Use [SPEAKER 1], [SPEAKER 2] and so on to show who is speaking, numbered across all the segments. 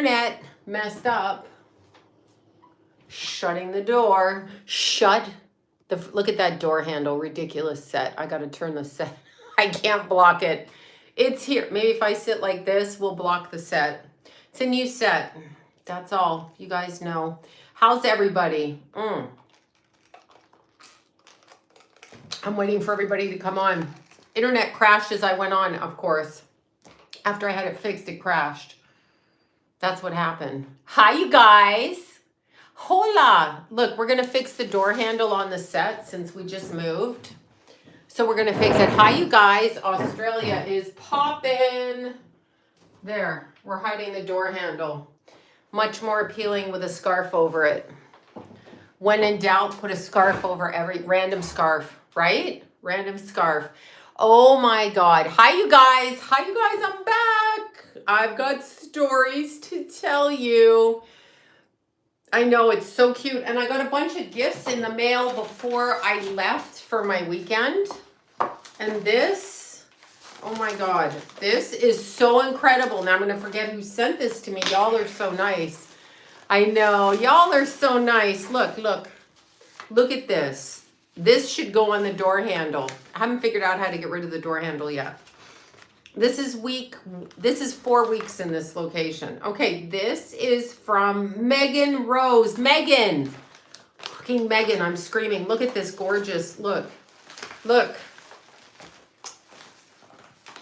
[SPEAKER 1] internet messed up. Shutting the door. Look at that door handle. Ridiculous set. I got to turn the set. I can't block it. It's here. Maybe if I sit like this, we'll block the set. It's a new set. That's all. You guys know. How's everybody? I'm waiting for everybody to come on. Internet crashed as I went on, of course. After I had it fixed, it crashed. That's what happened. Hi, you guys. Hola. Look, we're going to fix the door handle on the set since we just moved. So we're going to fix it. Hi, you guys. Australia is popping. There. We're hiding the door handle. Much more appealing with a scarf over it. When in doubt, put a scarf over every random scarf, right? Random scarf. Oh my God. Hi, you guys. Hi, you guys. I'm back. I've got stories to tell you. I know, it's so cute. And I got a bunch of gifts in the mail before I left for my weekend. And this, oh my God, this is so incredible. Now I'm going to forget who sent this to me. Y'all are so nice. I know, y'all are so nice. Look at this. This should go on the door handle. I haven't figured out how to get rid of the door handle yet. This is 4 weeks in this location. Okay, this is from Megan Rose. Megan! Fucking Megan, I'm screaming. Look at this gorgeous, look.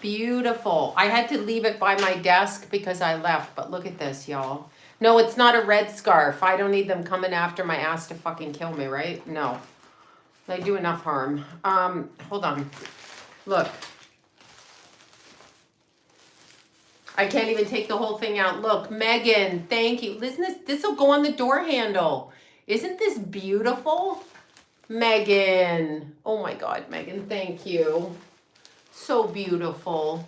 [SPEAKER 1] Beautiful. I had to leave it by my desk because I left, but look at this, y'all. No, it's not a red scarf. I don't need them coming after my ass to fucking kill me, right? No. They do enough harm. Hold on. Look. I can't even take the whole thing out. Look, Megan, thank you. Listen, this will go on the door handle. Isn't this beautiful? Megan. Oh my God, Megan, thank you. So beautiful.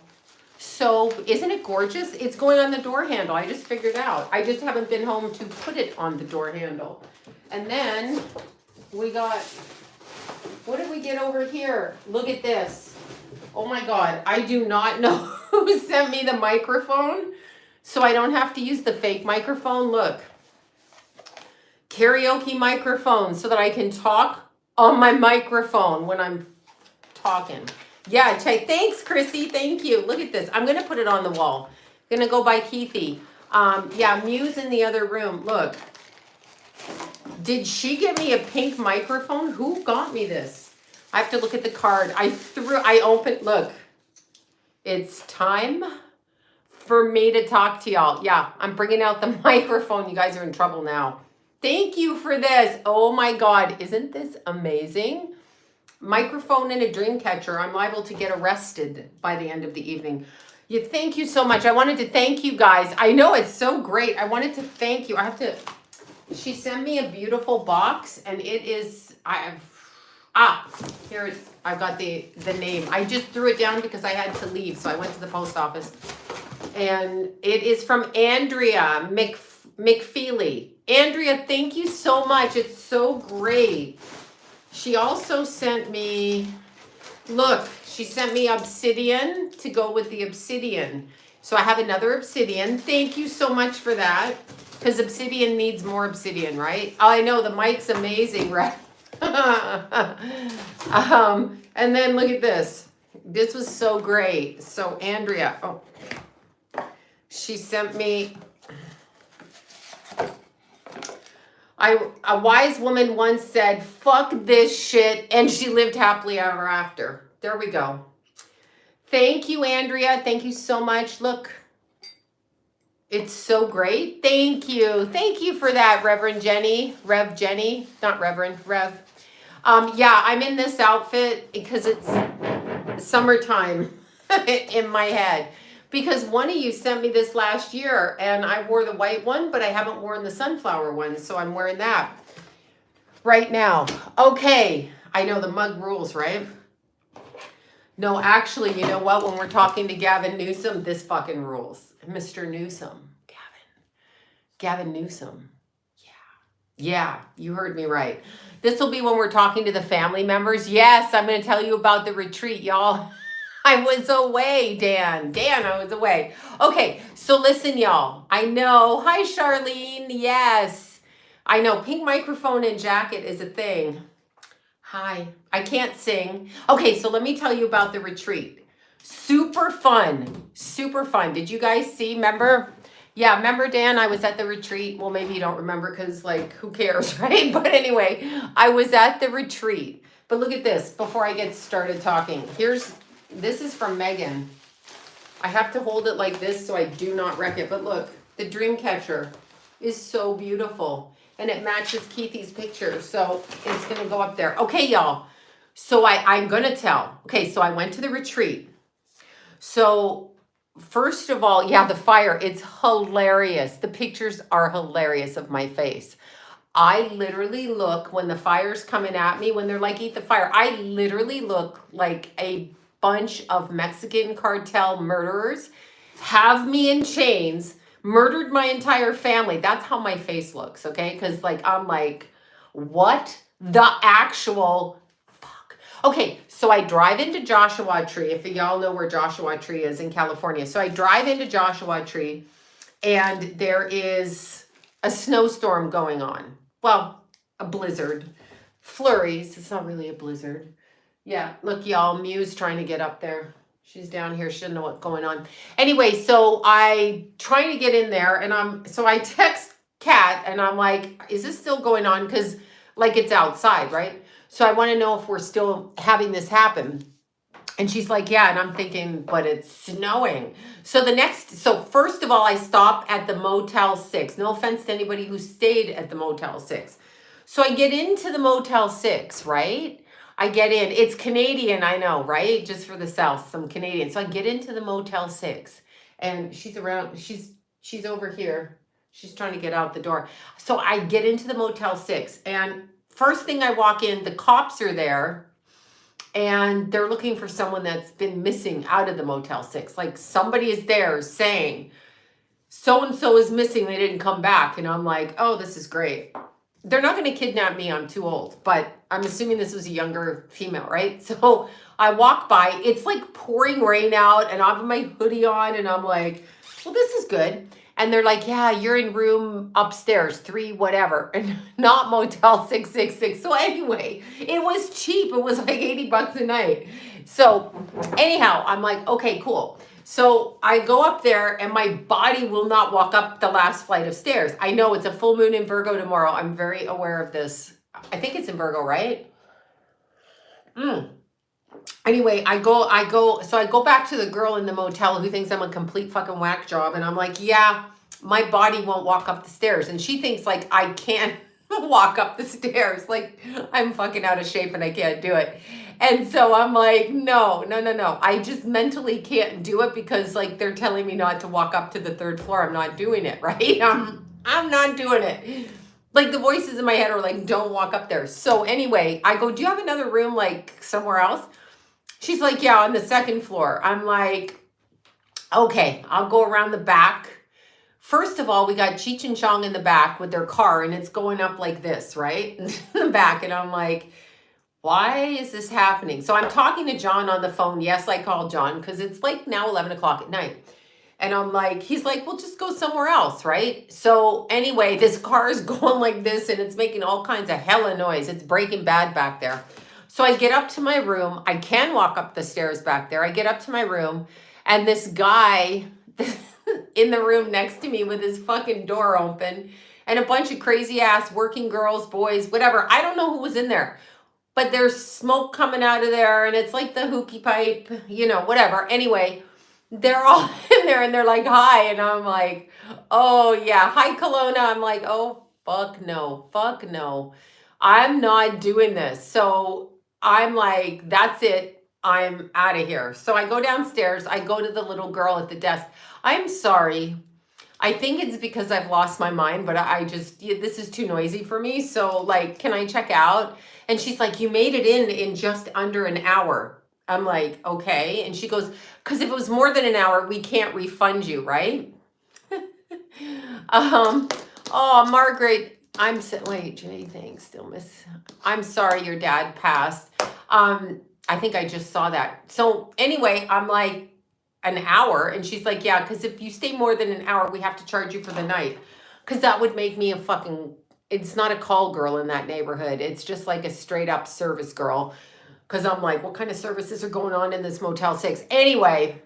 [SPEAKER 1] So, isn't it gorgeous? It's going on the door handle. I just figured out. I just haven't been home to put it on the door handle. And then we got, what did we get over here? Look at this. Oh my God, I do not know who sent me the microphone, so I don't have to use the fake microphone. Look, karaoke microphone so that I can talk on my microphone when I'm talking. Yeah, thanks, Chrissy, thank you. Look at this, I'm gonna put it on the wall. I'm gonna go by Keithy. Yeah, Muse in the other room, look. Did she get me a pink microphone? Who got me this? I have to look at the card. I opened, look. It's time for me to talk to y'all. Yeah, I'm bringing out the microphone. You guys are in trouble now. Thank you for this. Oh my God, isn't this amazing? Microphone and a dream catcher. I'm liable to get arrested by the end of the evening. Thank you so much. I wanted to thank you guys. I know it's so great. I wanted to thank you. She sent me a beautiful box and it is, here it is. I got the name. I just threw it down because I had to leave, so I went to the post office. And it is from Andrea McFeely. Andrea, thank you so much. It's so great. She also sent me, look, she sent me obsidian to go with the obsidian. So I have another obsidian. Thank you so much for that. Because obsidian needs more obsidian, right? Oh, I know, the mic's amazing, right? And then look at this. This was so great. So Andrea, she sent me, a wise woman once said, fuck this shit, and she lived happily ever after. There we go. Thank you, Andrea. Thank you so much. Look, it's so great. Thank you. Thank you for that, Reverend Jenny. Rev Jenny, not Reverend, Rev. Yeah, I'm in this outfit because it's summertime in my head. Because one of you sent me this last year and I wore the white one, but I haven't worn the sunflower one. So I'm wearing that right now. Okay, I know the mug rules, right? No, actually, you know what? When we're talking to Gavin Newsom, this fucking rules. Mr. Newsom. Gavin Newsom. Yeah, you heard me right. This will be when we're talking to the family members. Yes, I'm going to tell you about the retreat, y'all. I was away, Dan. Dan, I was away. Okay, so listen, y'all. I know. Hi, Charlene. Yes. I know. Pink microphone and jacket is a thing. Hi. I can't sing. Okay, so let me tell you about the retreat. Super fun. Super fun. Did you guys see? Remember? Yeah, remember, Dan? I was at the retreat. Well, maybe you don't remember because, like, who cares, right? But anyway, I was at the retreat. But look at this before I get started talking. This is from Megan. I have to hold it like this so I do not wreck it. But look, the dream catcher is so beautiful. And it matches Keithy's picture. So it's going to go up there. Okay, y'all. So I'm going to tell. Okay, so I went to the retreat. So first of all, yeah, the fire, it's hilarious. The pictures are hilarious of my face. I literally look when the fire's coming at me, when they're like, eat the fire, I literally look like a bunch of Mexican cartel murderers have me in chains, murdered my entire family. That's how my face looks, okay? Because like, I'm like, what the actual fuck? Okay, so I drive into Joshua Tree, if y'all know where Joshua Tree is in California. So I drive into Joshua Tree and there is a snowstorm going on. Well, a blizzard. Flurries. It's not really a blizzard. Yeah, look, y'all. Mew's trying to get up there. She's down here. She doesn't know what's going on. Anyway, so I trying to get in there, and so I text Kat, and I'm like, is this still going on? Because like it's outside, right? So I want to know if we're still having this happen. And she's like, yeah. And I'm thinking, but it's snowing. So first of all, I stop at the Motel 6. No offense to anybody who stayed at the Motel 6. So I get into the Motel 6, right? I get in. It's Canadian, I know, right? Just for the South, some Canadian. So I get into the Motel 6 and she's around, she's over here. She's trying to get out the door. So I get into the Motel 6 and first thing I walk in, the cops are there. And they're looking for someone that's been missing out of the Motel 6. Like somebody is there saying, so-and-so is missing. They didn't come back. And I'm like, oh, this is great. They're not going to kidnap me. I'm too old. But I'm assuming this was a younger female, right? So I walk by. It's like pouring rain out. And I have my hoodie on. And I'm like, well, this is good. And they're like, yeah, you're in room upstairs, 3 whatever, and not Motel 666. So anyway, it was cheap. It was like $80 a night. So anyhow, I'm like, okay, cool. So I go up there and my body will not walk up the last flight of stairs. I know it's a full moon in Virgo tomorrow. I'm very aware of this. I think it's in Virgo, right? Anyway, I go back to the girl in the motel who thinks I'm a complete fucking whack job. And I'm like, yeah, my body won't walk up the stairs. And she thinks like I can't walk up the stairs. Like I'm fucking out of shape and I can't do it. And so I'm like, no. I just mentally can't do it because like they're telling me not to walk up to the 3rd floor. I'm not doing it, right? I'm not doing it. Like the voices in my head are like, don't walk up there. So anyway, I go, do you have another room like somewhere else? She's like, yeah, on the 2nd floor. I'm like, okay, I'll go around the back. First of all, we got Cheech and Chong in the back with their car and it's going up like this, right? In the back. And I'm like, why is this happening? So I'm talking to John on the phone. Yes, I called John because it's like now 11 o'clock at night. And I'm like, he's like, well, just go somewhere else, right? So anyway, this car is going like this and it's making all kinds of hella noise. It's Breaking Bad back there. So I get up to my room. I can walk up the stairs back there. I get up to my room and this guy in the room next to me with his fucking door open and a bunch of crazy ass working girls, boys, whatever. I don't know who was in there, but there's smoke coming out of there and it's like the hookah pipe, you know, whatever. Anyway, they're all in there and they're like, hi. And I'm like, oh yeah, hi Kelowna. I'm like, oh, fuck no. I'm not doing this. So I'm like, that's it. I'm out of here. So I go downstairs. I go to the little girl at the desk. I'm sorry. I think it's because I've lost my mind, but this is too noisy for me. So like, can I check out? And she's like, you made it in just under an hour. I'm like, okay. And she goes, because if it was more than an hour, we can't refund you, right? Oh, Margaret, wait, Jay, thanks, still miss. I'm sorry your dad passed. I I think I just saw that. So anyway, I'm like, an hour. And she's like, yeah, because if you stay more than an hour, we have to charge you for the night. Because that would make me a fucking, it's not a call girl in that neighborhood. It's just like a straight up service girl. Because I'm like, what kind of services are going on in this Motel 6? Anyway,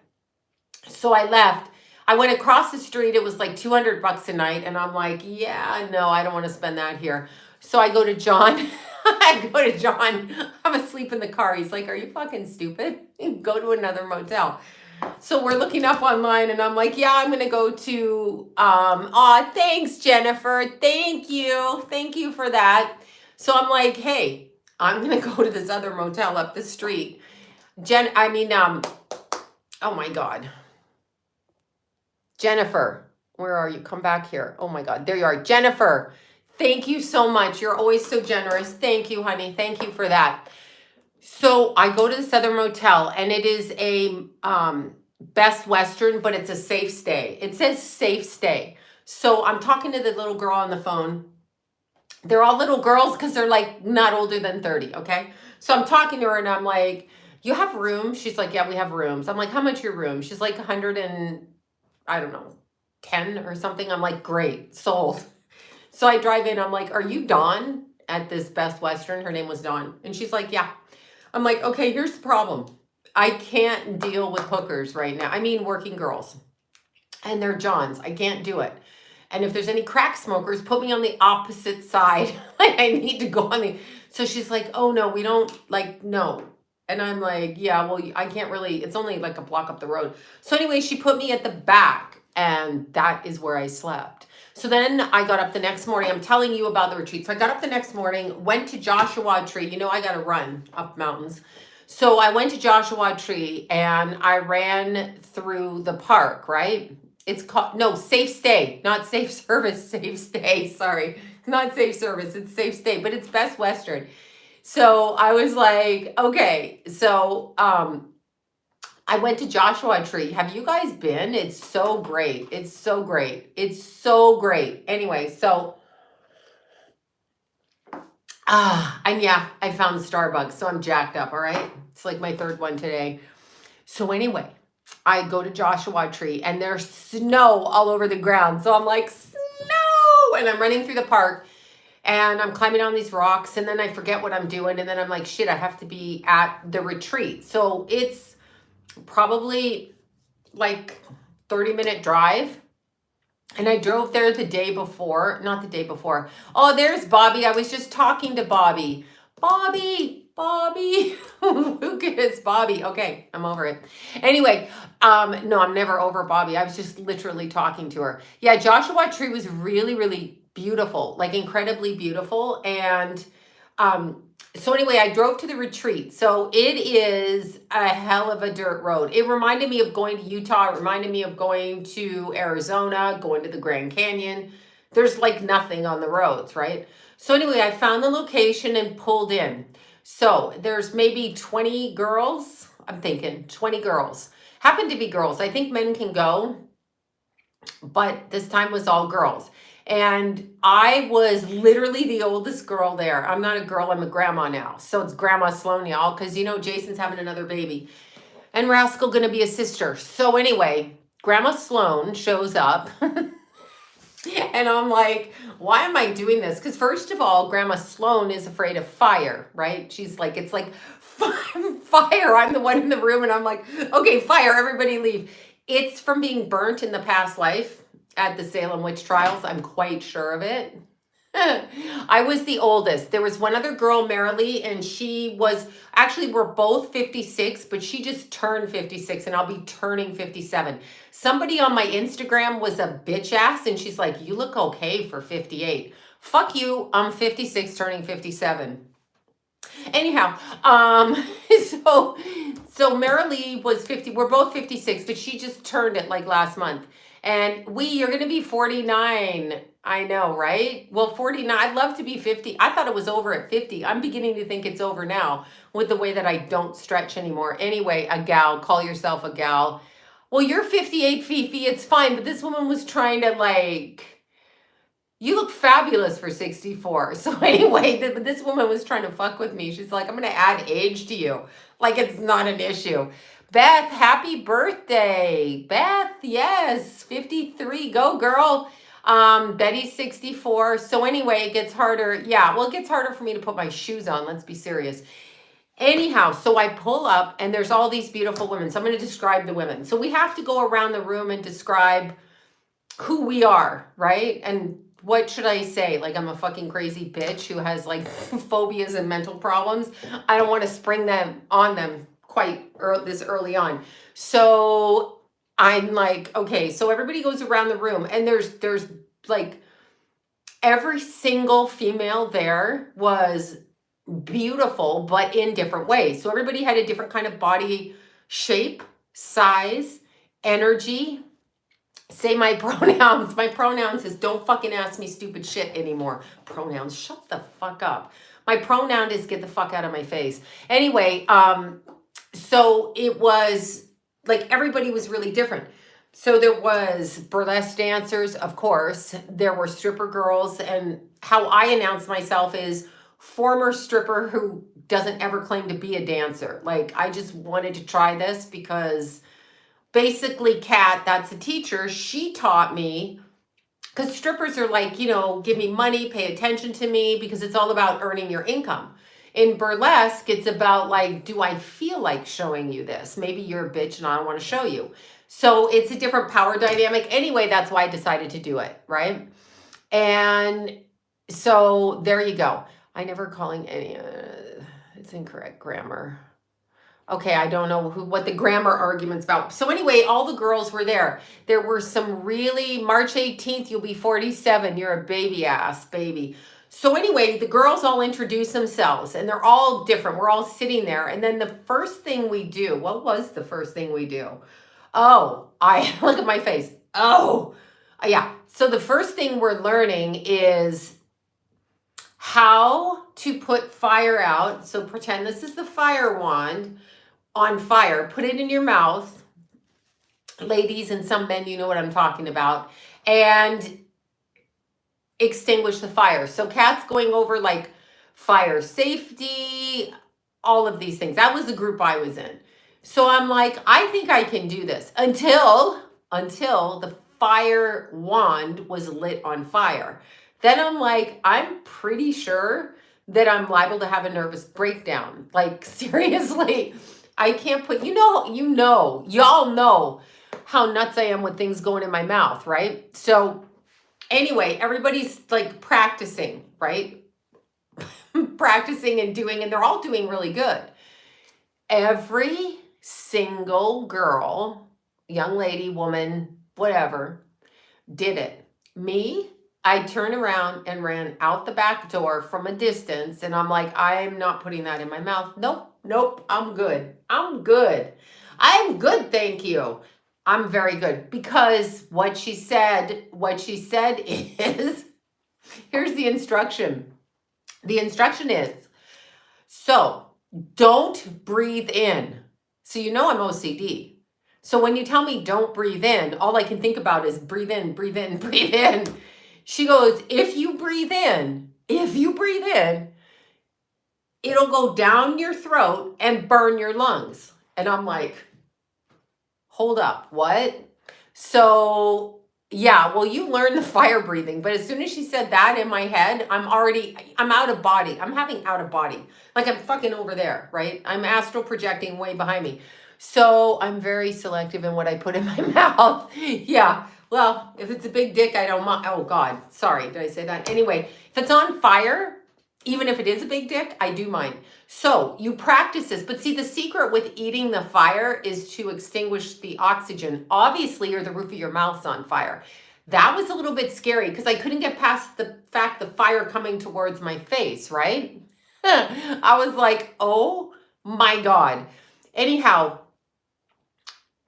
[SPEAKER 1] so I left. I went across the street. It was like $200 a night. And I'm like, yeah, no, I don't want to spend that here. So I go to John. I go to John. I'm asleep in the car. He's like, are you fucking stupid? Go to another motel. So we're looking up online and I'm like, yeah, I'm going to go to, thanks, Jennifer. Thank you. Thank you for that. So I'm like, hey, I'm going to go to this other motel up the street. Oh my God. Jennifer, where are you? Come back here. Oh my God. There you are. Jennifer, thank you so much. You're always so generous. Thank you, honey. Thank you for that. So I go to this other motel and it is a Best Western, but it's a safe stay. It says safe stay. So I'm talking to the little girl on the phone. They're all little girls because they're like not older than 30, okay? So I'm talking to her and I'm like, you have rooms? She's like, yeah, we have rooms. I'm like, how much your room? She's like 100 and, I don't know, 10 or something. I'm like, great, sold. So I drive in. I'm like, are you Dawn at this Best Western? Her name was Dawn. And she's like, yeah. I'm like, okay, here's the problem. I can't deal with hookers right now. I mean, working girls. And they're Johns. I can't do it. And if there's any crack smokers, put me on the opposite side. Like, I need to go on the... So she's like, oh, no, we don't, like, no. And I'm like, yeah, well, I can't really... It's only like a block up the road. So anyway, she put me at the back. And that is where I slept. So then I got up the next morning. I'm telling you about the retreat. So I got up the next morning, went to Joshua Tree. You know, I got to run up mountains. So I went to Joshua Tree and I ran through the park, right? It's called, no, Safe Stay, not Safe Service, Safe Stay. Sorry, not Safe Service, it's Safe Stay, but it's Best Western. So I was like, okay. So I went to Joshua Tree. Have you guys been? It's so great. It's so great. It's so great. Anyway, so, and yeah, I found Starbucks, so I'm jacked up, all right? It's like my third one today. So anyway, I go to Joshua Tree and there's snow all over the ground. So I'm like, snow! And I'm running through the park and I'm climbing on these rocks and then I forget what I'm doing. And then I'm like, shit, I have to be at the retreat. So it's probably like 30-minute drive. And I drove there the day before, not the day before. Oh, there's Bobby. I was just talking to Bobby. Bobby. Who is Bobby? Okay, I'm over it. Anyway, no, I'm never over Bobby. I was just literally talking to her. Yeah, Joshua Tree was really, really beautiful, like incredibly beautiful. And so anyway, I drove to the retreat. So it is a hell of a dirt road. It reminded me of going to Utah. It reminded me of going to Arizona, going to the Grand Canyon. There's like nothing on the roads, right? So anyway, I found the location and pulled in. So there's maybe 20 girls. I'm thinking 20 girls. Happen to be girls. I think men can go, but this time was all girls. And I was literally the oldest girl there. I'm not a girl, I'm a grandma now. So it's Grandma Sloan, y'all, because you know Jason's having another baby. And Rascal gonna be a sister. So anyway, Grandma Sloan shows up. And I'm like, why am I doing this? Because first of all, Grandma Sloan is afraid of fire, right? She's like, it's like, fire. I'm the one in the room and I'm like, okay, fire, everybody leave. It's from being burnt in the past life at the Salem witch trials. I'm quite sure of it. I was the oldest. There was one other girl, Marilee, and she was, actually we're both 56, but she just turned 56 and I'll be turning 57. Somebody on my Instagram was a bitch ass and she's like, you look okay for 58. Fuck you, I'm 56 turning 57. Anyhow, so Marilee was 50, we're both 56, but she just turned it like last month. And you're going to be 49. I know, right? Well, 49, I'd love to be 50. I thought it was over at 50. I'm beginning to think it's over now with the way that I don't stretch anymore. Anyway, a gal, call yourself a gal. Well, you're 58, Fifi, it's fine. But this woman was trying to like, you look fabulous for 64. So anyway, this woman was trying to fuck with me. She's like, I'm going to add age to you. Like it's not an issue. Beth, happy birthday. Beth, yes, 53. Go girl. Betty's 64. So anyway, it gets harder. Yeah, well, it gets harder for me to put my shoes on. Let's be serious. Anyhow, so I pull up and there's all these beautiful women. So I'm going to describe the women. So we have to go around the room and describe who we are, right? And what should I say? Like I'm a fucking crazy bitch who has like phobias and mental problems. I don't want to spring them on them quite this early on. So I'm like, okay, so everybody goes around the room and there's like every single female there was beautiful, but in different ways. So everybody had a different kind of body shape, size, energy. Say my pronouns. My pronouns is don't fucking ask me stupid shit anymore. Pronouns, shut the fuck up. My pronoun is get the fuck out of my face. Anyway, so it was like everybody was really different. So there was burlesque dancers, of course. There were stripper girls, and how I announce myself is former stripper who doesn't ever claim to be a dancer. Like I just wanted to try this because basically Kat, that's a teacher, she taught me, because strippers are like, you know, give me money, pay attention to me, because it's all about earning your income. In burlesque, it's about like, do I feel like showing you this? Maybe you're a bitch and I don't want to show you. So it's a different power dynamic. Anyway, that's why I decided to do it, right? And so there you go. I never calling any, it's incorrect grammar. Okay, I don't know what the grammar argument's about. So anyway, all the girls were there. There were some really, March 18th, you'll be 47. You're a baby ass, baby. So anyway, the girls all introduce themselves and they're all different. We're all sitting there. And then the first thing we do, what was the first thing we do? Oh, look at my face. Oh, yeah. So the first thing we're learning is how to put fire out. So pretend this is the fire wand on fire. Put it in your mouth. Ladies and some men, you know what I'm talking about. And extinguish the fire. So Kat's going over like fire safety, all of these things. That was the group I was in. So I'm like, I think I can do this until the fire wand was lit on fire. Then I'm like, I'm pretty sure that I'm liable to have a nervous breakdown. Like seriously, I can't put, y'all know how nuts I am with things going in my mouth, right? So anyway, everybody's like practicing, right? Practicing and doing, and they're all doing really good. Every single girl, young lady, woman, whatever, did it. Me, I turned around and ran out the back door from a distance, and I'm like, I'm not putting that in my mouth. Nope, I'm good. I'm good, thank you. I'm very good. Because what she said is, here's the instruction. The instruction is, so don't breathe in. So you know I'm OCD. So when you tell me don't breathe in, all I can think about is breathe in, breathe in, breathe in. She goes, if you breathe in, it'll go down your throat and burn your lungs. And I'm like, hold up, what? So yeah, well, you learn the fire breathing, but as soon as she said that in my head, I'm out of body. I'm having out of body. Like I'm fucking over there, right? I'm astral projecting way behind me. So I'm very selective in what I put in my mouth. Yeah. Well, if it's a big dick, I don't mind. Oh God, sorry. Did I say that? Anyway, if it's on fire, even if it is a big dick, I do mind. So you practice this, but see, the secret with eating the fire is to extinguish the oxygen, obviously, or the roof of your mouth's on fire. That was a little bit scary because I couldn't get past the fact the fire coming towards my face, right? I was like, oh my God. Anyhow,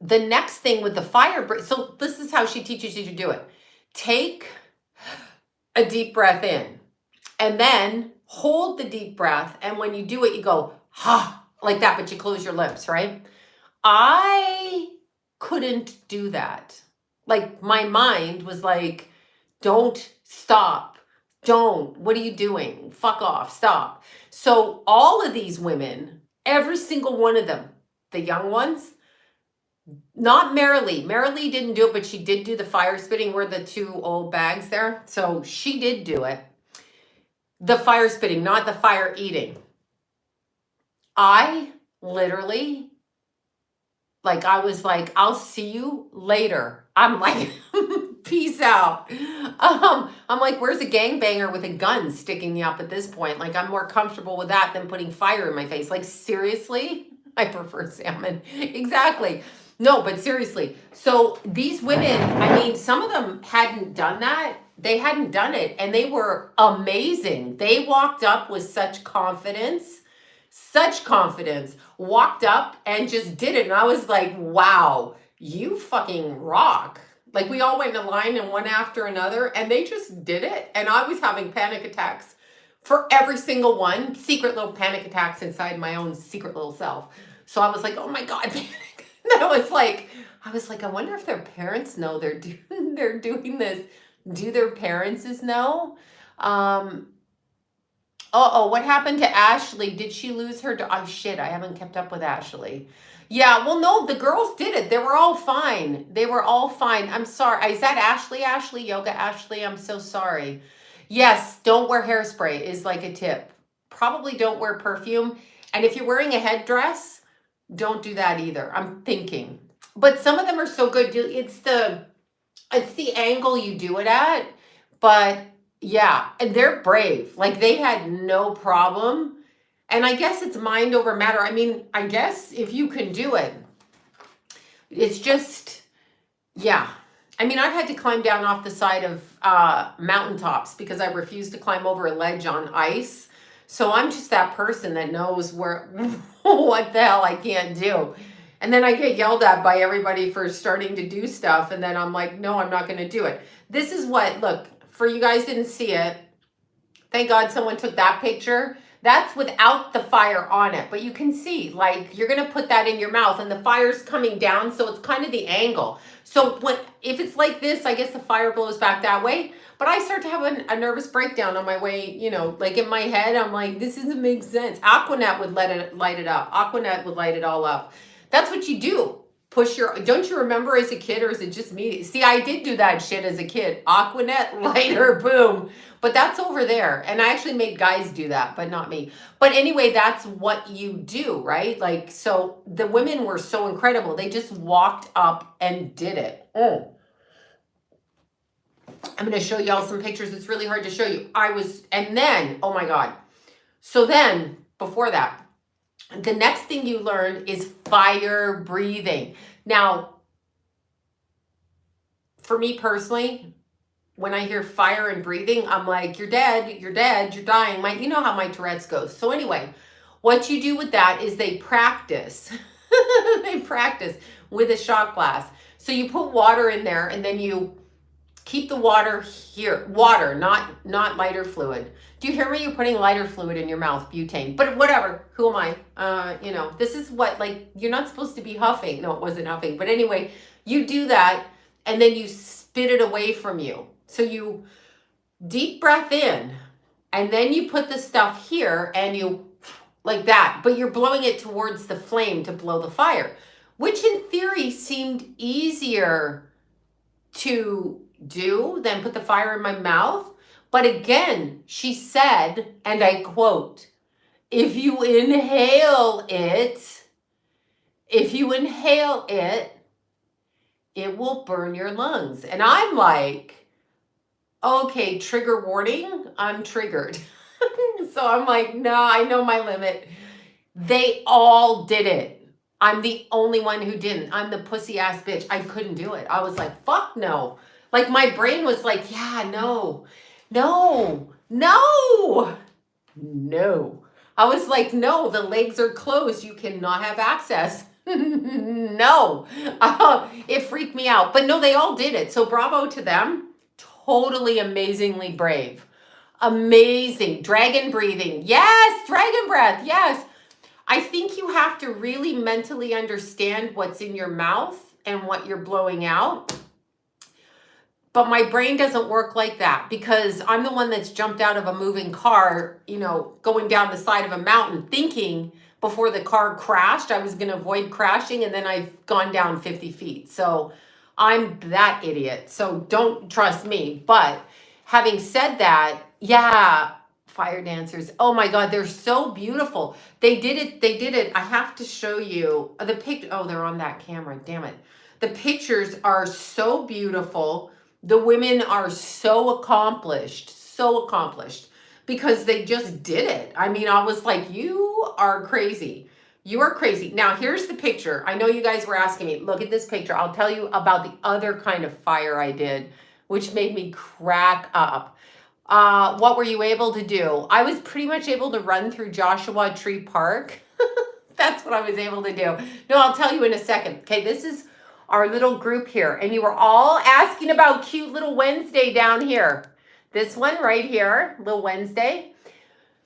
[SPEAKER 1] the next thing with the fire, so this is how she teaches you to do it. Take a deep breath in and then hold the deep breath. And when you do it, you go, ha, like that, but you close your lips, right? I couldn't do that. Like my mind was like, don't, stop, don't, what are you doing? Fuck off, stop. So all of these women, Every single one of them, the young ones, not Marilee. Marilee didn't do it, but she did do the fire spitting. Were the two old bags there? So she did do it. The fire spitting, not the fire eating. I literally, like, I was like, I'll see you later. I'm like, peace out. I'm like, where's a gangbanger with a gun sticking me up at this point? Like, I'm more comfortable with that than putting fire in my face. Like, seriously? I prefer salmon. Exactly. No, but seriously. So these women, I mean, some of them hadn't done that. They hadn't done it, and they were amazing. They walked up with such confidence, walked up and just did it. And I was like, wow, you fucking rock. Like, we all went in a line and one after another, and they just did it. And I was having panic attacks for every single one, secret little panic attacks inside my own secret little self. So I was like, oh my God, panic. And I was like, I wonder if their parents know they're doing this. Do their parents know? What happened to Ashley? Did she lose her? Oh shit, I haven't kept up with Ashley. Yeah, well, no, the girls did it. They were all fine. I'm sorry. Is that Ashley? Ashley, Yoga Ashley? I'm so sorry. Yes, don't wear hairspray is like a tip. Probably don't wear perfume. And if you're wearing a headdress, don't do that either. I'm thinking. But some of them are so good. It's the angle you do it at. But yeah, and they're brave. Like, they had no problem. And I guess it's mind over matter. I mean, I guess if you can do it, it's just, yeah. I mean, I've had to climb down off the side of mountaintops because I refuse to climb over a ledge on ice. So I'm just that person that knows where, what the hell I can't do. And then I get yelled at by everybody for starting to do stuff. And then I'm like, no, I'm not going to do it. This is what, look, for you guys didn't see it. Thank God someone took that picture. That's without the fire on it. But you can see, like, you're going to put that in your mouth and the fire's coming down. So it's kind of the angle. So if it's like this, I guess the fire blows back that way. But I start to have a nervous breakdown on my way, you know, like in my head, I'm like, this doesn't make sense. Aquanet would light it up. Aquanet would light it all up. That's what you do. Don't you remember as a kid, or is it just me? See, I did do that shit as a kid. Aquanet, lighter, boom. But that's over there. And I actually made guys do that, but not me. But anyway, that's what you do, right? Like, so the women were so incredible. They just walked up and did it. I'm going to show y'all some pictures. It's really hard to show you. And then, oh my God. So then, before that, the next thing you learn is fire breathing. Now, for me personally, when I hear fire and breathing, I'm like, you're dead, you're dying. You know how my Tourette's goes. So anyway, what you do with that is they practice. They practice with a shot glass. So you put water in there and then you keep the water here. Water, not lighter fluid. Do you hear me? You're putting lighter fluid in your mouth, butane. But whatever, who am I? You know, this is what, like, you're not supposed to be huffing. No, it wasn't huffing. But anyway, you do that and then you spit it away from you. So you deep breath in and then you put the stuff here and you, like that. But you're blowing it towards the flame to blow the fire, which in theory seemed easier to do than put the fire in my mouth. But again, she said, and I quote, if you inhale it, it will burn your lungs. And I'm like, okay, trigger warning, I'm triggered. So I'm like, no, I know my limit. They all did it. I'm the only one who didn't. I'm the pussy ass bitch. I couldn't do it. I was like, fuck no. Like, my brain was like, yeah, no. I was like, no, the legs are closed. You cannot have access. No. It freaked me out. But no, they all did it. So bravo to them. Totally amazingly brave. Amazing. Dragon breathing. Yes. Dragon breath. Yes. I think you have to really mentally understand what's in your mouth and what you're blowing out. But my brain doesn't work like that because I'm the one that's jumped out of a moving car, you know, going down the side of a mountain thinking before the car crashed. I was going to avoid crashing, and then I've gone down 50 feet. So I'm that idiot. So don't trust me. But having said that, yeah, fire dancers. Oh my God, they're so beautiful. They did it. They did it. I have to show you the picture. Oh, they're on that camera. Damn it. The pictures are so beautiful. The women are so accomplished because they just did it. I mean, I was like, you are crazy. You are crazy. Now, here's the picture. I know you guys were asking me, look at this picture. I'll tell you about the other kind of fire I did, which made me crack up. What were you able to do? I was pretty much able to run through Joshua Tree Park. That's what I was able to do. No, I'll tell you in a second. Okay, this is our little group here. And you were all asking about cute little Wednesday down here. This one right here, little Wednesday.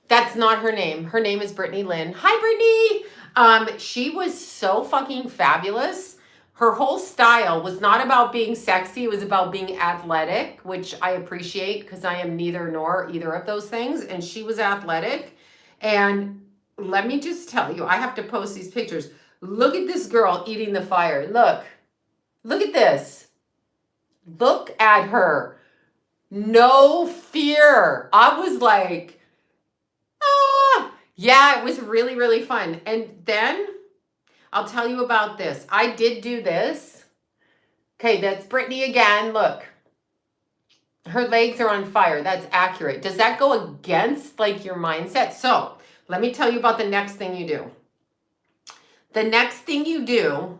[SPEAKER 1] That's not her name. Her name is Brittany Lynn. Hi, Brittany. She was so fucking fabulous. Her whole style was not about being sexy. It was about being athletic, which I appreciate because I am neither nor either of those things. And she was athletic. And let me just tell you, I have to post these pictures. Look at this girl eating the fire. Look at this. Look at her. No fear. I was like, yeah, it was really, really fun. And then I'll tell you about this. I did do this. Okay, that's Brittany again. Look, her legs are on fire. That's accurate. Does that go against like your mindset? So let me tell you about the next thing you do. The next thing you do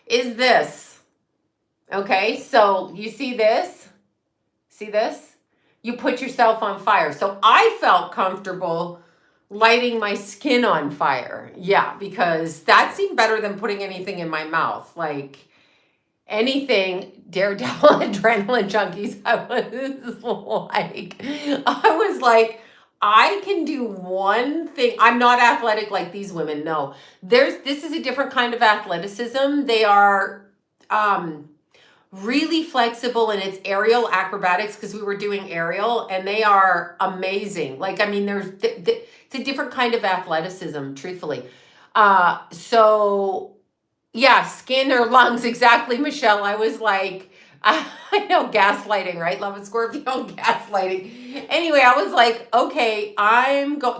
[SPEAKER 1] is this. Okay, so you see this? See this? You put yourself on fire. So I felt comfortable lighting my skin on fire. Yeah, because that seemed better than putting anything in my mouth. Like anything, daredevil, adrenaline junkies. I was like, I can do one thing. I'm not athletic like these women. No, this is a different kind of athleticism. They are, really flexible, and it's aerial acrobatics because we were doing aerial, and they are amazing. Like, I mean, it's a different kind of athleticism, truthfully. So yeah, skin or lungs, exactly, Michelle. I was like, I know, gaslighting, right? Love and Scorpio, gaslighting. Anyway, I was like, okay,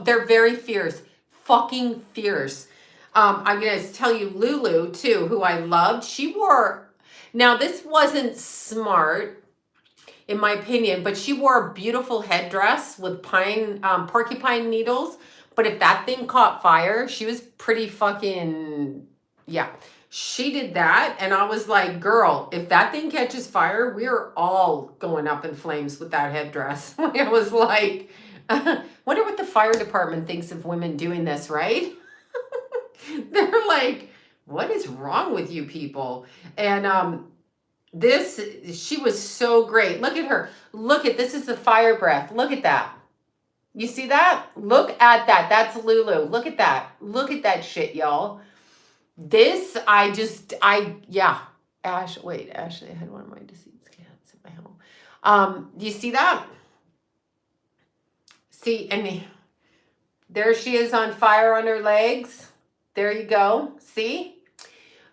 [SPEAKER 1] they're very fierce, fucking fierce. I'm going to tell you Lulu too, who I loved. Now, this wasn't smart, in my opinion, but she wore a beautiful headdress with porcupine needles. But if that thing caught fire, she was pretty fucking, yeah. She did that, and I was like, girl, if that thing catches fire, we're all going up in flames with that headdress. I was like, wonder what the fire department thinks of women doing this, right? They're like, what is wrong with you people? And she was so great. Look at her. This is the fire breath. Look at that. You see that? Look at that. That's Lulu. Look at that. Look at that shit, y'all. Yeah. Ashley, I had one of my deceased cats in my home. Do you see that? See, and there she is on fire on her legs. There you go. See?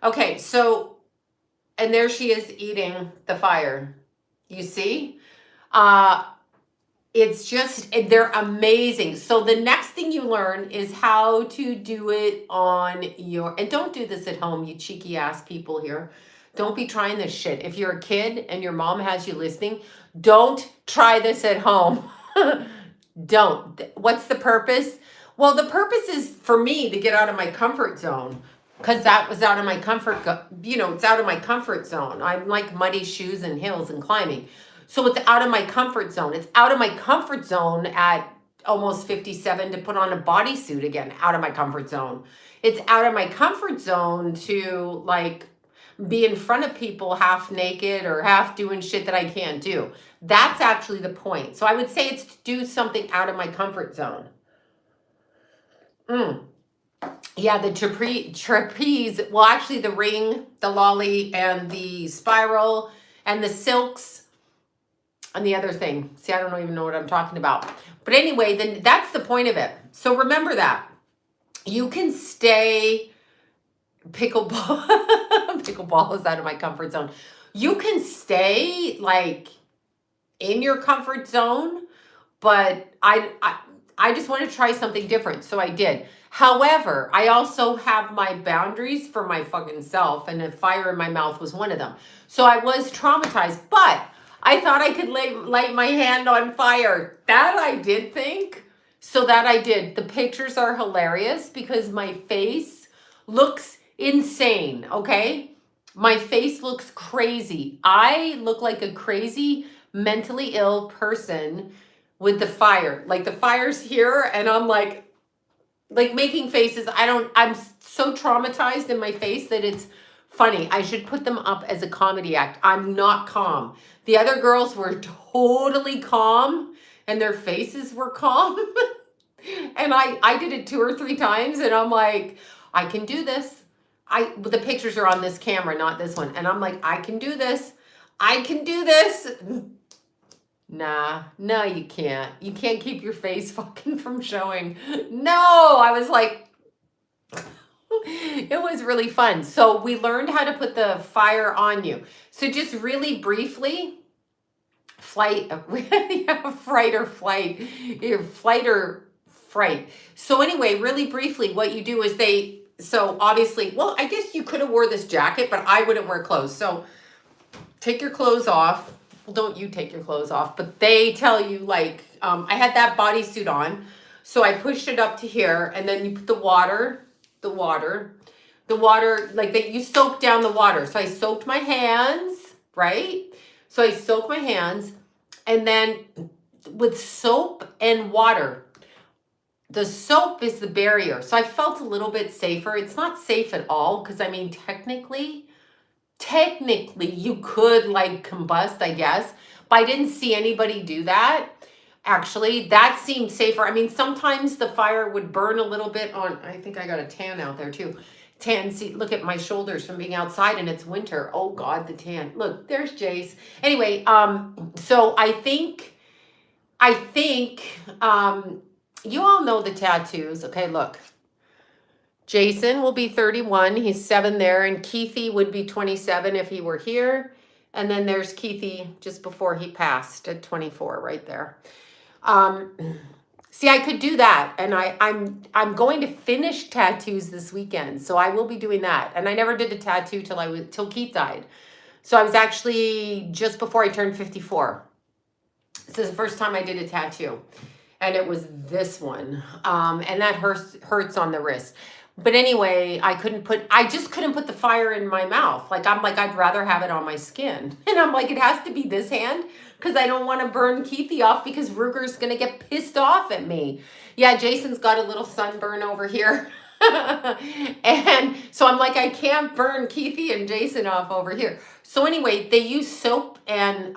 [SPEAKER 1] Okay, so, and there she is eating the fire. You see? It's just, they're amazing. So the next thing you learn is how to do it on and don't do this at home, you cheeky ass people here. Don't be trying this shit. If you're a kid and your mom has you listening, don't try this at home. Don't. What's the purpose? Well, the purpose is for me to get out of my comfort zone, because that was out of my it's out of my comfort zone. I'm like muddy shoes and hills and climbing. So it's out of my comfort zone. It's out of my comfort zone at almost 57 to put on a bodysuit again, out of my comfort zone. It's out of my comfort zone to like be in front of people half naked or half doing shit that I can't do. That's actually the point. So I would say it's to do something out of my comfort zone. Yeah, the trapeze, well, actually the ring, the lolly, and the spiral, and the silks, and the other thing. See, I don't even know what I'm talking about. But anyway, then that's the point of it. So remember that. You can stay pickleball. Pickleball is out of my comfort zone. You can stay like in your comfort zone, but I just want to try something different, so I did. However, I also have my boundaries for my fucking self, and a fire in my mouth was one of them. So I was traumatized, but I thought I could light my hand on fire. That I did think. So that I did. The pictures are hilarious because my face looks insane, okay? My face looks crazy. I look like a crazy, mentally ill person with the fire. Like the fire's here and I'm like making faces. I'm so traumatized in my face that it's funny. I should put them up as a comedy act. I'm not calm. The other girls were totally calm and their faces were calm. And I did it 2 or 3 times and I'm like, I can do this. The pictures are on this camera, not this one. And I'm like, I can do this. I can do this. Nah, no, you can't. You can't keep your face fucking from showing. No, I was like, it was really fun. So we learned how to put the fire on you. So just really briefly, flight or fright. So anyway, really briefly, what you do is so obviously, well, I guess you could have wore this jacket, but I wouldn't wear clothes. So take your clothes off. Well, don't you take your clothes off, but they tell you like, I had that bodysuit on. So I pushed it up to here and then you put the water, like that you soak down the water. So I soaked my hands, right? So I soak my hands and then with soap and water, the soap is the barrier. So I felt a little bit safer. It's not safe at all because I mean, technically you could like combust, I guess, but I didn't see anybody do that. Actually, that seemed safer. I mean, sometimes the fire would burn a little bit on, I think I got a tan out there too. Tan, see, look at my shoulders from being outside and it's winter. Oh God, the tan. Look, there's Jace. Anyway, so I think, you all know the tattoos. Okay, look. Jason will be 31. He's 7 there. And Keithy would be 27 if he were here. And then there's Keithy just before he passed at 24 right there. See, I could do that. And I'm going to finish tattoos this weekend. So I will be doing that. And I never did a tattoo till Keith died. So I was actually just before I turned 54. This is the first time I did a tattoo. And it was this one. And that hurts on the wrist. But anyway, I just couldn't put the fire in my mouth. Like, I'm like, I'd rather have it on my skin. And I'm like, it has to be this hand because I don't want to burn Keithy off because Ruger's going to get pissed off at me. Yeah, Jason's got a little sunburn over here. And so I'm like, I can't burn Keithy and Jason off over here. So anyway, they use soap and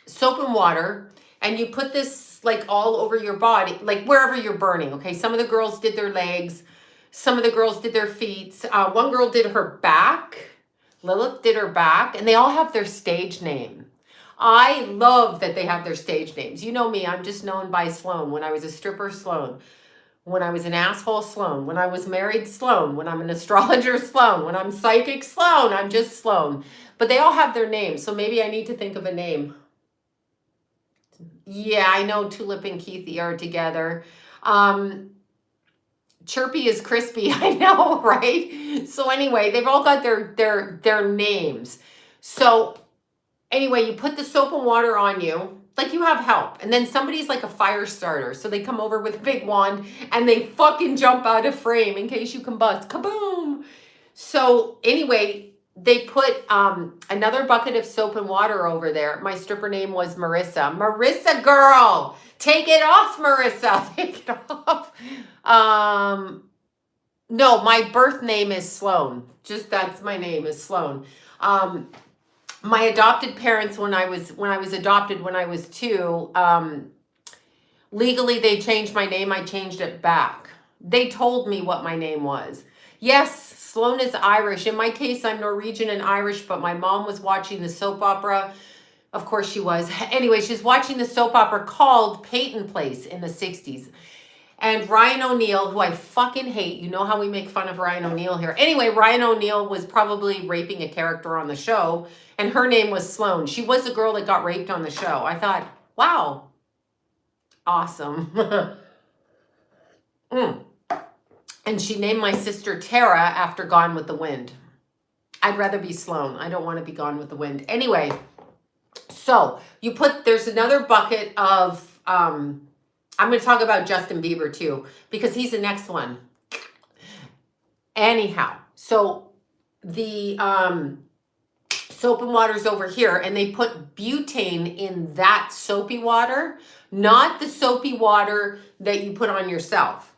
[SPEAKER 1] water. And you put this like all over your body, like wherever you're burning. Okay, some of the girls did their legs. Some of the girls did their feet. One girl did her back. Lilith did her back. And they all have their stage name. I love that they have their stage names. You know me, I'm just known by Sloan. When I was a stripper, Sloan. When I was an asshole, Sloan. When I was married, Sloan. When I'm an astrologer, Sloan. When I'm psychic, Sloan. I'm just Sloan. But they all have their names. So maybe I need to think of a name. Yeah, I know Tulip and Keithy are together. Chirpy is crispy. I know, right? So anyway, they've all got their names. So anyway, you put the soap and water on you, like you have help. And then somebody's like a fire starter. So they come over with a big wand and they fucking jump out of frame in case you combust. Kaboom! So anyway, they put another bucket of soap and water over there. My stripper name was Marissa. Marissa girl! Take it off, Marissa. Take it off. No, my birth name is Sloan. Just that's my name is Sloan. My adopted parents, when I was adopted when I was 2, legally they changed my name. I changed it back. They told me what my name was. Yes, Sloan is Irish. In my case, I'm Norwegian and Irish, but my mom was watching the soap opera. Of course she was. Anyway, she's watching the soap opera called Peyton Place in the 60s. And Ryan O'Neal, who I fucking hate. You know how we make fun of Ryan O'Neal here. Anyway, Ryan O'Neal was probably raping a character on the show, and her name was Sloan. She was the girl that got raped on the show. I thought, wow, awesome. And she named my sister Tara after Gone with the Wind. I'd rather be Sloan. I don't want to be Gone with the Wind. Anyway, so you there's another bucket of, I'm going to talk about Justin Bieber too, because he's the next one. Anyhow, so the soap and water's over here, and they put butane in that soapy water, not the soapy water that you put on yourself.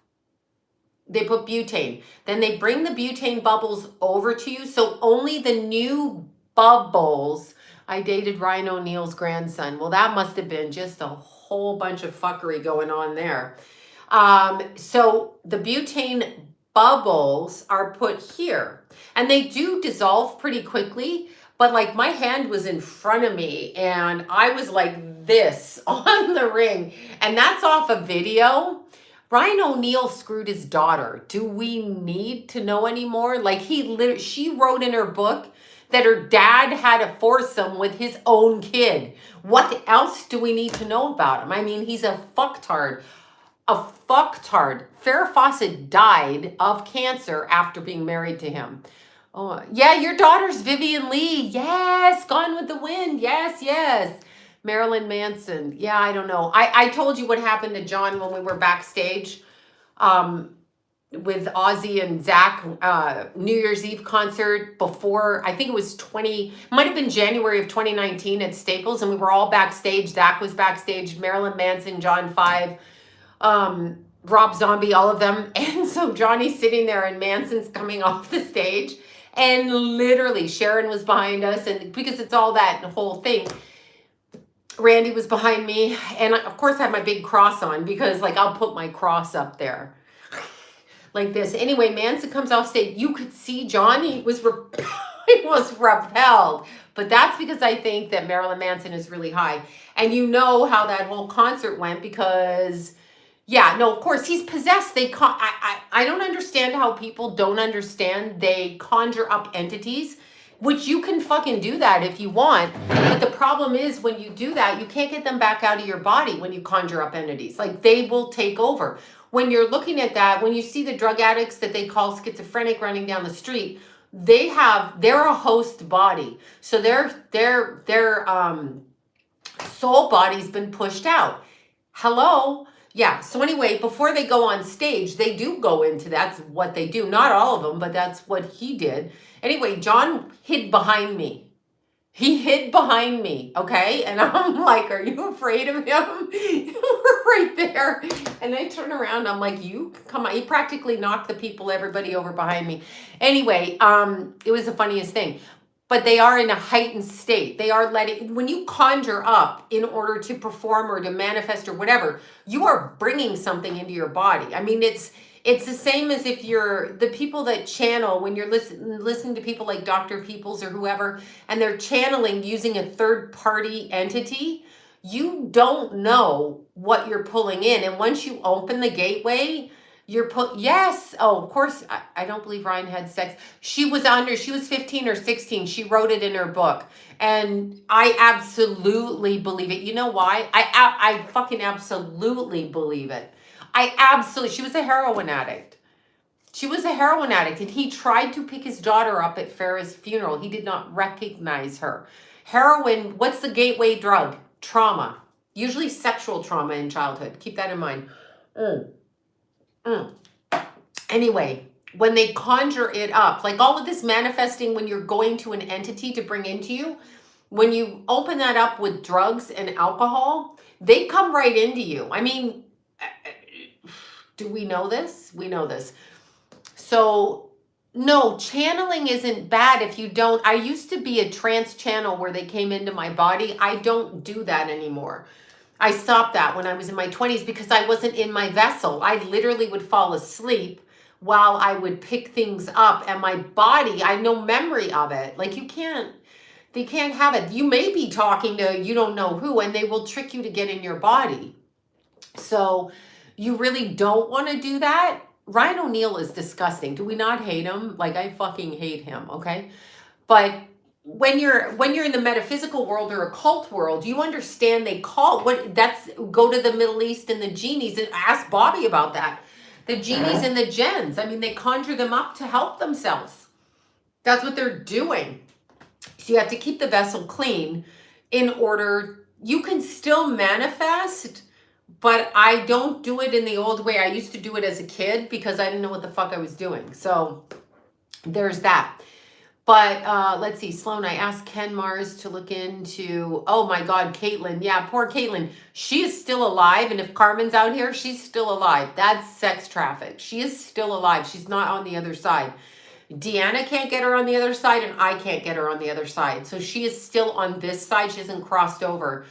[SPEAKER 1] They put butane. Then they bring the butane bubbles over to you. So only the new bubbles. I dated Ryan O'Neal's grandson. Well, that must have been just a whole bunch of fuckery going on there. So the butane bubbles are put here. And they do dissolve pretty quickly. But like my hand was in front of me and I was like this on the ring. And that's off a video. Ryan O'Neal screwed his daughter. Do we need to know anymore? Like she wrote in her book that her dad had a foursome with his own kid. What else do we need to know about him? I mean, he's a fucktard. A fucktard. Farrah Fawcett died of cancer after being married to him. Oh, yeah, your daughter's Vivian Lee. Yes, Gone with the Wind. Yes, yes. Marilyn Manson. Yeah, I don't know. I told you what happened to John when we were backstage with Ozzy and Zach, New Year's Eve concert before, I think it was might have been January of 2019 at Staples, and we were all backstage. Zach was backstage, Marilyn Manson, John 5, Rob Zombie, all of them. And so Johnny's sitting there and Manson's coming off the stage, and literally Sharon was behind us, and because it's all that whole thing, Randy was behind me, and of course I had my big cross on because like I'll put my cross up there like this. Anyway, Manson comes off stage. You could see Johnny was he was repelled, but that's because I think that Marilyn Manson is really high, and you know how that whole concert went because yeah, no, of course he's possessed. I don't understand how people don't understand. They conjure up entities, which you can fucking do that if you want. But the problem is when you do that, you can't get them back out of your body when you conjure up entities. Like they will take over. When you're looking at that, when you see the drug addicts that they call schizophrenic running down the street, they're a host body. So their soul body's been pushed out. Hello? Yeah, so anyway, before they go on stage, they do go into, that's what they do. Not all of them, but that's what he did. Anyway, John hid behind me. He hid behind me, okay? And I'm like, are you afraid of him? You were right there. And I turn around, I'm like, you come on. He practically knocked everybody over behind me. Anyway, it was the funniest thing. But they are in a heightened state. They are when you conjure up in order to perform or to manifest or whatever, you are bringing something into your body. I mean, it's the same as if you're the people that channel, when you're listening to people like Dr. Peoples or whoever, and they're channeling using a third party entity, you don't know what you're pulling in. And once you open the gateway, yes. Oh, of course. I don't believe Ryan had sex. She was 15 or 16. She wrote it in her book. And I absolutely believe it. You know why? I fucking absolutely believe it. She was a heroin addict. She was a heroin addict. And he tried to pick his daughter up at Farrah's funeral. He did not recognize her. Heroin, what's the gateway drug? Trauma. Usually sexual trauma in childhood. Keep that in mind. Anyway, when they conjure it up, like all of this manifesting when you're going to an entity to bring into you, when you open that up with drugs and alcohol, they come right into you. I mean, do we know this? We know this. So no, channeling isn't bad if you don't. I used to be a trance channel where they came into my body. I don't do that anymore. I stopped that when I was in my 20s because I wasn't in my vessel. I literally would fall asleep while I would pick things up, and my body, I have no memory of it. Like they can't have it. You may be talking to you don't know who, and they will trick you to get in your body. So you really don't want to do that. Ryan O'Neal is disgusting. Do we not hate him? Like, I fucking hate him, okay? But when you're in the metaphysical world or occult world, you understand they call what that's go to the Middle East and the genies and ask Bobby about that. The genies and the gens. I mean, they conjure them up to help themselves. That's what they're doing. So you have to keep the vessel clean in order. You can still manifest, but I don't do it in the old way. I used to do it as a kid because I didn't know what the fuck I was doing. So there's that. But let's see, Sloan, I asked Ken Mars to look into, oh my God, Caitlin. Yeah, poor Caitlin. She is still alive. And if Carmen's out here, she's still alive. That's sex traffic. She is still alive. She's not on the other side. Deanna can't get her on the other side, and I can't get her on the other side. So she is still on this side. She hasn't crossed over.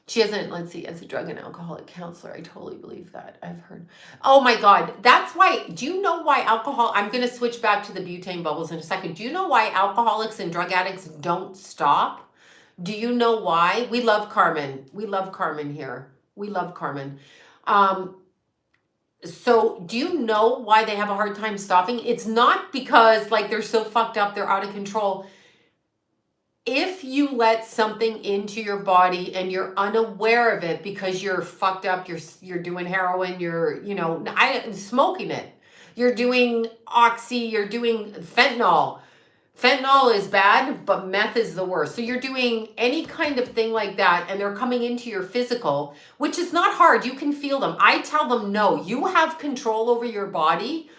[SPEAKER 1] She hasn't, let's see, as a drug and alcoholic counselor, I totally believe that. I've heard. Oh my God. That's why, do you know why alcohol, I'm going to switch back to the butane bubbles in a second. Do you know why alcoholics and drug addicts don't stop? Do you know why? We love Carmen. We love Carmen here. We love Carmen. So do you know why they have a hard time stopping? It's not because like they're so fucked up, they're out of control. If you let something into your body and you're unaware of it because you're fucked up, you're doing heroin, you're, smoking it. You're doing oxy, you're doing fentanyl. Fentanyl is bad, but meth is the worst. So you're doing any kind of thing like that and they're coming into your physical, which is not hard. You can feel them. I tell them, no, you have control over your body.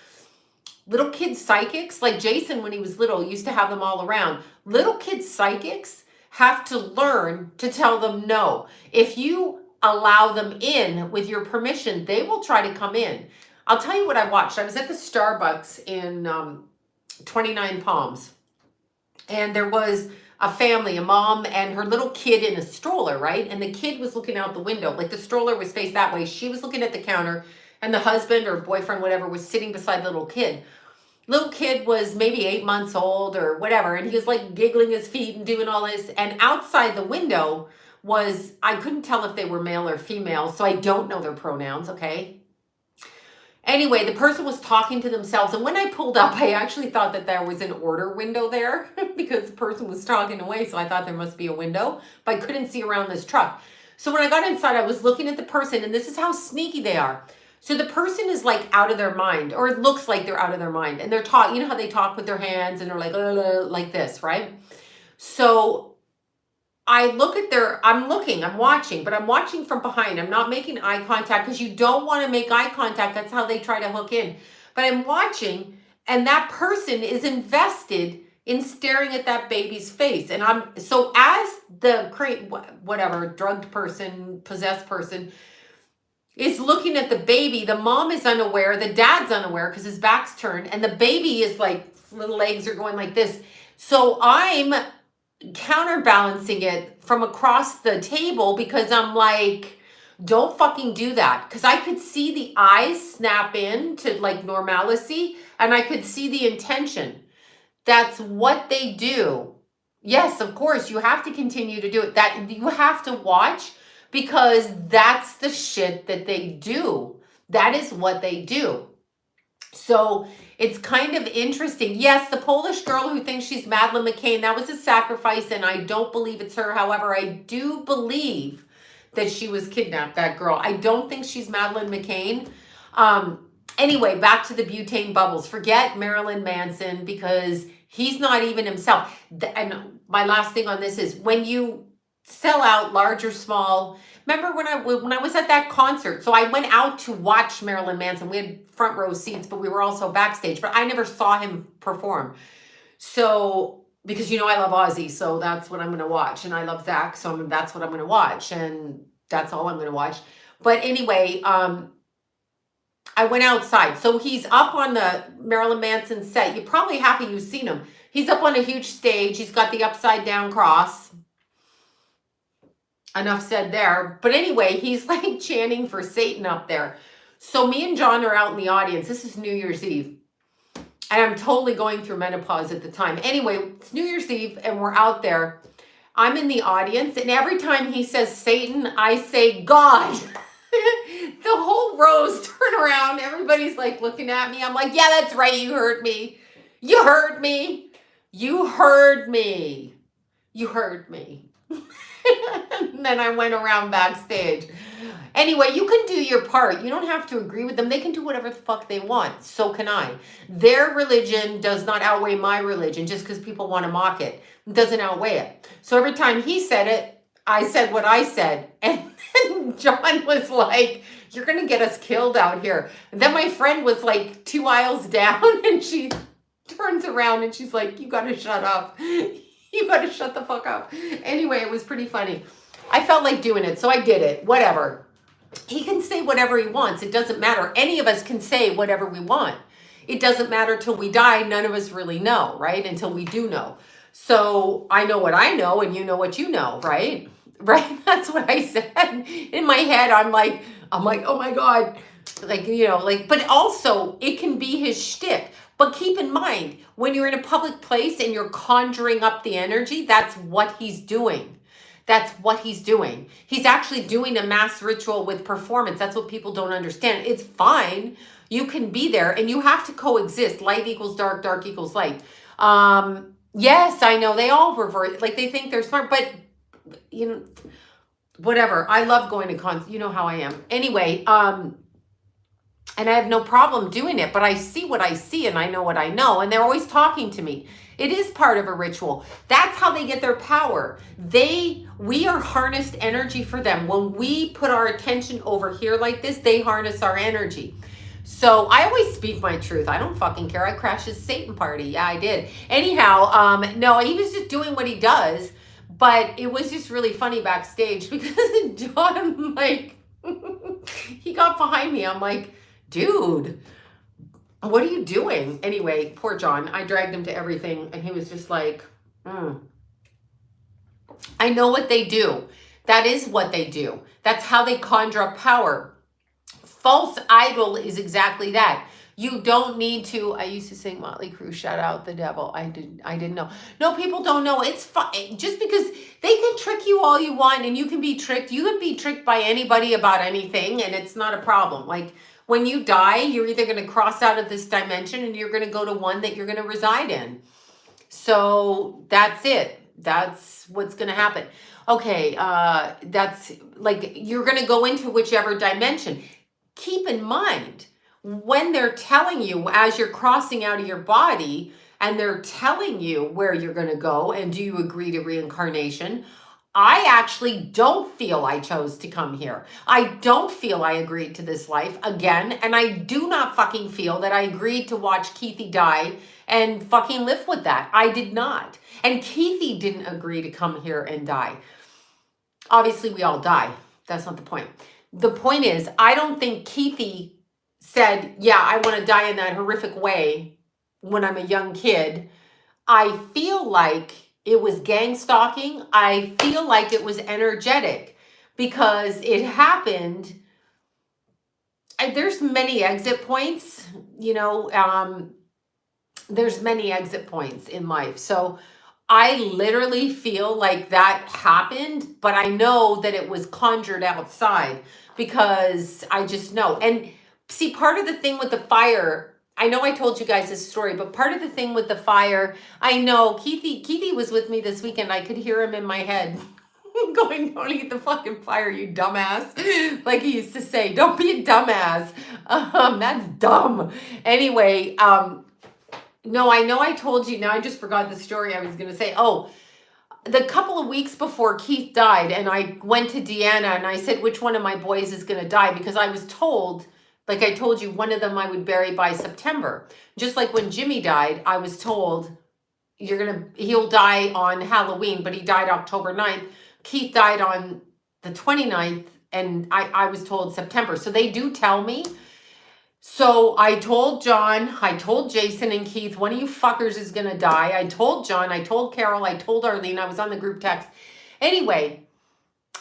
[SPEAKER 1] Little kid psychics, like Jason when he was little, used to have them all around. Little kid psychics have to learn to tell them no. If you allow them in with your permission, they will try to come in. I'll tell you what I watched. I was at the Starbucks in 29 Palms. And there was a family, a mom and her little kid in a stroller, right? And the kid was looking out the window. Like the stroller was faced that way. She was looking at the counter and the husband or boyfriend, whatever, was sitting beside the little kid. Little kid was maybe 8 months old or whatever. And he was like giggling his feet and doing all this. And outside the window was, I couldn't tell if they were male or female. So I don't know their pronouns, okay? Anyway, the person was talking to themselves. And when I pulled up, I actually thought that there was an order window there because the person was talking away. So I thought there must be a window, but I couldn't see around this truck. So when I got inside, I was looking at the person and this is how sneaky they are. So the person is like out of their mind, or it looks like they're out of their mind. And they're talking, you know how they talk with their hands and they're like this, right? So I look at I'm watching, but I'm watching from behind. I'm not making eye contact because you don't want to make eye contact. That's how they try to hook in. But I'm watching and that person is invested in staring at that baby's face. And so as the whatever, drugged person, possessed person is looking at the baby, the mom is unaware, the dad's unaware because his back's turned and the baby is like, little legs are going like this. So I'm counterbalancing it from across the table because I'm like, don't fucking do that. Because I could see the eyes snap in to like normalcy and I could see the intention. That's what they do. Yes, of course, you have to continue to do it. That you have to watch because that's the shit that they do. That is what they do. So it's kind of interesting. Yes, the Polish girl who thinks she's Madeleine McCann, that was a sacrifice, and I don't believe it's her. However, I do believe that she was kidnapped, that girl. I don't think she's Madeleine McCann. Anyway, back to the butane bubbles. Forget Marilyn Manson because he's not even himself. And my last thing on this is when you sell out, large or small. Remember when I was at that concert? So I went out to watch Marilyn Manson. We had front row seats, but we were also backstage. But I never saw him perform. So because I love Ozzy, so that's what I'm going to watch, and I love Zach, so that's what I'm going to watch, and that's all I'm going to watch. But anyway, I went outside. So he's up on the Marilyn Manson set. You probably half of you've seen him. He's up on a huge stage. He's got the upside down cross. Enough said there. But anyway, he's like chanting for Satan up there. So me and John are out in the audience. This is New Year's Eve. And I'm totally going through menopause at the time. Anyway, it's New Year's Eve and we're out there. I'm in the audience. And every time he says Satan, I say God. The whole row's turn around. Everybody's like looking at me. I'm like, yeah, that's right. You heard me. You heard me. You heard me. You heard me. And then I went around backstage. Anyway, you can do your part. You don't have to agree with them. They can do whatever the fuck they want. So can I. Their religion does not outweigh my religion just because people want to mock it. It doesn't outweigh it. So every time he said it, I said what I said. And then John was like, you're going to get us killed out here. And then my friend was like 2 aisles down and she turns around and she's like, you got to shut up. You got to shut the fuck up. Anyway, it was pretty funny. I felt like doing it, so I did it. Whatever. He can say whatever he wants. It doesn't matter. Any of us can say whatever we want. It doesn't matter till we die. None of us really know, right? Until we do know. So I know what I know and you know what you know, right? Right? That's what I said. In my head, I'm like, oh my God. Like, but also it can be his shtick. But keep in mind, when you're in a public place and you're conjuring up the energy, that's what he's doing. That's what he's doing. He's actually doing a mass ritual with performance. That's what people don't understand. It's fine. You can be there and you have to coexist. Light equals dark, dark equals light. Yes, I know they all revert. Like they think they're smart, but whatever. I love going to cons. You know how I am. Anyway, and I have no problem doing it, but I see what I see and I know what I know. And they're always talking to me. It is part of a ritual. That's how they get their power. We are harnessed energy for them. When we put our attention over here like this, they harness our energy. So I always speak my truth. I don't fucking care. I crashed his Satan party. Yeah, I did. Anyhow, no, he was just doing what he does. But it was just really funny backstage because John, like, he got behind me. I'm like, dude, what are you doing? Anyway, poor John. I dragged him to everything and he was just like, I know what they do. That is what they do. That's how they conjure up power. False idol is exactly that. You don't need to. I used to sing Motley Crue, shout out the devil. I didn't know. No, people don't know. It's fun. Just because they can trick you all you want and you can be tricked. You can be tricked by anybody about anything and it's not a problem. Like when you die, you're either going to cross out of this dimension and you're going to go to one that you're going to reside in. So that's it. That's what's going to happen. Okay. That's like, you're going to go into whichever dimension. Keep in mind, when they're telling you as you're crossing out of your body and they're telling you where you're going to go and do you agree to reincarnation, I actually don't feel I chose to come here. I don't feel I agreed to this life again. And I do not fucking feel that I agreed to watch Keithy die and fucking live with that. I did not. And Keithy didn't agree to come here and die. Obviously, we all die. That's not the point. The point is, I don't think Keithy said, yeah, I want to die in that horrific way when I'm a young kid. I feel like it was gang stalking. I feel like it was energetic because it happened. There's many exit points, there's many exit points in life. So I literally feel like that happened, but I know that it was conjured outside because I just know. And see, part of the thing with the fire, I know I told you guys this story, but part of the thing with the fire, I know Keithy was with me this weekend. I could hear him in my head going, don't eat the fucking fire, you dumbass. Like he used to say, don't be a dumbass. That's dumb. Anyway, no, I know I told you. Now I just forgot the story I was going to say. Oh, the couple of weeks before Keith died and I went to Deanna and I said, which one of my boys is going to die? Because I was told, like I told you, one of them I would bury by September. Just like when Jimmy died, I was told he'll die on Halloween, but he died October 9th. Keith died on the 29th and I was told September. So they do tell me. So I told John, I told Jason and Keith, one of you fuckers is going to die. I told John, I told Carol, I told Arlene, I was on the group text. Anyway,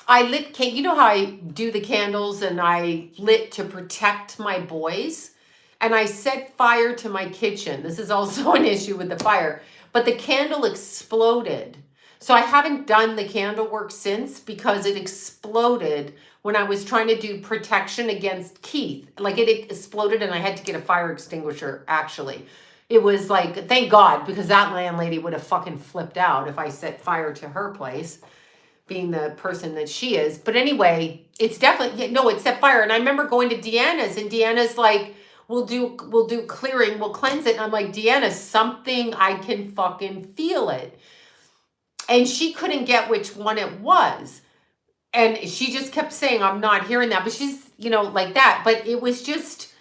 [SPEAKER 1] I lit, you know how I do the candles and I lit to protect my boys? And I set fire to my kitchen. This is also an issue with the fire. But the candle exploded. So I haven't done the candle work since because it exploded when I was trying to do protection against Keith. Like it exploded and I had to get a fire extinguisher, actually. It was like, thank God, because that landlady would have fucking flipped out if I set fire to her place, being the person that she is. But anyway, it's definitely, no, it set fire. And I remember going to Deanna's, and Deanna's like, we'll do clearing, we'll cleanse it. And I'm like, Deanna, something, I can fucking feel it. And she couldn't get which one it was. And she just kept saying, I'm not hearing that. But she's, like that. But it was just,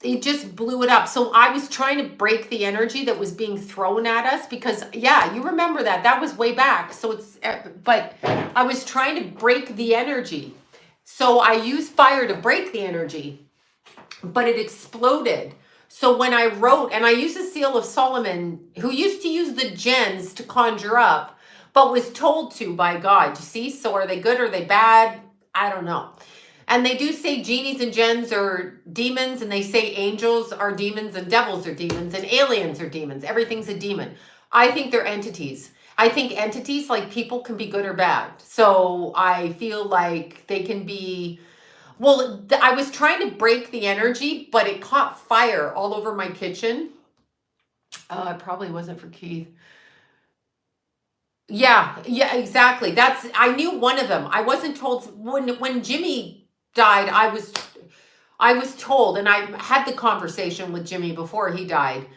[SPEAKER 1] it just blew it up. So I was trying to break the energy that was being thrown at us because, yeah, you remember that. That was way back. So but I was trying to break the energy. So I used fire to break the energy, but it exploded. So when I wrote, and I used the Seal of Solomon, who used to use the gens to conjure up, but was told to by God. You see? So are they good or are they bad? I don't know. And they do say genies and gens are demons, and they say angels are demons and devils are demons and aliens are demons. Everything's a demon. I think they're entities. I think entities, like people, can be good or bad. So I feel like they can be, well, I was trying to break the energy, but it caught fire all over my kitchen. It probably wasn't for Keith. Yeah, exactly. I knew one of them. I wasn't told when Jimmy died. I was told, and I had the conversation with Jimmy before he died.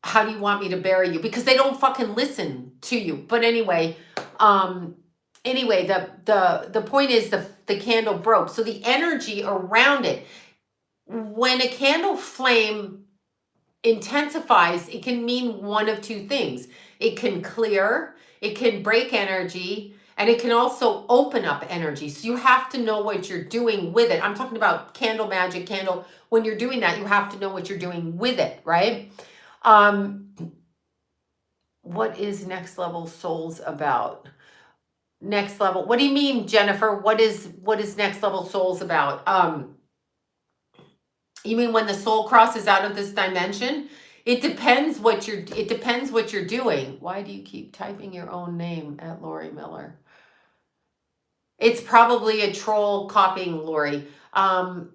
[SPEAKER 1] How do you want me to bury you? Because they don't fucking listen to you. But anyway, the point is the candle broke. So the energy around it, when a candle flame intensifies, it can mean one of two things. It can clear, it can break energy, and it can also open up energy. So you have to know what you're doing with it. I'm talking about candle magic, candle. When you're doing that, you have to know what you're doing with it, right? What is Next Level Souls about? Next Level. What do you mean, Jennifer? What is Next Level Souls about? You mean when the soul crosses out of this dimension? It depends what you're doing. Why do you keep typing your own name at Lori Miller? It's probably a troll copying Lori. Okay,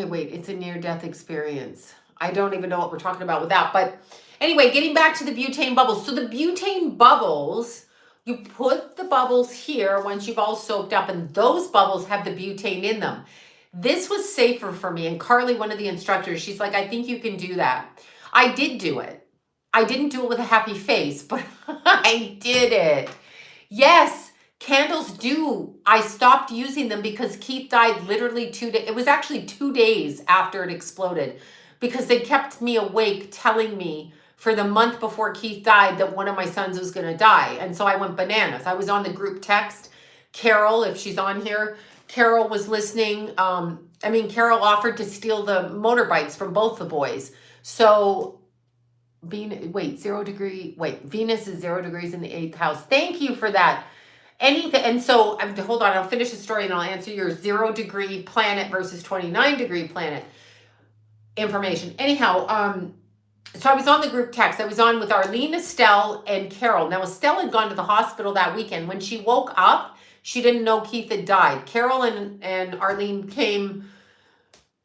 [SPEAKER 1] wait, it's a near-death experience. I don't even know what we're talking about with that. But anyway, getting back to the butane bubbles. So the butane bubbles, you put the bubbles here once you've all soaked up, and those bubbles have the butane in them. This was safer for me. And Carly, one of the instructors, she's like, I think you can do that. I did do it. I didn't do it with a happy face, but I did it. Yes. Candles do. I stopped using them because Keith died literally 2 days. It was actually 2 days after it exploded, because they kept me awake telling me for the month before Keith died that one of my sons was going to die. And so I went bananas. I was on the group text. Carol, if she's on here, Carol was listening. Carol offered to steal the motorbikes from both the boys. So Venus is 0 degrees in the 8th house. Thank you for that. Anything, and so hold on, I'll finish the story and I'll answer your 0 degree planet versus 29 degree planet information. Anyhow, so I was on the group text. I was on with Arlene, Estelle, and Carol. Now, Estelle had gone to the hospital that weekend. When she woke up, she didn't know Keith had died. Carol and Arlene came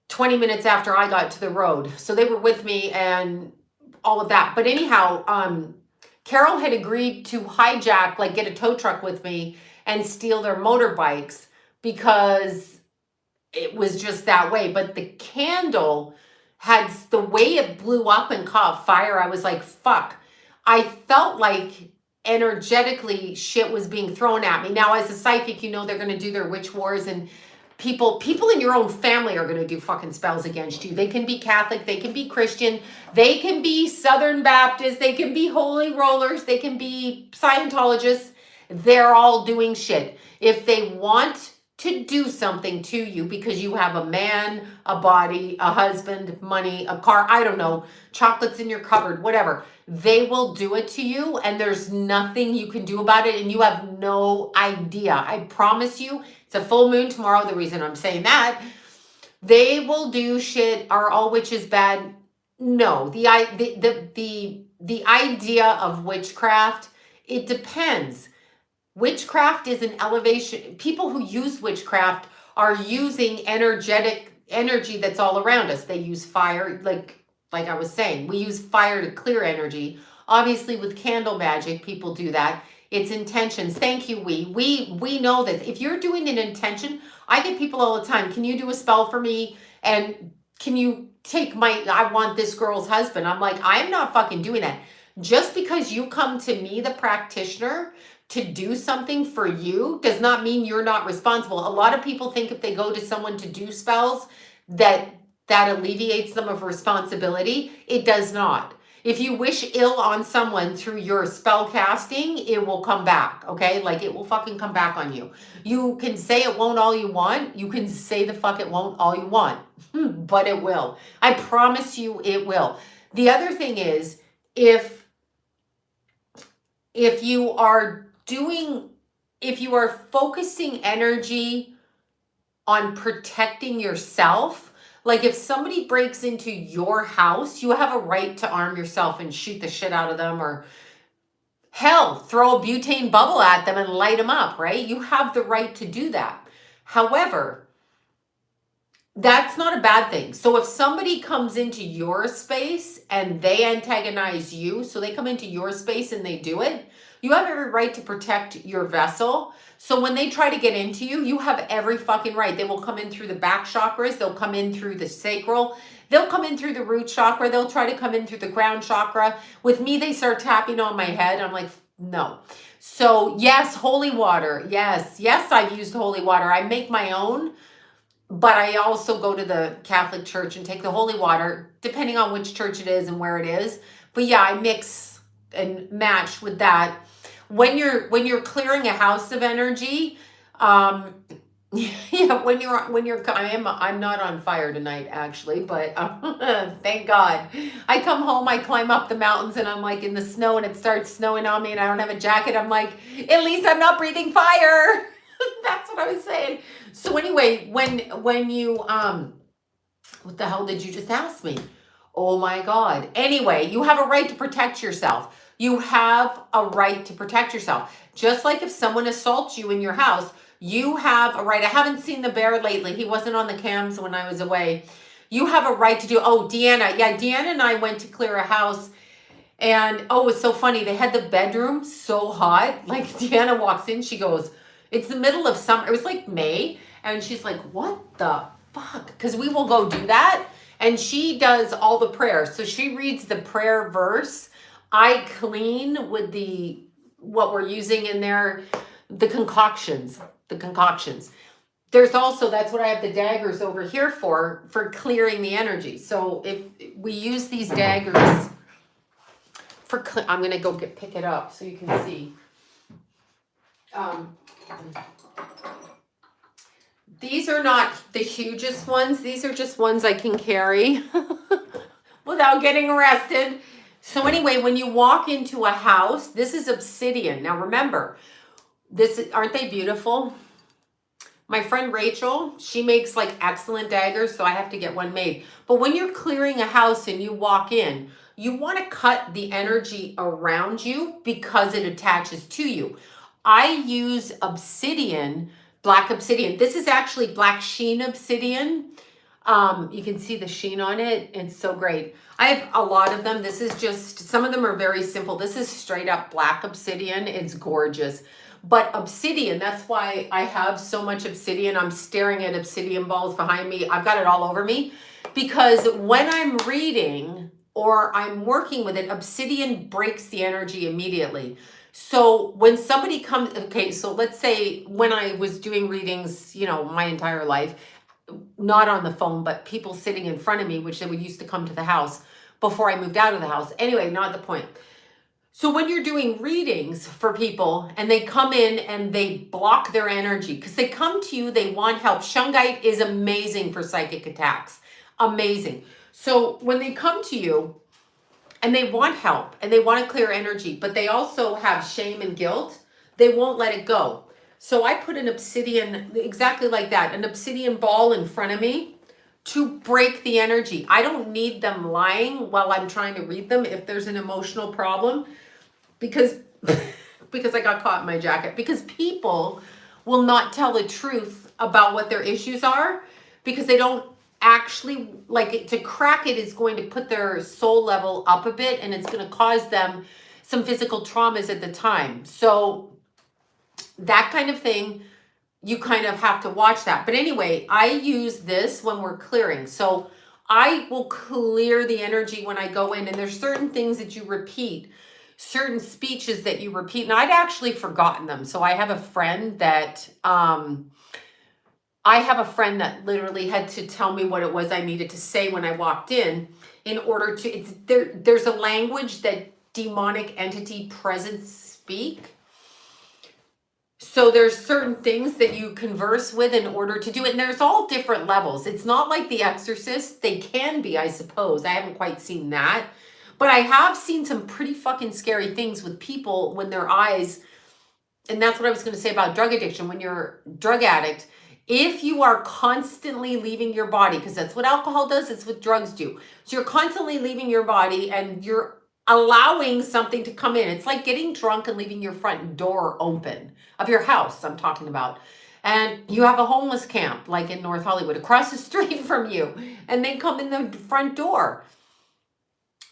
[SPEAKER 1] 20 minutes after I got to the road. So they were with me and all of that. But anyhow, Carol had agreed to hijack, like get a tow truck with me and steal their motorbikes because it was just that way. But the candle had, the way it blew up and caught fire, I was like, fuck. I felt like energetically shit was being thrown at me. Now, as a psychic, they're going to do their witch wars, and people in your own family are going to do fucking spells against you. They can be Catholic, they can be Christian, they can be Southern Baptist, they can be Holy Rollers, they can be Scientologists. They're all doing shit. If they want to do something to you because you have a man, a body, a husband, money, a car, I don't know, chocolates in your cupboard, whatever, they will do it to you, and there's nothing you can do about it, and you have no idea. I promise you. It's a full moon tomorrow. The reason I'm saying that, they will do shit. Are all witches bad? No. The the idea of witchcraft, it depends. Witchcraft is an elevation. People who use witchcraft are using energy that's all around us. They use fire, like I was saying, we use fire to clear energy. Obviously, with candle magic, people do that. It's intentions. Thank you, we know that if you're doing an intention, I get people all the time. Can you do a spell for me? And can you take I want this girl's husband? I'm like, I'm not fucking doing that. Just because you come to me, the practitioner, to do something for you does not mean you're not responsible. A lot of people think if they go to someone to do spells that alleviates them of responsibility. It does not. If you wish ill on someone through your spell casting, it will come back, okay? Like, it will fucking come back on you. You can say it won't all you want. You can say the fuck it won't all you want, but it will. I promise you it will. The other thing is, if you are focusing energy on protecting yourself, like if somebody breaks into your house, you have a right to arm yourself and shoot the shit out of them, or hell, throw a butane bubble at them and light them up, right? You have the right to do that. However, that's not a bad thing. So if somebody comes into your space and they antagonize you, so they come into your space and they do it, you have every right to protect your vessel. So when they try to get into you, you have every fucking right. They will come in through the back chakras. They'll come in through the sacral. They'll come in through the root chakra. They'll try to come in through the crown chakra. With me, they start tapping on my head. I'm like, no. So yes, holy water. Yes, I've used holy water. I make my own, but I also go to the Catholic Church and take the holy water, depending on which church it is and where it is. But yeah, I mix and match with that. When you're clearing a house of energy, yeah, I'm not on fire tonight, actually, but thank God. I come home, I climb up the mountains, and I'm like in the snow, and it starts snowing on me, and I don't have a jacket. I'm like, at least I'm not breathing fire. That's what I was saying. So anyway, when you what the hell did you just ask me? Oh my God. Anyway, you have a right to protect yourself. You have a right to protect yourself. Just like if someone assaults you in your house, you have a right. I haven't seen the bear lately. He wasn't on the cams when I was away. You have a right to do. Oh, Deanna. Yeah, Deanna and I went to clear a house. And oh, it's so funny. They had the bedroom so hot. Like, Deanna walks in. She goes, it's the middle of summer. It was like May. And she's like, what the fuck? Because we will go do that. And she does all the prayers. So she reads the prayer verse. I clean with what we're using in there, the concoctions. There's also, that's what I have the daggers over here for clearing the energy. So if we use these daggers I'm going to go pick it up so you can see. These are not the hugest ones. These are just ones I can carry without getting arrested. So anyway, when you walk into a house, this is obsidian. Now remember, aren't they beautiful? My friend Rachel, she makes like excellent daggers, so I have to get one made. But when you're clearing a house and you walk in, you want to cut the energy around you because it attaches to you. I use obsidian, black obsidian. This is actually black sheen obsidian. You can see the sheen on it. It's so great. I have a lot of them. This is just, some of them are very simple. This is straight up black obsidian. It's gorgeous. But obsidian, that's why I have so much obsidian. I'm staring at obsidian balls behind me. I've got it all over me. Because when I'm reading or I'm working with it, obsidian breaks the energy immediately. So when somebody comes, okay, so let's say when I was doing readings, my entire life, not on the phone, but people sitting in front of me, which they would used to come to the house before I moved out of the house. Anyway, not the point. So when you're doing readings for people and they come in and they block their energy because they come to you, they want help. Shungite is amazing for psychic attacks. Amazing. So when they come to you and they want help and they want to clear energy, but they also have shame and guilt, they won't let it go. So I put an obsidian, exactly like that, an obsidian ball in front of me to break the energy. I don't need them lying while I'm trying to read them if there's an emotional problem, because because I got caught in my jacket, because people will not tell the truth about what their issues are because they don't actually like it. To crack it is going to put their soul level up a bit, and it's going to cause them some physical traumas at the time. So that kind of thing, you kind of have to watch that. But anyway, I use this when we're clearing. So I will clear the energy when I go in, and there's certain things that you repeat, certain speeches that you repeat, and I'd actually forgotten them. So I have a friend that literally had to tell me what it was I needed to say when I walked in order to, there's a language that demonic entity presence speak. So there's certain things that you converse with in order to do it. And there's all different levels. It's not like The Exorcist. They can be, I suppose. I haven't quite seen that. But I have seen some pretty fucking scary things with people when their eyes, and that's what I was going to say about drug addiction. When you're a drug addict, if you are constantly leaving your body, because that's what alcohol does, it's what drugs do. So you're constantly leaving your body and you're allowing something to come in. It's like getting drunk and leaving your front door open of your house, I'm talking about. And you have a homeless camp, like in North Hollywood, across the street from you, and they come in the front door.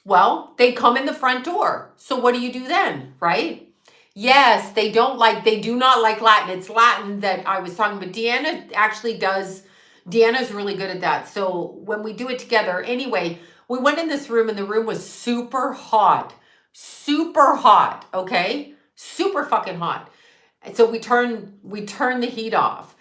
[SPEAKER 1] Well, they come in the front door. So what do you do then, right? Yes, they do not like Latin. It's Latin that I was talking about. Deanna actually does. Deanna's really good at that. So when we do it together, anyway, we went in this room and the room was super hot, okay? Super fucking hot. And so we turned the heat off.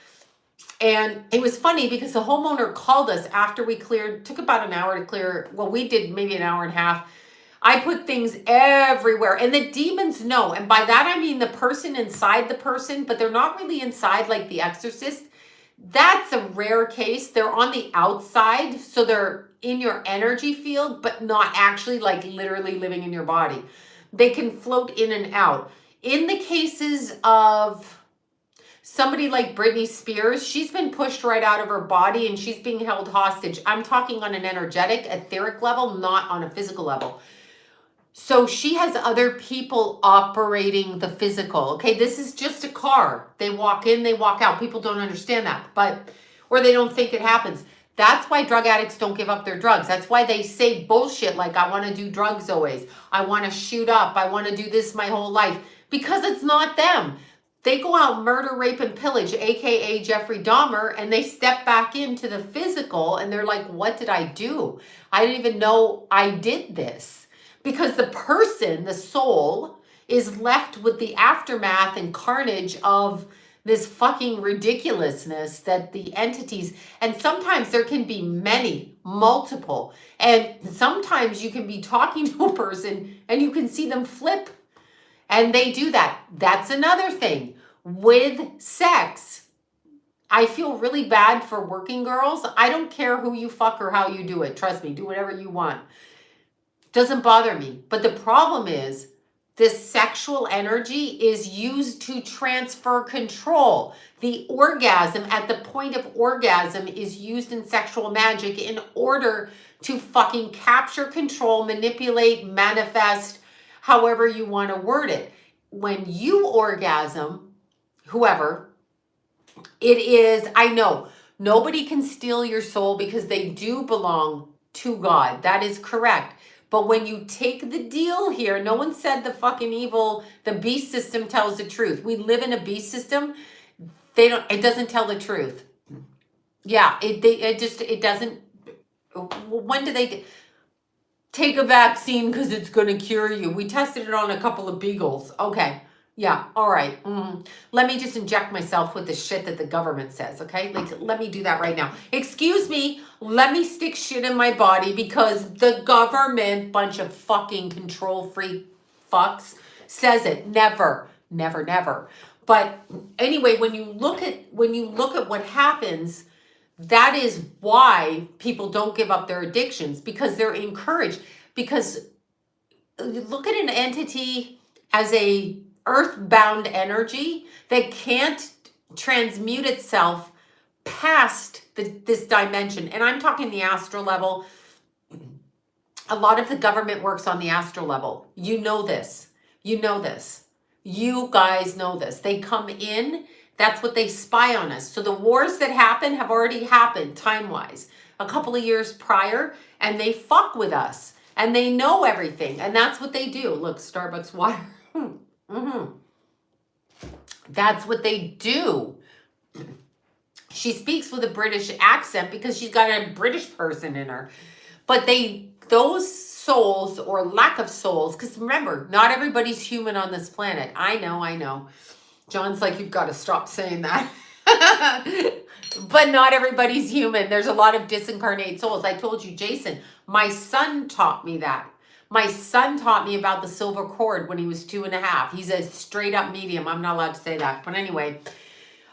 [SPEAKER 1] And it was funny because the homeowner called us after we cleared, took about an hour to clear. Well, we did maybe an hour and a half. I put things everywhere, and the demons know. And by that, I mean the person inside the person, but they're not really inside like The Exorcist. That's a rare case. They're on the outside, so they're in your energy field, but not actually like literally living in your body. They can float in and out. In the cases of somebody like Britney Spears, she's been pushed right out of her body and she's being held hostage. I'm talking on an energetic, etheric level, not on a physical level. So she has other people operating the physical. Okay, this is just a car. They walk in, they walk out. People don't understand that, or they don't think it happens. That's why drug addicts don't give up their drugs. That's why they say bullshit like, I want to do drugs always. I want to shoot up. I want to do this my whole life. Because it's not them. They go out, murder, rape, and pillage, aka Jeffrey Dahmer, and they step back into the physical and they're like, what did I do? I didn't even know I did this. Because the person, the soul, is left with the aftermath and carnage of this fucking ridiculousness that the entities, and sometimes there can be many, multiple, and sometimes you can be talking to a person and you can see them flip, and they do that. That's another thing. With sex, I feel really bad for working girls. I don't care who you fuck or how you do it. Trust me, do whatever you want. Doesn't bother me. But the problem is this sexual energy is used to transfer control. The orgasm, at the point of orgasm, is used in sexual magic in order to fucking capture control, manipulate, manifest, however you want to word it. When you orgasm, whoever, it is, I know, nobody can steal your soul because they do belong to God. That is correct. But when you take the deal here, no one said the fucking evil, the beast system tells the truth. We live in a beast system. It doesn't tell the truth. Yeah, it doesn't. When do they take a vaccine because it's going to cure you? We tested it on a couple of beagles. Okay. Yeah. All right. Let me just inject myself with the shit that the government says. Okay. Like, let me do that right now. Excuse me. Let me stick shit in my body because the government, bunch of fucking control freak fucks, says it. Never, never, never. But anyway, when you look at what happens, that is why people don't give up their addictions, because they're encouraged. Because look at an entity as a earthbound energy that can't transmute itself past this dimension. And I'm talking the astral level. A lot of the government works on the astral level. You know this. You know this. You guys know this. They come in. That's what they spy on us. So the wars that happen have already happened time-wise a couple of years prior, and they fuck with us. And they know everything. And that's what they do. Look, Starbucks water. That's what they do. She speaks with a British accent because she's got a British person in her. But those souls or lack of souls, because remember, not everybody's human on this planet. I know. John's like, you've got to stop saying that. But not everybody's human. There's a lot of disincarnate souls. I told you, Jason, my son taught me that. My son taught me about the silver cord when he was 2.5. He's a straight up medium. I'm not allowed to say that. But anyway,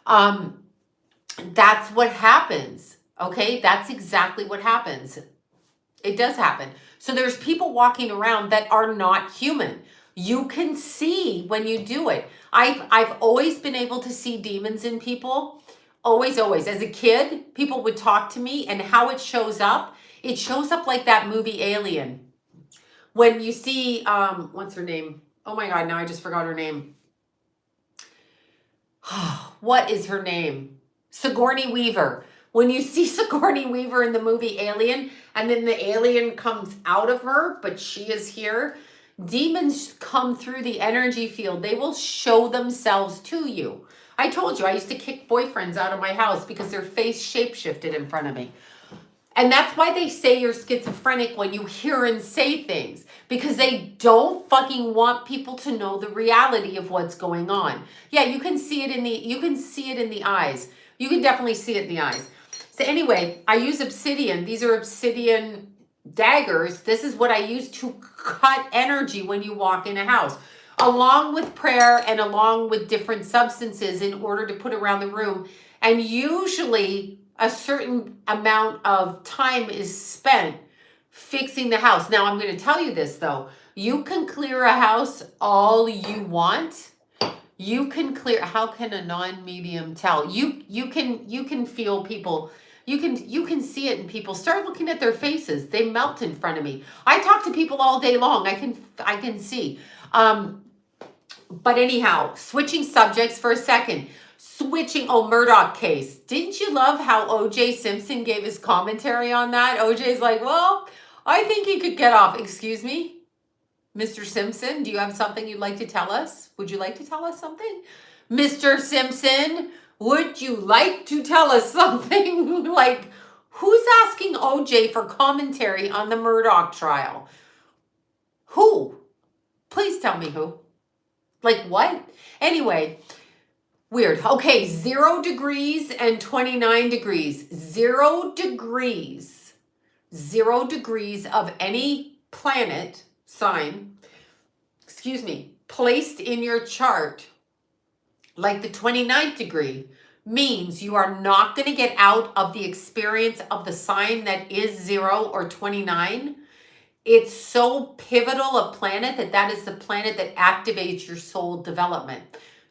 [SPEAKER 1] that's what happens. Okay, that's exactly what happens. It does happen. So there's people walking around that are not human. You can see when you do it. I've always been able to see demons in people. Always. As a kid, people would talk to me, and how it shows up like that movie Alien. When you see, what's her name? Oh my God, now I just forgot her name. What is her name? Sigourney Weaver. When you see Sigourney Weaver in the movie Alien, and then the alien comes out of her, but she is here, demons come through the energy field. They will show themselves to you. I told you, I used to kick boyfriends out of my house because their face shape-shifted in front of me. And that's why they say you're schizophrenic when you hear and say things, because they don't fucking want people to know the reality of what's going on. Yeah, you can see it in the eyes. You can definitely see it in the eyes. So anyway, I use obsidian. These are obsidian daggers. This is what I use to cut energy when you walk in a house, along with prayer and along with different substances in order to put around the room. And usually a certain amount of time is spent fixing the house. Now, I'm going to tell you this, though. You can clear a house all you want. You can clear. How can a non-medium tell? You can feel people. You can see it in people. Start looking at their faces. They melt in front of me. I talk to people all day long. I can see. But anyhow, switching subjects for a second. Murdoch case. Didn't you love how O.J. Simpson gave his commentary on that? O.J.'s like, well, I think he could get off. Excuse me, Mr. Simpson, do you have something you'd like to tell us? Would you like to tell us something? Mr. Simpson, would you like to tell us something? Like, who's asking O.J. for commentary on the Murdoch trial? Who? Please tell me who. Like what? Anyway, weird. Okay, 0 degrees and 29 degrees. 0 degrees. 0 degrees of any planet sign, placed in your chart, like the 29th degree, means you are not going to get out of the experience of the sign that is 0 or 29. It's so pivotal a planet that is the planet that activates your soul development.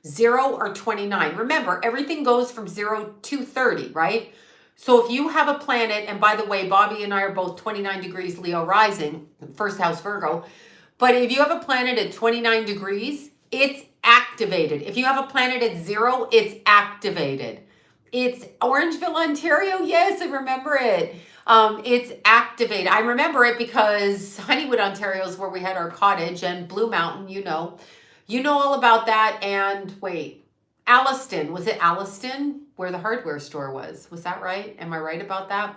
[SPEAKER 1] 0 or 29. Remember, everything goes from 0 to 30, right? So if you have a planet, and by the way, Bobby and I are both 29 degrees Leo rising, first house Virgo, but if you have a planet at 29 degrees, it's activated. If you have a planet at 0, it's activated. It's Orangeville, Ontario. Yes, I remember it. It's activated. I remember it because Honeywood, Ontario is where we had our cottage, and Blue Mountain, you know all about that. And wait, Alliston, was it Alliston where the hardware store was? Was that right? Am I right about that?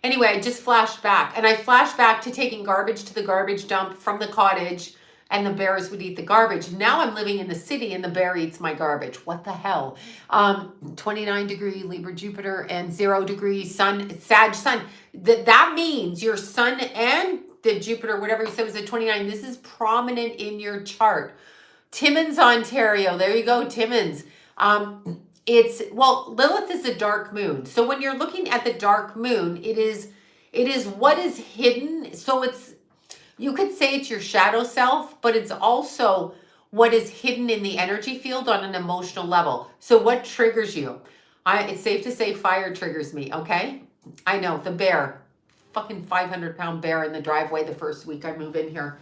[SPEAKER 1] Anyway, I just flashed back, and I flashed back to taking garbage to the garbage dump from the cottage, and the bears would eat the garbage. Now I'm living in the city, and the bear eats my garbage. What the hell? 29 degree Libra Jupiter and 0 degree Sun, Sag Sun. That means your Sun and the Jupiter, whatever you said was at 29. This is prominent in your chart. Timmins, Ontario. There you go, Timmins. Lilith is a dark moon. So when you're looking at the dark moon, it is what is hidden. So you could say it's your shadow self, but it's also what is hidden in the energy field on an emotional level. So what triggers you? It's safe to say fire triggers me, okay? I know, the bear. Fucking 500-pound bear in the driveway the first week I move in here.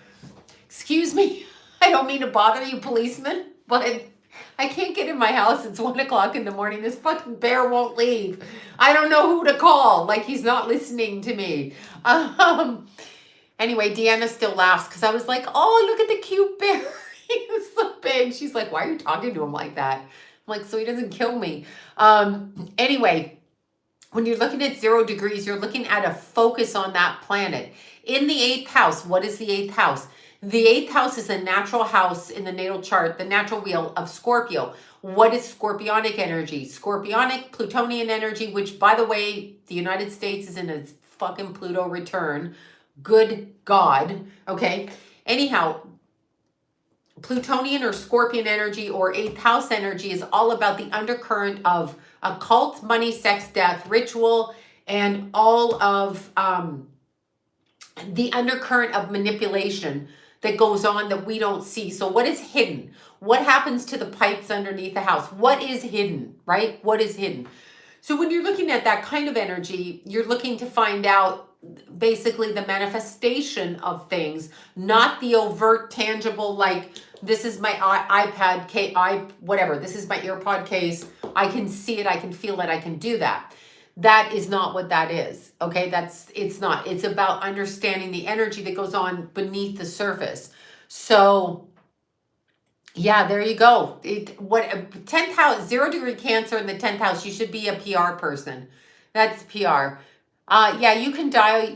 [SPEAKER 1] Excuse me, I don't mean to bother you, policeman, but I can't get in my house. It's 1 o'clock in the morning. This fucking bear won't leave. I don't know who to call. Like, he's not listening to me. Anyway, Deanna still laughs because I was like, oh, look at the cute bear. He's so big. She's like, why are you talking to him like that? I'm like, so he doesn't kill me. Anyway, when you're looking at 0 degrees, you're looking at a focus on that planet. In the 8th house, what is the 8th house? The 8th house is a natural house in the natal chart, the natural wheel of Scorpio. What is scorpionic energy? Scorpionic, Plutonian energy, which, by the way, the United States is in a fucking Pluto return. Good God. Okay. Anyhow, Plutonian or Scorpion energy or 8th house energy is all about the undercurrent of occult, money, sex, death, ritual, and all of the undercurrent of manipulation that goes on that we don't see. So what is hidden? What happens to the pipes underneath the house? What is hidden, right? What is hidden? So when you're looking at that kind of energy, you're looking to find out basically the manifestation of things, not the overt, tangible, like, this is my iPad case, whatever, this is my earpod case. I can see it, I can feel it, I can do that. That is not what that is. Okay, it's not. It's about understanding the energy that goes on beneath the surface. So yeah, there you go. 10th house, 0 degree Cancer in the 10th house, you should be a PR person. That's PR. Yeah, you can dye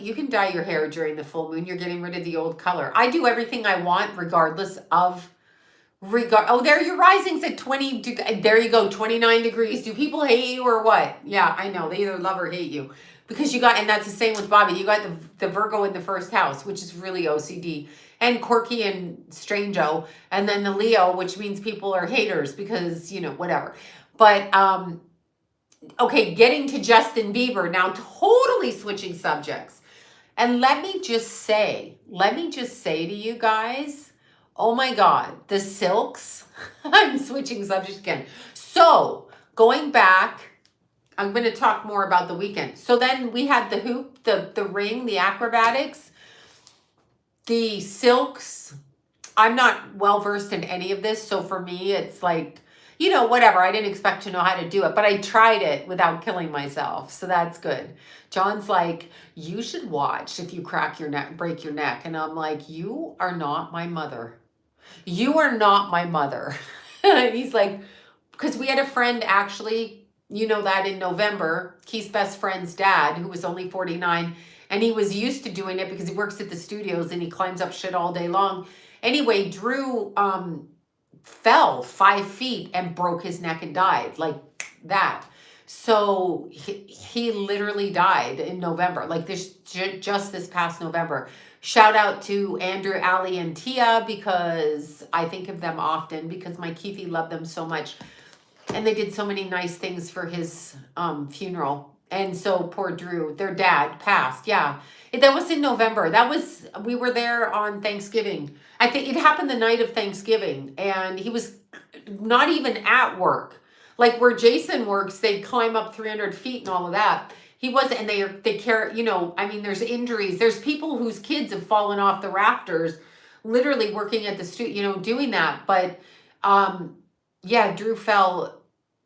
[SPEAKER 1] your hair during the full moon. You're getting rid of the old color. I do everything I want regardless of oh, there your rising's at 20. There you go, 29 degrees. Do people hate you or what? Yeah, I know. They either love or hate you. Because you got, and that's the same with Bobby. You got the Virgo in the 1st house, which is really OCD. And quirky and strange-o. And then the Leo, which means people are haters because, whatever. But, okay, getting to Justin Bieber. Now, totally switching subjects. And let me just say to you guys, oh my God, the silks. I'm switching subjects again. So going back, I'm going to talk more about the weekend. So then we had the hoop, the ring, the acrobatics, the silks. I'm not well versed in any of this. So for me, it's like, whatever. I didn't expect to know how to do it, but I tried it without killing myself. So that's good. John's like, you should watch if you crack your neck, break your neck. And I'm like, you are not my mother. You are not my mother. He's like, because we had a friend actually, that in November, Keith's best friend's dad, who was only 49, and he was used to doing it because he works at the studios and he climbs up shit all day long. Anyway, Drew fell 5 feet and broke his neck and died like that. So he literally died in November, like just this past November. Shout out to Andrew, Ali, and Tia, because I think of them often because my Keithy loved them so much. And they did so many nice things for his funeral. And so poor Drew, their dad passed. Yeah, that was in November. We were there on Thanksgiving. I think it happened the night of Thanksgiving. And he was not even at work. Like where Jason works, they climb up 300 feet and all of that. He wasn't, and they care, there's injuries. There's people whose kids have fallen off the rafters, literally working at the studio, doing that. But, yeah, Drew fell.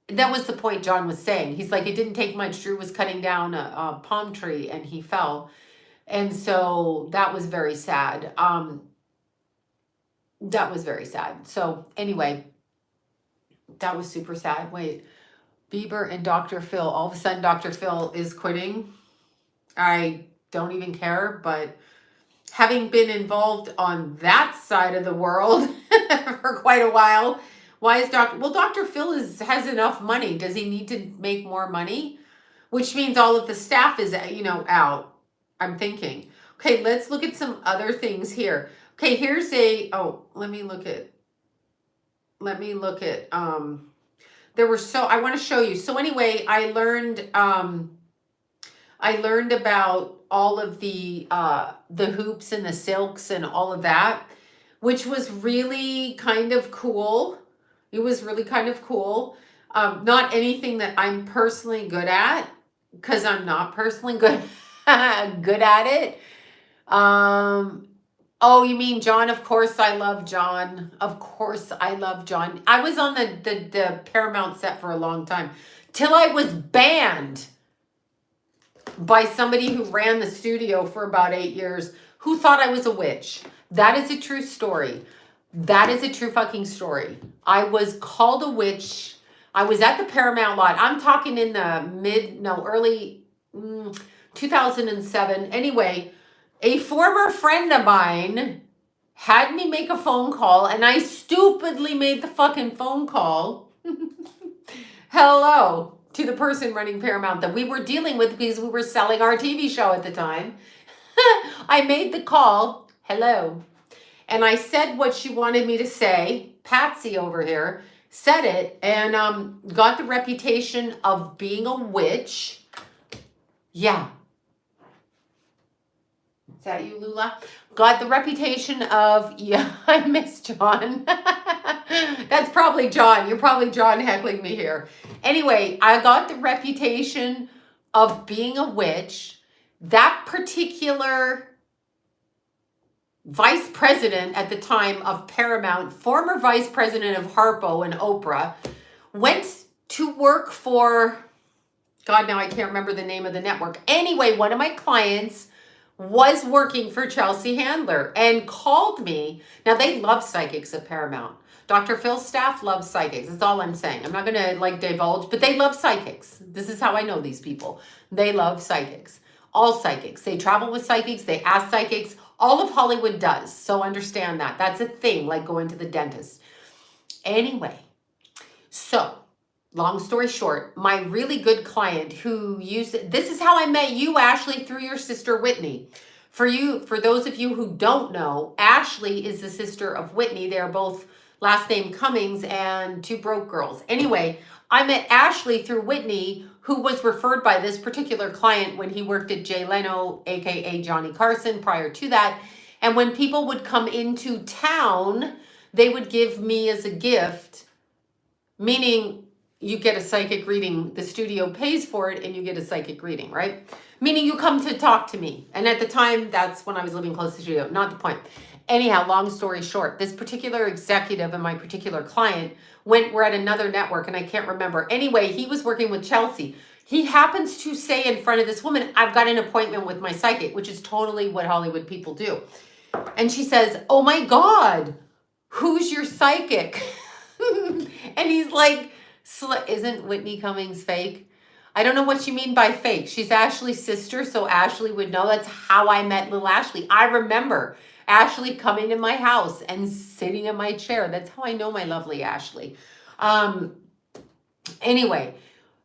[SPEAKER 1] That was the point John was saying. He's like, it didn't take much. Drew was cutting down a palm tree and he fell. And so that was very sad. That was very sad. So anyway, that was super sad. Wait. Bieber and Dr. Phil. All of a sudden, Dr. Phil is quitting. I don't even care, but having been involved on that side of the world for quite a while, why is Dr. Phil has enough money. Does he need to make more money? Which means all of the staff is, out. I'm thinking. Okay, let's look at some other things here. Okay, here's let me look at, I want to show you. So anyway, I learned about all of the hoops and the silks and all of that, which was really kind of cool. It was really kind of cool. Not anything that I'm personally good at, because I'm not personally good good at it. Oh, you mean John? Of course I love John. Of course I love John. I was on the Paramount set for a long time, till I was banned by somebody who ran the studio for about 8 years, who thought I was a witch. That is a true story. That is a true fucking story. I was called a witch. I was at the Paramount lot. I'm talking in the early 2007. Anyway, a former friend of mine had me make a phone call, and I stupidly made the fucking phone call. Hello to the person running Paramount that we were dealing with because we were selling our TV show at the time. I made the call. Hello. And I said what she wanted me to say. Patsy over here said it, and got the reputation of being a witch. Yeah. Is that you, Lula? Got the reputation of, yeah, I miss John. That's probably John. You're probably John heckling me here. Anyway, I got the reputation of being a witch. That particular vice president at the time of Paramount, former vice president of Harpo and Oprah, went to work for, God, now I can't remember the name of the network. Anyway, one of my clients was working for Chelsea Handler and called me. Now, they love psychics at Paramount. Dr. Phil's staff loves psychics. That's all I'm saying. I'm not going to like divulge, but they love psychics. This is how I know these people. They love psychics. All psychics. They travel with psychics. They ask psychics. All of Hollywood does. So understand that. That's a thing, like going to the dentist. Anyway, so long story short, my really good client who used, this is how I met you, Ashley, through your sister, Whitney. For those of you who don't know, Ashley is the sister of Whitney. They're both last name Cummings and two broke girls. Anyway, I met Ashley through Whitney, who was referred by this particular client when he worked at Jay Leno, aka Johnny Carson, prior to that. And when people would come into town, they would give me as a gift, meaning you get a psychic reading, the studio pays for it, and you get a psychic reading, right? Meaning you come to talk to me. And at the time, that's when I was living close to the studio, not the point. Anyhow, long story short, this particular executive and my particular client were at another network, and I can't remember. Anyway, he was working with Chelsea. He happens to say in front of this woman, I've got an appointment with my psychic, which is totally what Hollywood people do. And she says, oh my God, who's your psychic? And he's like, isn't Whitney Cummings fake? I don't know what you mean by fake. She's Ashley's sister, so Ashley would know. That's how I met little Ashley. I remember Ashley coming to my house and sitting in my chair. That's how I know my lovely Ashley. Anyway,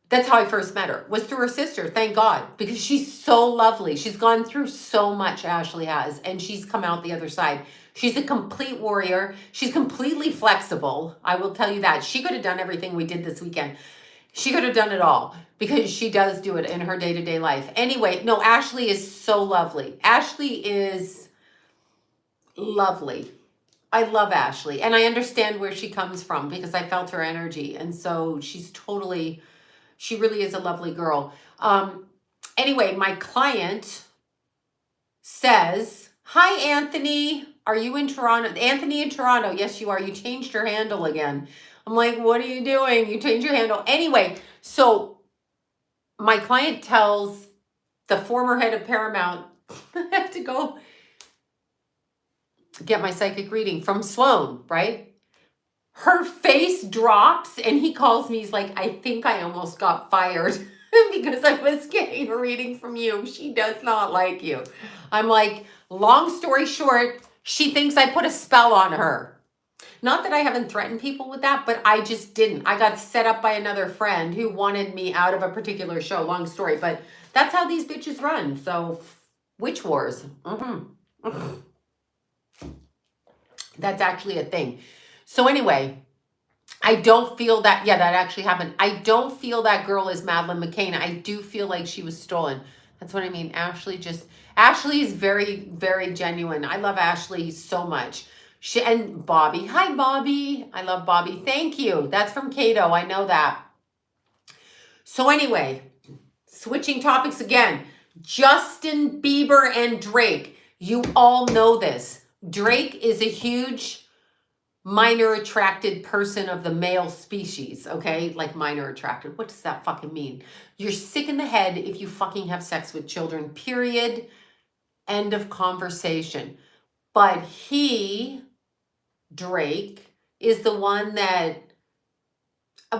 [SPEAKER 1] that's how I first met her, was through her sister, thank God, because she's so lovely. She's gone through so much, Ashley has, and she's come out the other side. She's a complete warrior. She's completely flexible. I will tell you that. She could have done everything we did this weekend. She could have done it all because she does do it in her day-to-day life. Anyway, no, Ashley is so lovely. Ashley is lovely. I love Ashley, and I understand where she comes from because I felt her energy, and so she really is a lovely girl. Anyway, my client says, hi, Anthony. Are you in Toronto? Anthony in Toronto. Yes, you are. You changed your handle again. I'm like, what are you doing? You changed your handle. Anyway, so my client tells the former head of Paramount, I have to go get my psychic reading from Sloan, right? Her face drops and he calls me. He's like, I think I almost got fired because I was getting a reading from you. She does not like you. I'm like, long story short, she thinks I put a spell on her. Not that I haven't threatened people with that, but I just didn't. I got set up by another friend who wanted me out of a particular show. Long story, but that's how these bitches run. So, witch wars. That's actually a thing. So anyway, I don't feel that, yeah, that actually happened. I don't feel that girl is Madeleine McCann. I do feel like she was stolen. That's what I mean. Ashley is very, very genuine. I love Ashley so much. And Bobby. Hi, Bobby. I love Bobby. Thank you. That's from Cato. I know that. So anyway, switching topics again. Justin Bieber and Drake. You all know this. Drake is a huge minor attracted person of the male species, okay? Like minor attracted. What does that fucking mean? You're sick in the head if you fucking have sex with children, period. End of conversation. But he, Drake, is the one that,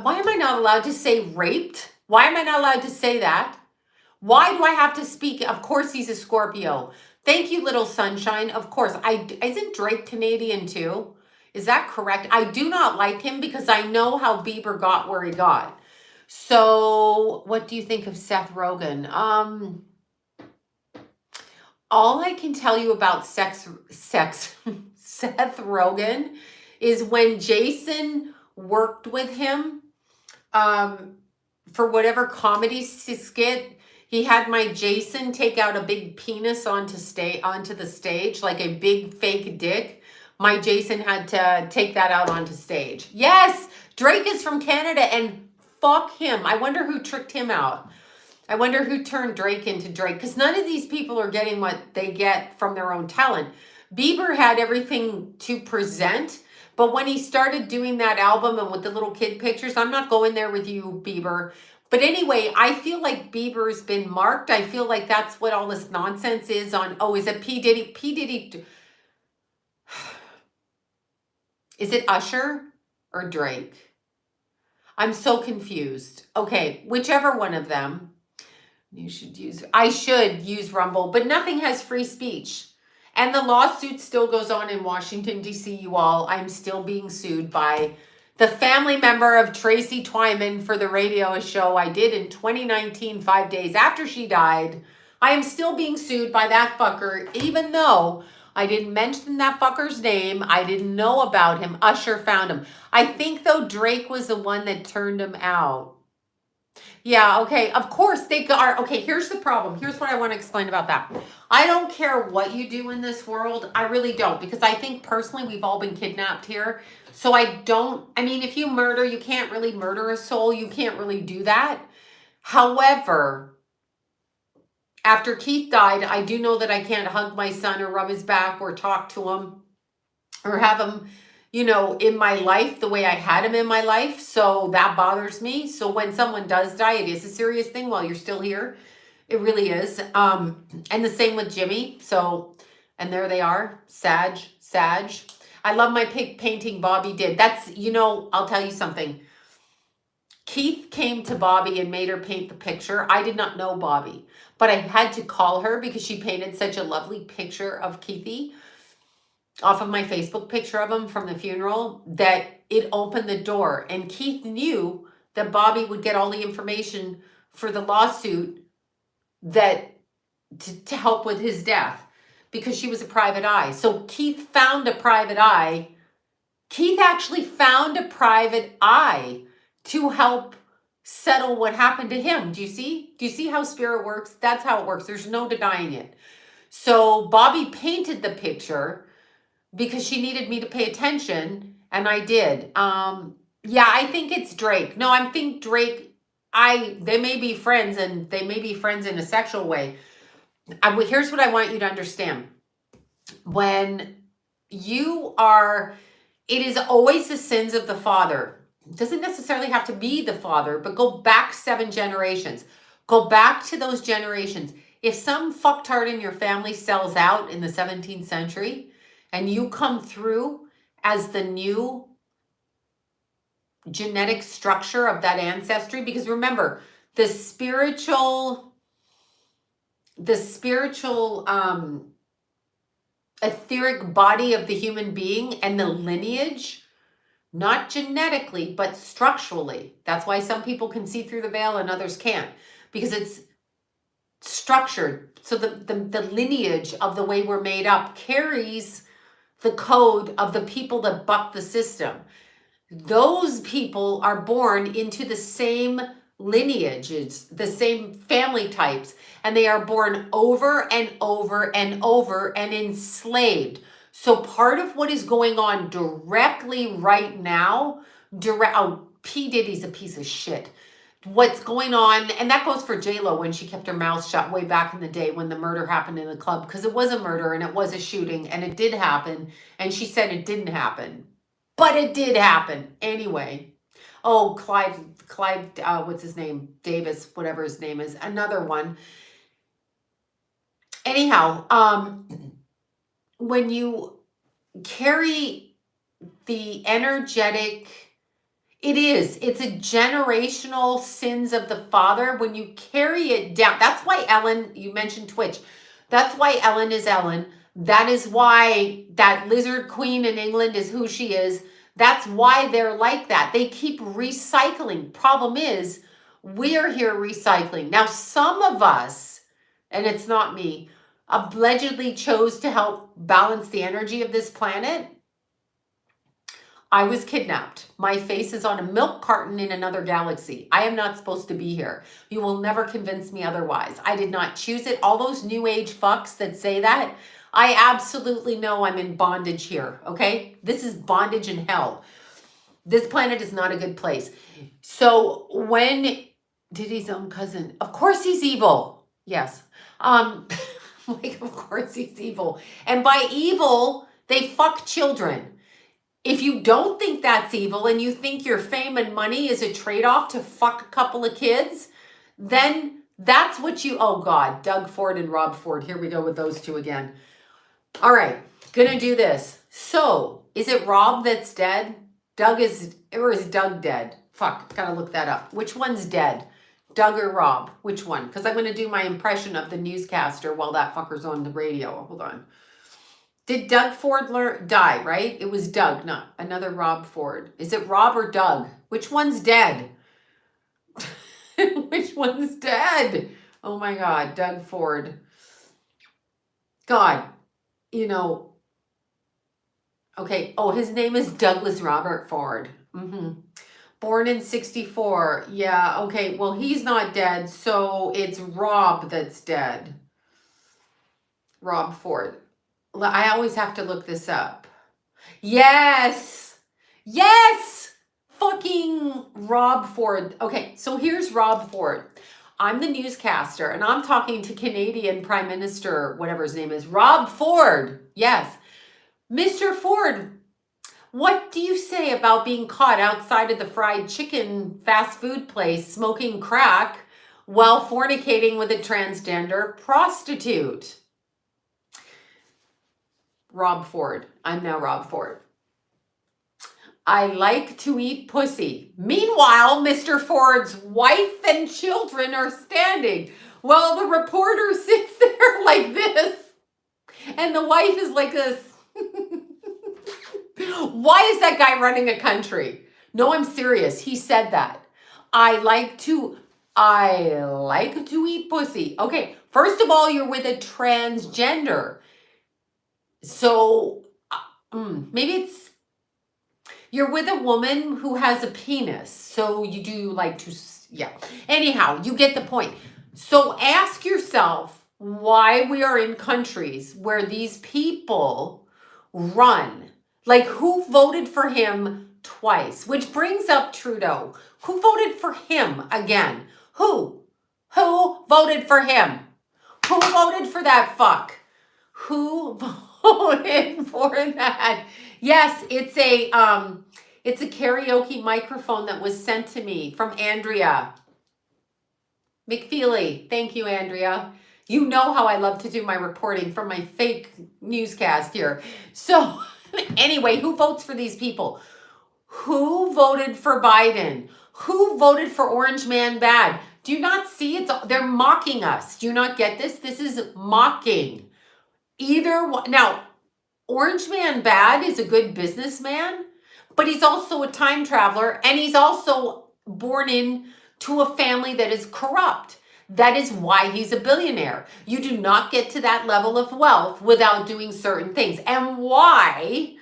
[SPEAKER 1] why am I not allowed to say raped? Why am I not allowed to say that? Why do I have to speak? Of course he's a Scorpio. Thank you, little sunshine. Of course. Isn't Drake Canadian too? Is that correct? I do not like him because I know how Bieber got where he got. So what do you think of Seth Rogen? All I can tell you about Seth Rogen is when Jason worked with him for whatever comedy skit, he had my Jason take out a big penis onto the stage, like a big fake dick. My Jason had to take that out onto stage. Yes, Drake is from Canada and fuck him. I wonder who tricked him out. I wonder who turned Drake into Drake, because none of these people are getting what they get from their own talent. Bieber had everything to present, but when he started doing that album and with the little kid pictures, I'm not going there with you, Bieber. But anyway, I feel like Bieber's been marked. I feel like that's what all this nonsense is on. Oh, is it P. Diddy? P. Diddy. Is it Usher or Drake? I'm so confused. Okay, whichever one of them. I should use Rumble, but nothing has free speech. And the lawsuit still goes on in Washington, D.C., you all. I'm still being sued by the family member of Tracy Twyman for the radio show I did in 2019, 5 days after she died. I am still being sued by that fucker, even though I didn't mention that fucker's name. I didn't know about him. Usher found him. I think, though, Drake was the one that turned him out. Yeah, okay. Of course they are. Okay, here's the problem. Here's what I want to explain about that. I don't care what you do in this world. I really don't, because I think personally we've all been kidnapped here. So I mean, if you murder, you can't really murder a soul. You can't really do that. However, after Keith died, I do know that I can't hug my son or rub his back or talk to him or have him, you know, in my life the way I had him in my life. So that bothers me. So when someone does die, it is a serious thing while you're still here. It really is. And the same with Jimmy. So, and there they are. Sag. I love my painting Bobby did. That's, you know, I'll tell you something. Keith came to Bobby and made her paint the picture. I did not know Bobby, but I had to call her because she painted such a lovely picture of Keithy off of my Facebook picture of him from the funeral, that it opened the door. And Keith knew that Bobby would get all the information for the lawsuit that to help with his death, because she was a private eye. So Keith found a private eye. Keith actually found a private eye to help settle what happened to him. Do you see? Do you see how spirit works? That's how it works. There's no denying it. So Bobby painted the picture because she needed me to pay attention, and I did. Yeah, I think it's Drake. No, I think Drake, they may be friends, and they may be friends in a sexual way. Here's what I want you to understand. When you are, it is always the sins of the father. It doesn't necessarily have to be the father, but go back 7 generations. Go back to those generations. If some fucktard in your family sells out in the 17th century, and you come through as the new genetic structure of that ancestry, because remember, the spiritual etheric body of the human being and the lineage, not genetically, but structurally. That's why some people can see through the veil and others can't, because it's structured. So the lineage of the way we're made up carries the code of the people that buck the system. Those people are born into the same lineages, the same family types, and they are born over and over and over and enslaved. So part of what is going on directly right now, P. Diddy's a piece of shit. what's going on, and that goes for J-Lo when she kept her mouth shut way back in the day when the murder happened in the club, because it was a murder and it was a shooting and it did happen, and she said it didn't happen, but it did happen anyway. Oh, Clive, what's his name? Davis, whatever his name is, another one. Anyhow, when you carry the energetic, it's a generational sins of the father. When you carry it down, that's why Ellen, you mentioned Twitch. That's why Ellen is Ellen. That is why that lizard queen in England is who she is. That's why they're like that. They keep recycling. Problem is, we're here recycling. Now, some of us, and it's not me, allegedly chose to help balance the energy of this planet. I was kidnapped. My face is on a milk carton in another galaxy. I am not supposed to be here. You will never convince me otherwise. I did not choose it. All those new age fucks that say that, I absolutely know I'm in bondage here, okay? This is bondage in hell. This planet is not a good place. So when Diddy's own cousin, of course he's evil. Yes. Like, of course he's evil. And by evil, they fuck children. If you don't think that's evil and you think your fame and money is a trade-off to fuck a couple of kids, then that's what you, oh God, Doug Ford and Rob Ford. Here we go with those two again. All right, gonna do this. So, is it Rob that's dead? Or is Doug dead? Fuck, gotta look that up. Which one's dead? Doug or Rob? Which one? Because I'm gonna do my impression of the newscaster while that fucker's on the radio. Hold on. Did Doug Ford die, right? It was Doug, not another Rob Ford. Is it Rob or Doug? Which one's dead? Which one's dead? Oh my God, Doug Ford. God, you know. Okay, oh, his name is Douglas Robert Ford. Born in 64. Yeah, okay, well, he's not dead, so it's Rob that's dead. Rob Ford. I always have to look this up. Yes! Yes! Fucking Rob Ford. Okay, so here's Rob Ford. I'm the newscaster, and I'm talking to Canadian Prime Minister, whatever his name is, Rob Ford. Yes. Mr. Ford, what do you say about being caught outside of the fried chicken fast food place smoking crack while fornicating with a transgender prostitute? Rob Ford. I'm now Rob Ford. I like to eat pussy. Meanwhile, Mr. Ford's wife and children are standing while the reporter sits there like this. And the wife is like this. Why is that guy running a country? No, I'm serious. He said that. I like to eat pussy. Okay, first of all, you're with a transgender. So maybe you're with a woman who has a penis. So you do like to, yeah. Anyhow, you get the point. So ask yourself why we are in countries where these people run. Like, who voted for him twice? Which brings up Trudeau. Who voted for him again? Who? Who voted for him? Who voted for that fuck? Who voted for that? Yes, it's a karaoke microphone that was sent to me from Andrea McFeely. Thank you, Andrea. You know how I love to do my reporting from my fake newscast here. So anyway, who votes for these people? Who voted for Biden? Who voted for Orange Man Bad? Do you not see they're mocking us? Do you not get this? This is mocking. Either one. Now, Orange Man Bad is a good businessman, but he's also a time traveler, and he's also born into a family that is corrupt. That is why he's a billionaire. You do not get to that level of wealth without doing certain things. And why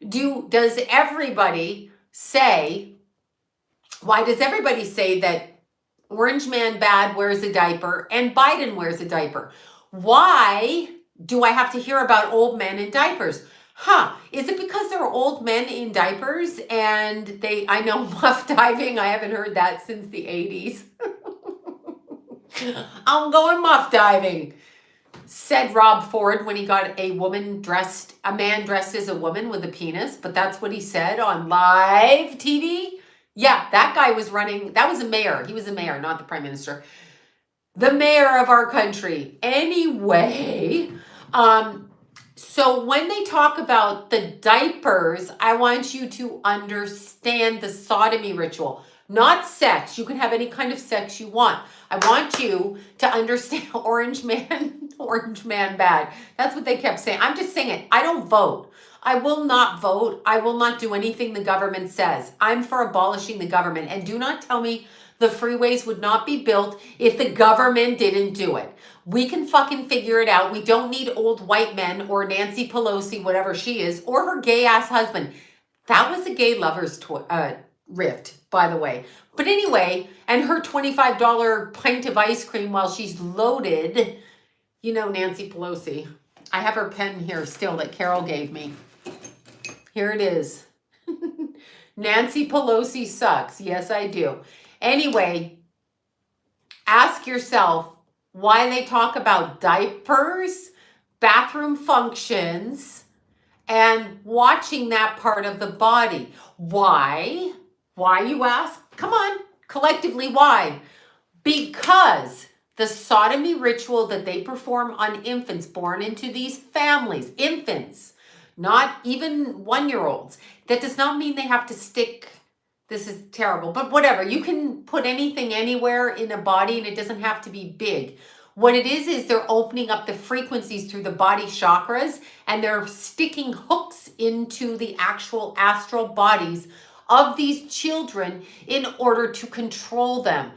[SPEAKER 1] does everybody say that Orange Man Bad wears a diaper and Biden wears a diaper? Why do I have to hear about old men in diapers? Is it because they're old men in diapers and I know muff diving, I haven't heard that since the 80s. I'm going muff diving, said Rob Ford when he got a man dressed as a woman with a penis, but that's what he said on live TV. Yeah, that guy was running, that was a mayor. He was a mayor, not the prime minister. The mayor of our country. Anyway, so when they talk about the diapers, I want you to understand the sodomy ritual, not sex. You can have any kind of sex you want. I want you to understand orange man bad. That's what they kept saying. I'm just saying it. I don't vote. I will not vote. I will not do anything the government says. I'm for abolishing the government. And do not tell me the freeways would not be built if the government didn't do it. We can fucking figure it out. We don't need old white men or Nancy Pelosi, whatever she is, or her gay ass husband. That was a gay lover's rift, by the way. But anyway, and her $25 pint of ice cream while she's loaded. You know, Nancy Pelosi. I have her pen here still that Carol gave me. Here it is. Nancy Pelosi sucks. Yes, I do. Anyway, ask yourself why they talk about diapers, bathroom functions, and watching that part of the body. Why? Why, you ask? Come on, collectively, why? Because the sodomy ritual that they perform on infants born into these families, infants, not even 1-year-olds, that does not mean they have to stick. This is terrible, but whatever. You can put anything anywhere in a body and it doesn't have to be big. What it is they're opening up the frequencies through the body chakras and they're sticking hooks into the actual astral bodies of these children in order to control them.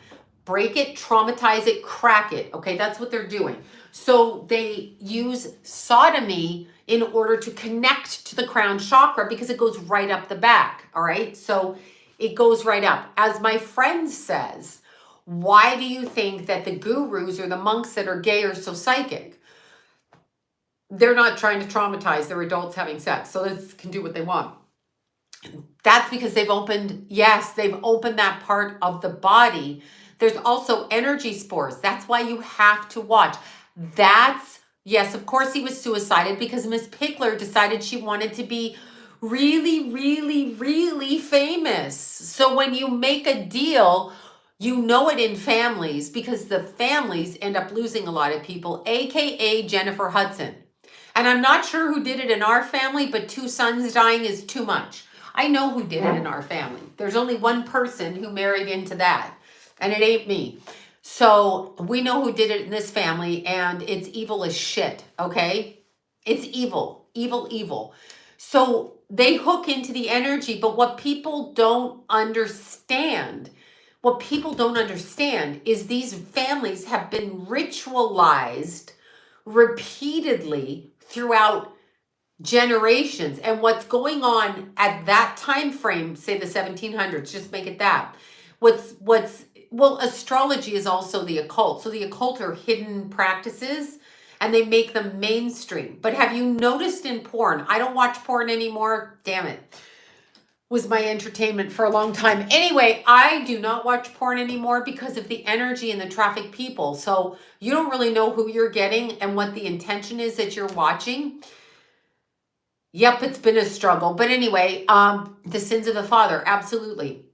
[SPEAKER 1] Break it, traumatize it, crack it. Okay, that's what they're doing. So they use sodomy in order to connect to the crown chakra because it goes right up the back. All right, so it goes right up. As my friend says, why do you think that the gurus or the monks that are gay are so psychic? They're not trying to traumatize. They're adults having sex, so they can do what they want. That's because they've opened that part of the body. There's also energy spores. That's why you have to watch. Yes, of course he was suicided because Miss Pickler decided she wanted to be really, really, really famous. So when you make a deal, you know it in families because the families end up losing a lot of people, AKA Jennifer Hudson. And I'm not sure who did it in our family, but 2 sons dying is too much. I know who did it in our family. There's only one person who married into that, and it ain't me. So we know who did it in this family, and it's evil as shit, okay? It's evil, evil, evil. So they hook into the energy, but what people don't understand is these families have been ritualized repeatedly throughout generations. And what's going on at that time frame, say the 1700s, just make it that. Well, astrology is also the occult. So the occult are hidden practices and they make them mainstream. But have you noticed in porn? I don't watch porn anymore. Damn it. Was my entertainment for a long time. Anyway, I do not watch porn anymore because of the energy and the traffic people. So you don't really know who you're getting and what the intention is that you're watching. Yep, it's been a struggle. But anyway, the sins of the father, absolutely.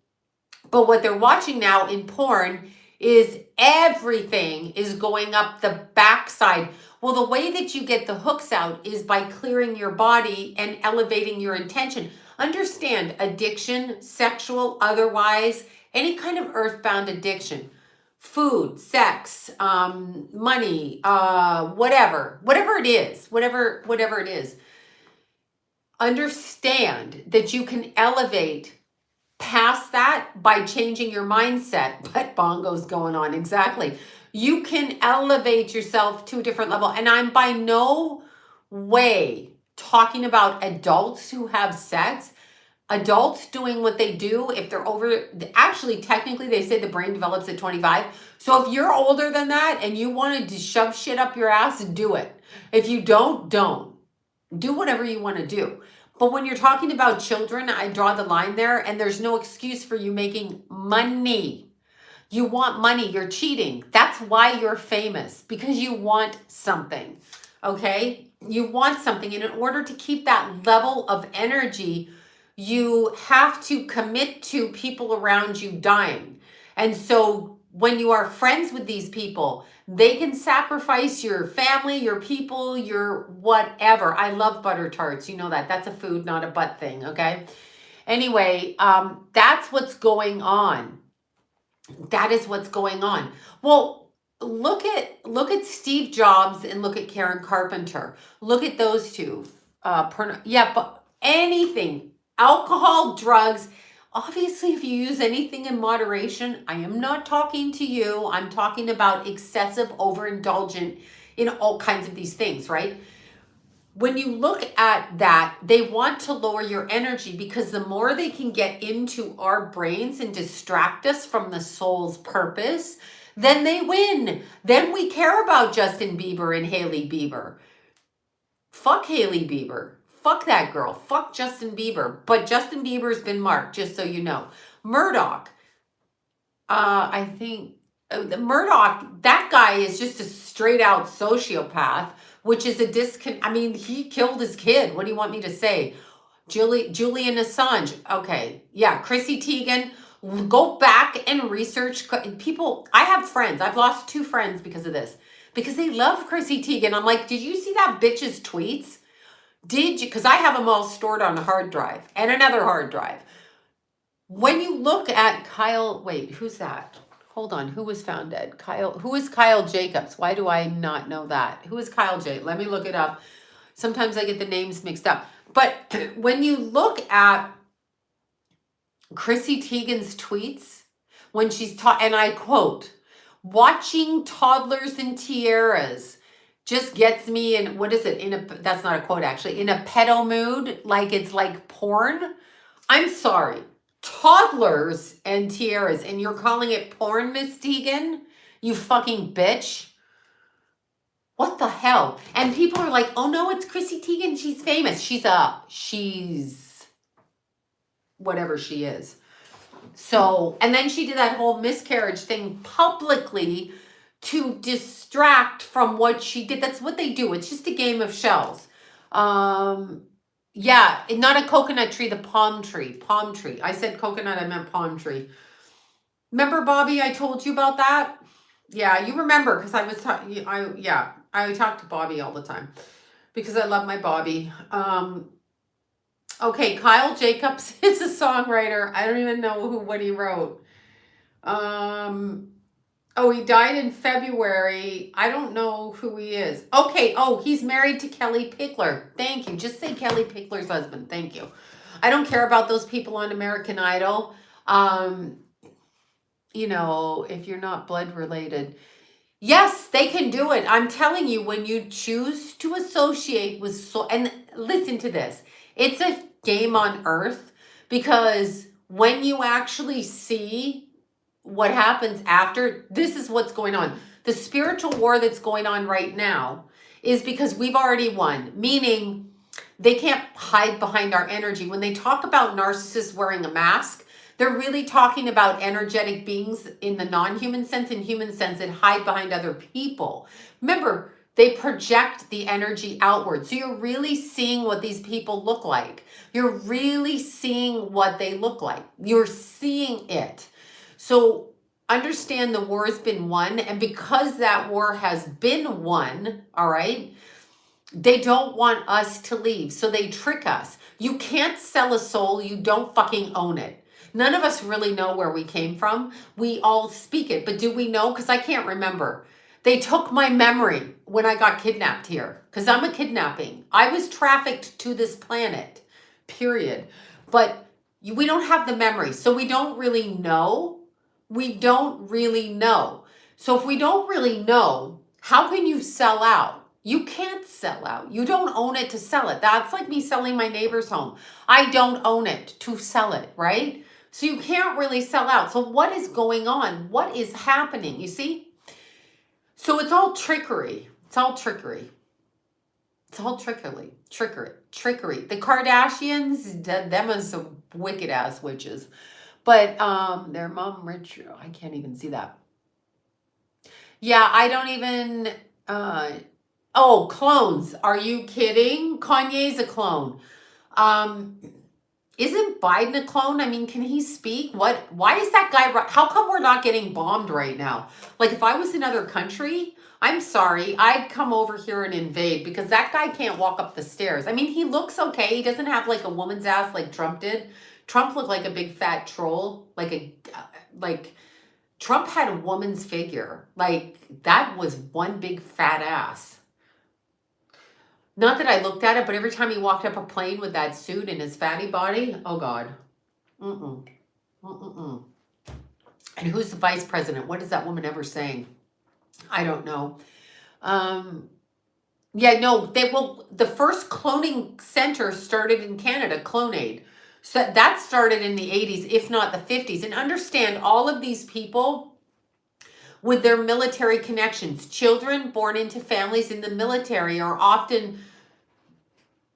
[SPEAKER 1] But what they're watching now in porn is everything is going up the backside. Well, the way that you get the hooks out is by clearing your body and elevating your intention. Understand addiction, sexual, otherwise, any kind of earthbound addiction, food, sex, money, whatever it is. Understand that you can elevate past that by changing your mindset. But bongo's going on, exactly. You can elevate yourself to a different level. And I'm by no way talking about adults who have sex. Adults doing what they do if they're over, actually, technically, they say the brain develops at 25. So if you're older than that and you wanted to shove shit up your ass, do it. If you don't. Do whatever you want to do. But when you're talking about children, I draw the line there, and there's no excuse for you making money. You want money, you're cheating. That's why you're famous, because you want something. Okay? You want something, and in order to keep that level of energy, you have to commit to people around you dying. And so when you are friends with these people, they can sacrifice your family, your people, your whatever. I love butter tarts. You know that. That's a food, not a butt thing, okay? Anyway, that's what's going on. That is what's going on. Well, look at Steve Jobs and look at Karen Carpenter. Look at those two. Yeah, but anything, alcohol, drugs. Obviously, if you use anything in moderation, I am not talking to you. I'm talking about excessive, overindulgent in all kinds of these things, right? When you look at that, they want to lower your energy because the more they can get into our brains and distract us from the soul's purpose, then they win. Then we care about Justin Bieber and Hailey Bieber. Fuck Hailey Bieber. Fuck that girl. Fuck Justin Bieber. But Justin Bieber's been marked, just so you know. Murdoch. I think Murdoch, that guy is just a straight out sociopath, which is a I mean, he killed his kid. What do you want me to say? Julian Assange. Okay. Yeah. Chrissy Teigen. Go back and research people. I have friends. I've lost 2 friends because of this. Because they love Chrissy Teigen. I'm like, did you see that bitch's tweets? Did you? Because I have them all stored on a hard drive and another hard drive. When you look at Kyle, wait, who's that? Hold on, who was found dead? Who is Kyle Jacobs? Why do I not know that? Who is Kyle J? Let me look it up. Sometimes I get the names mixed up. But when you look at Chrissy Teigen's tweets, when she's taught, and I quote, watching toddlers in tiaras just gets me in, what is it? That's not a quote actually, in a pedo mood, like it's like porn. I'm sorry. Toddlers and tiaras, and you're calling it porn, Miss Teigen? You fucking bitch. What the hell? And people are like, oh no, it's Chrissy Teigen. She's famous. She's whatever she is. So, and then she did that whole miscarriage thing publicly to distract from what she did. That's what they do. It's just a game of shells. Yeah, not a coconut tree, the palm tree. Palm tree. I said coconut, I meant palm tree. Remember, Bobby, I told you about that? Yeah, you remember because I talk to Bobby all the time because I love my Bobby. Okay, Kyle Jacobs is a songwriter. I don't even know what he wrote. Oh, he died in February. I don't know who he is. Okay. Oh, he's married to Kelly Pickler. Thank you. Just say Kelly Pickler's husband. Thank you. I don't care about those people on American Idol. You know, if you're not blood related. Yes, they can do it. I'm telling you, when you choose to associate with and listen to this. It's a game on earth because when you actually see what happens after, this is what's going on. The spiritual war that's going on right now is because we've already won, meaning they can't hide behind our energy. When they talk about narcissists wearing a mask, they're really talking about energetic beings in the non-human sense and human sense that hide behind other people. Remember, they project the energy outward. So you're really seeing what these people look like. You're really seeing what they look like. You're seeing it. So understand the war has been won. And because that war has been won, all right, they don't want us to leave. So they trick us. You can't sell a soul. You don't fucking own it. None of us really know where we came from. We all speak it. But do we know? Because I can't remember. They took my memory when I got kidnapped here. Because I'm a kidnapping. I was trafficked to this planet. Period. But we don't have the memory. So we don't really know. We don't really know. So if we don't really know, how can you sell out? You can't sell out. You don't own it to sell it. That's like me selling my neighbor's home. I don't own it to sell it, right? So you can't really sell out. So what is going on? What is happening? You see? So it's all trickery. It's all trickery. It's all trickery. The Kardashians, them are some wicked ass witches. But their mom rich, I can't even see that. Yeah, I don't even oh, clones. Are you kidding? Kanye's a clone. Um isn't Biden a clone? I mean, can he speak? Why is that guy how come we're not getting bombed right now? Like if I was in another country, I'm sorry, I'd come over here and invade because that guy can't walk up the stairs. I mean, he looks okay. He doesn't have like a woman's ass like Trump did. Trump looked like a big fat troll, like Trump had a woman's figure. Like that was one big fat ass. Not that I looked at it, but every time he walked up a plane with that suit and his fatty body, oh God. Mm-mm. Mm-mm. And who's the vice president? What is that woman ever saying? I don't know. Yeah, no, the first cloning center started in Canada, Clonaid. So that started in the 80s, if not the 50s. And understand all of these people with their military connections. Children born into families in the military are often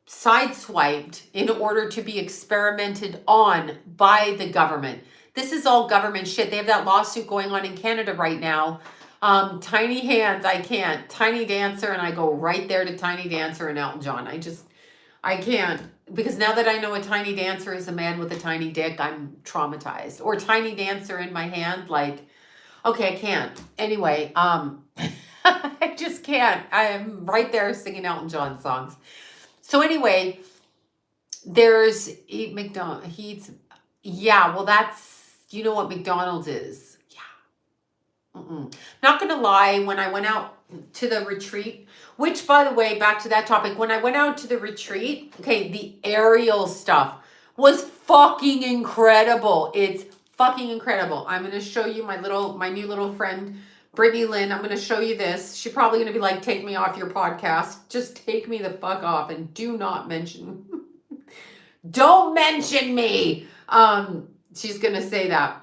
[SPEAKER 1] sideswiped in order to be experimented on by the government. This is all government shit. They have that lawsuit going on in Canada right now. Tiny Hands, I can't. Tiny Dancer, and I go right there to Tiny Dancer and Elton John. I can't. Because now that I know a tiny dancer is a man with a tiny dick, I'm traumatized. Or Tiny Dancer in my hand, like, okay, I can't. Anyway, I just can't. I'm right there singing Elton John songs. So anyway, there's McDonald's. Yeah, well, you know what McDonald's is. Yeah. Not going to lie, when I went out to the retreat, which, by the way, back to that topic, when I went out to the retreat, okay, the aerial stuff was fucking incredible. It's fucking incredible. I'm going to show you my new little friend, Brittany Lynn. I'm going to show you this. She's probably going to be like, take me off your podcast. Just take me the fuck off and do not mention. Don't mention me. She's going to say that.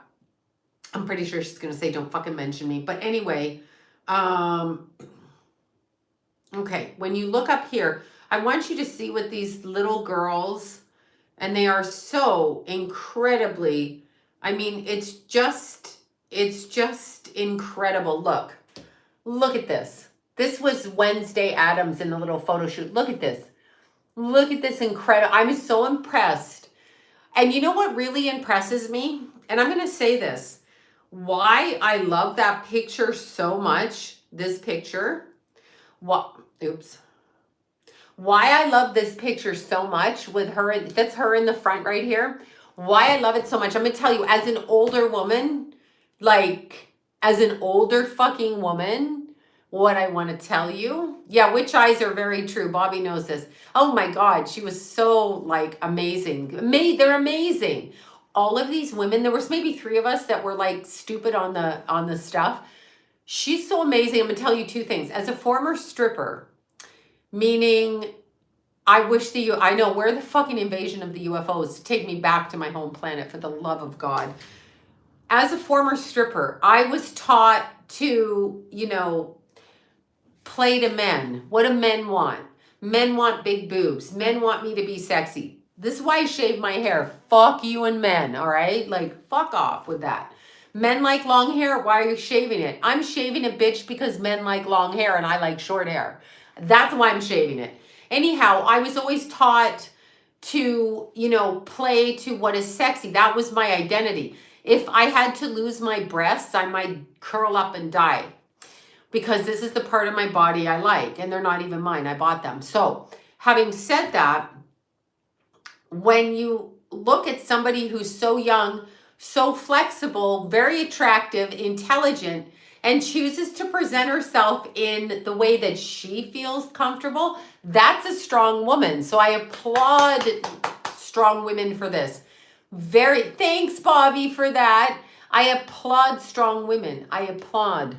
[SPEAKER 1] I'm pretty sure she's going to say, don't fucking mention me. But anyway, okay, when you look up here, I want you to see what these little girls, and they are so incredibly, I mean, it's just incredible. Look at this. This was Wednesday Addams in the little photo shoot. Look at this. Look at this incredible. I'm so impressed. And you know what really impresses me? And I'm going to say this. Why I love that picture so much, this picture. Why I love this picture so much with her, that's her in the front right here. Why I love it so much. I'm going to tell you, as an older woman, like as an older fucking woman, what I want to tell you. Yeah, witch eyes are very true. Bobby knows this. Oh my God, she was so like amazing. They're amazing. All of these women, there was maybe 3 of us that were like stupid on the stuff. She's so amazing. I'm going to tell you 2 things. As a former stripper, meaning I wish I know where the fucking invasion of the UFOs to take me back to my home planet, for the love of God. As a former stripper, I was taught to, play to men. What do men want? Men want big boobs. Men want me to be sexy. This is why I shave my hair. Fuck you and men, all right? Like, fuck off with that. Men like long hair. Why are you shaving it? I'm shaving it, bitch, because men like long hair and I like short hair. That's why I'm shaving it. Anyhow, I was always taught to, play to what is sexy. That was my identity. If I had to lose my breasts, I might curl up and die, because this is the part of my body I like, and they're not even mine. I bought them. So having said that, when you look at somebody who's so young, so flexible, very attractive, intelligent, and chooses to present herself in the way that she feels comfortable, that's a strong woman. So I applaud strong women for this. Thanks, Bobby, for that. I applaud strong women. I applaud.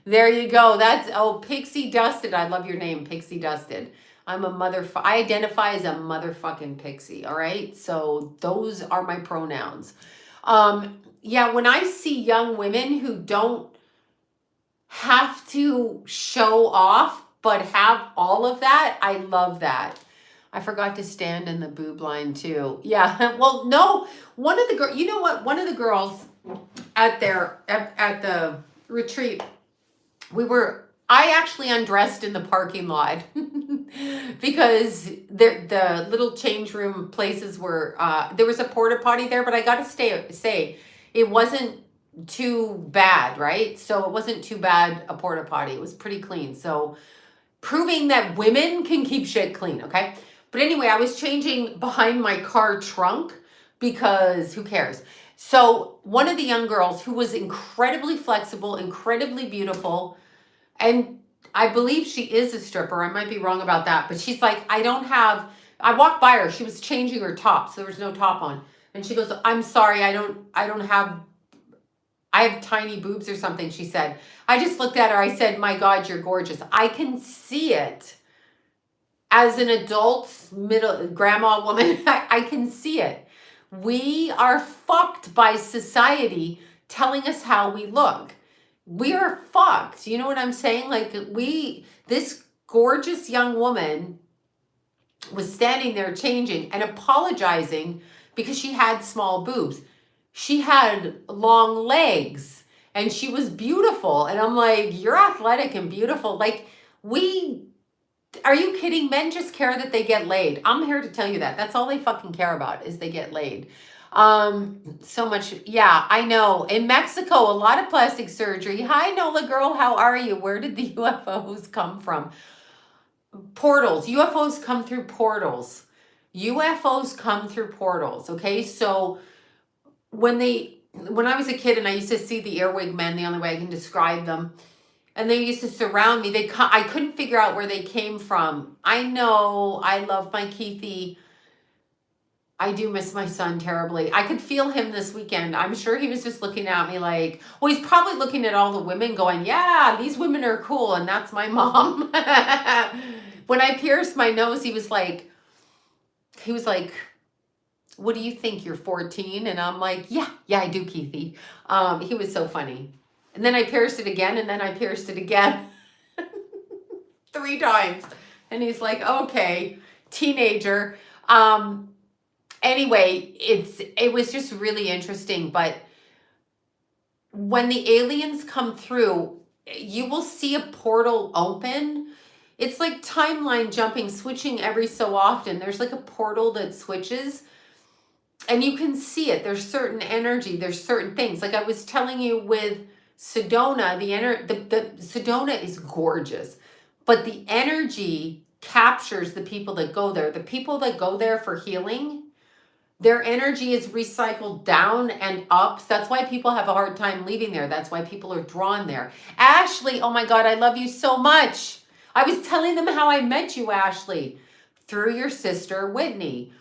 [SPEAKER 1] There you go. Pixie Dusted. I love your name, Pixie Dusted. I identify as a motherfucking pixie, all right? So those are my pronouns. Yeah, when I see young women who don't have to show off, but have all of that. I love that. I forgot to stand in the boob line too. Yeah. Well, no, one of the girls, you know what? One of the girls at the retreat, I actually undressed in the parking lot because the little change room places were, there was a porta potty there, but I got to say it wasn't too bad, right? So it wasn't too bad a porta potty. It was pretty clean. So proving that women can keep shit clean, okay? But anyway, I was changing behind my car trunk because who cares? So one of the young girls who was incredibly flexible, incredibly beautiful, and I believe she is a stripper. I might be wrong about that, but she's like, I walked by her. She was changing her top, so there was no top on. And she goes, I'm sorry, I have tiny boobs or something, she said. I just looked at her. I said, my God, you're gorgeous. I can see it as an adult, middle grandma woman. I can see it. We are fucked by society telling us how we look. We are fucked. You know what I'm saying? Like this gorgeous young woman was standing there changing and apologizing because she had small boobs. She had long legs and she was beautiful. And I'm like, you're athletic and beautiful. Like are you kidding? Men just care that they get laid. I'm here to tell you that. That's all they fucking care about is they get laid. So much. Yeah, I know. In Mexico, a lot of plastic surgery. Hi, Nola girl. How are you? Where did the UFOs come from? Portals. UFOs come through portals. UFOs come through portals. Okay. So when I was a kid and I used to see the earwig men, the only way I can describe them, and they used to surround me. I couldn't figure out where they came from. I know I love my Keithy. I do miss my son terribly. I could feel him this weekend. I'm sure he was just looking at me like, well, he's probably looking at all the women going, yeah, these women are cool. And that's my mom. When I pierced my nose, he was like, what do you think? You're 14? And I'm like, yeah, I do, Keithy. He was so funny. And then I pierced it again, and then I pierced it again 3 times. And he's like, okay, teenager. Anyway, it was just really interesting. But when the aliens come through, you will see a portal open. It's like timeline jumping, switching every so often. There's like a portal that switches. And you can see it. There's certain energy. There's certain things. Like I was telling you with Sedona, the Sedona is gorgeous. But the energy captures the people that go there. The people that go there for healing, their energy is recycled down and up. So that's why people have a hard time leaving there. That's why people are drawn there. Ashley, oh my God, I love you so much. I was telling them how I met you, Ashley, through your sister, Whitney.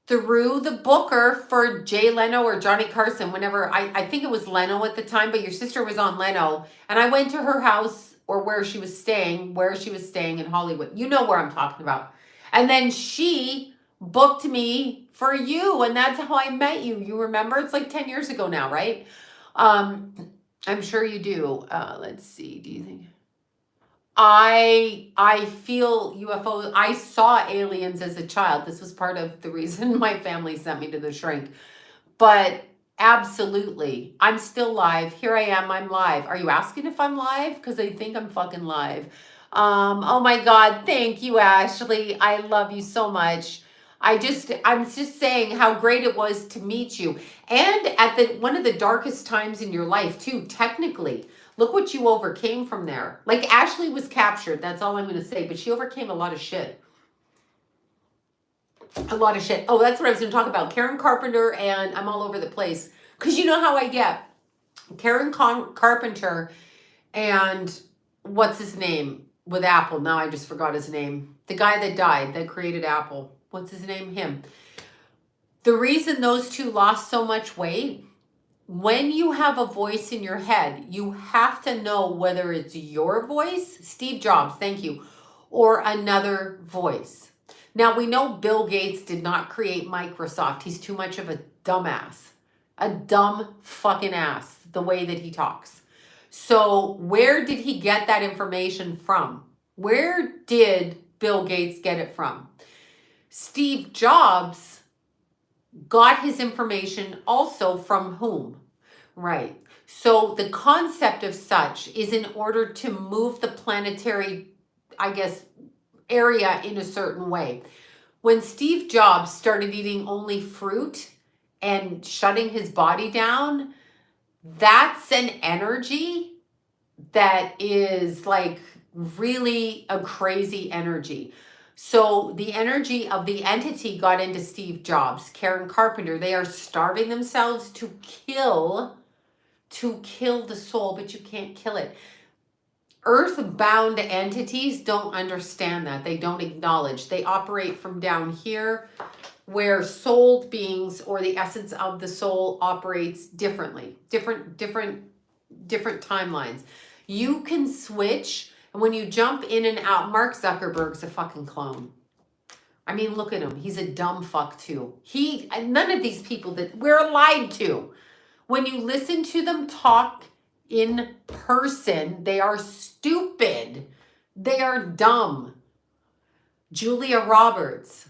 [SPEAKER 1] Through the booker for Jay Leno or Johnny Carson, whenever, I think it was Leno at the time, but your sister was on Leno. And I went to her house or where she was staying in Hollywood. You know where I'm talking about. And then she booked me for you. And that's how I met you. You remember? It's like 10 years ago now, right? I'm sure you do. Let's see. Do you think? I feel UFOs. I saw aliens as a child. This was part of the reason my family sent me to the shrink. But absolutely, I'm still live. Here I am. I'm live. Are you asking if I'm live? Because I think I'm fucking live. Oh my God. Thank you, Ashley. I love you so much. I'm just saying how great it was to meet you. And at one of the darkest times in your life too, technically. Look what you overcame from there. Like Ashley was captured. That's all I'm going to say. But she overcame a lot of shit. A lot of shit. Oh, that's what I was going to talk about. Karen Carpenter, and I'm all over the place. Because you know how I get. Karen Carpenter and what's his name with Apple? Now I just forgot his name. The guy that died, that created Apple. What's his name? Him. The reason those two lost so much weight, when you have a voice in your head, you have to know whether it's your voice, Steve Jobs, thank you, or another voice. Now, we know Bill Gates did not create Microsoft. He's too much of a dumbass, a dumb fucking ass, the way that he talks. So where did he get that information from? Where did Bill Gates get it from? Steve Jobs got his information also from whom? Right. So the concept of such is in order to move the planetary, I guess, area in a certain way. When Steve Jobs started eating only fruit and shutting his body down, that's an energy that is like really a crazy energy. So the energy of the entity got into Steve Jobs, Karen Carpenter. They are starving themselves to kill the soul, but you can't kill it. Earthbound entities don't understand that. They don't acknowledge. They operate from down here, where soul beings or the essence of the soul operates differently. Different timelines. You can switch, and when you jump in and out, Mark Zuckerberg's a fucking clone. I mean, look at him. He's a dumb fuck too. None of these people that we're lied to. When you listen to them talk in person, they are stupid. They are dumb. Julia Roberts.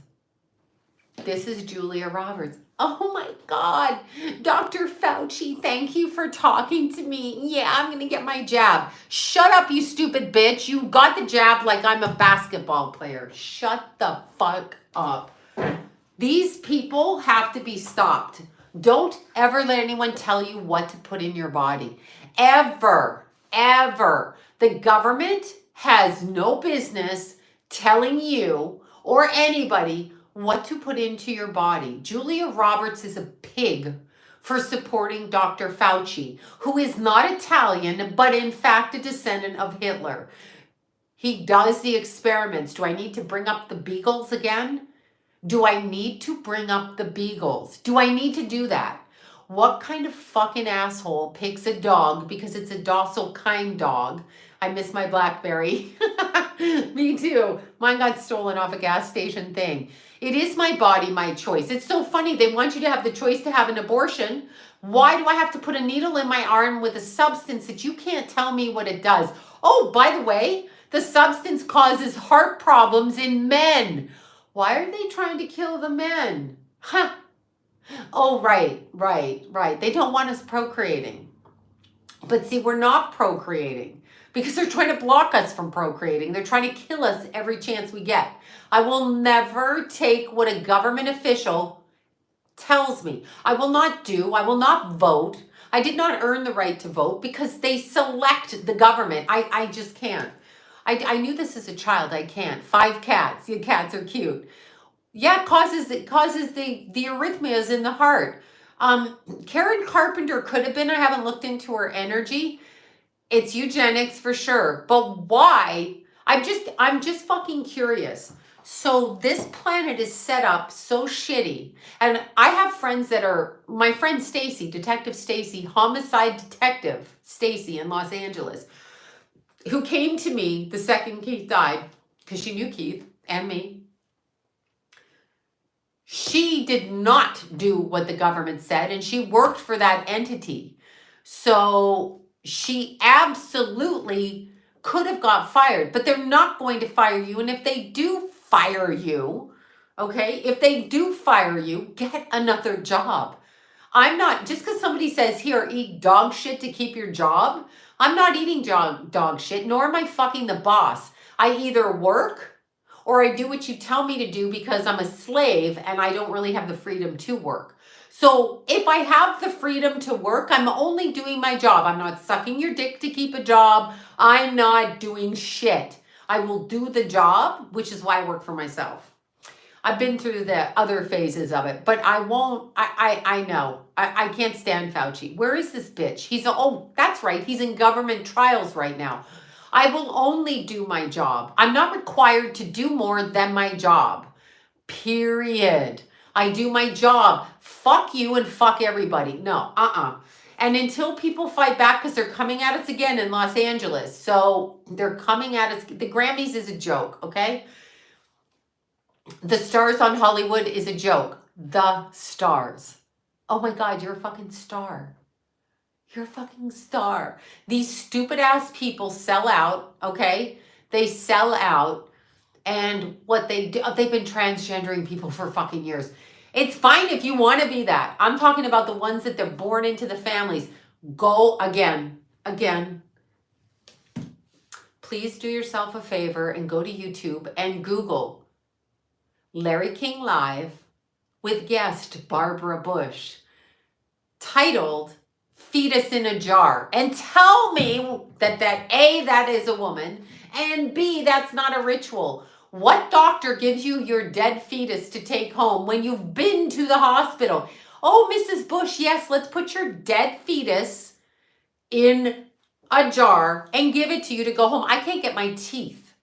[SPEAKER 1] This is Julia Roberts. Oh my God. Dr. Fauci, thank you for talking to me. Yeah, I'm going to get my jab. Shut up, you stupid bitch. You got the jab like I'm a basketball player. Shut the fuck up. These people have to be stopped. Don't ever let anyone tell you what to put in your body. Ever. The government has no business telling you or anybody what to put into your body. Julia Roberts is a pig for supporting Dr. Fauci, who is not Italian, but in fact a descendant of Hitler. He does the experiments. Do I need to bring up the Beagles again? Do I need to bring up the Beagles? Do I need to do that? What kind of fucking asshole picks a dog because it's a docile, kind dog? I miss my Blackberry. Me too. Mine got stolen off a gas station thing. It is my body, my choice. It's so funny. They want you to have the choice to have an abortion. Why do I have to put a needle in my arm with a substance that you can't tell me what it does? Oh, by the way, the substance causes heart problems in men. Why are they trying to kill the men? Huh. Oh, right. They don't want us procreating. But see, we're not procreating because they're trying to block us from procreating. They're trying to kill us every chance we get. I will never take what a government official tells me. I will not vote. I did not earn the right to vote because they select the government. I just can't. I knew this as a child. I can't. 5 cats. Your cats are cute. Yeah, it causes the arrhythmias in the heart. Karen Carpenter could have been. I haven't looked into her energy. It's eugenics for sure. But why? I'm just fucking curious. So this planet is set up so shitty. And I have friends that are, my friend Stacy, Detective Stacy, homicide detective Stacy in Los Angeles, who came to me the second Keith died, because she knew Keith and me. She did not do what the government said, and she worked for that entity. So she absolutely could have got fired, but they're not going to fire you. And if they do fire you, okay, get another job. I'm not, just because somebody says, here, eat dog shit to keep your job, I'm not eating dog shit, nor am I fucking the boss. I either work or I do what you tell me to do because I'm a slave and I don't really have the freedom to work. So if I have the freedom to work, I'm only doing my job. I'm not sucking your dick to keep a job. I'm not doing shit. I will do the job, which is why I work for myself. I've been through the other phases of it, but I won't, I know. I can't stand Fauci. Where is this bitch? That's right. He's in government trials right now. I will only do my job. I'm not required to do more than my job. Period. I do my job. Fuck you and fuck everybody. No, And until people fight back, because they're coming at us again in Los Angeles. So they're coming at us. The Grammys is a joke, okay? The Stars on Hollywood is a joke. The Stars. Oh my God, you're a fucking star. You're a fucking star. These stupid ass people sell out, okay? They sell out. And what they do, they've been transgendering people for fucking years. It's fine if you want to be that. I'm talking about the ones that they're born into the families. Go again. Please do yourself a favor and go to YouTube and Google Larry King Live with guest Barbara Bush, titled Fetus in a Jar, and tell me that A, that is a woman, and B, that's not a ritual. What doctor gives you your dead fetus to take home when you've been to the hospital? Oh, Mrs. Bush, yes, let's put your dead fetus in a jar and give it to you to go home. I can't get my teeth.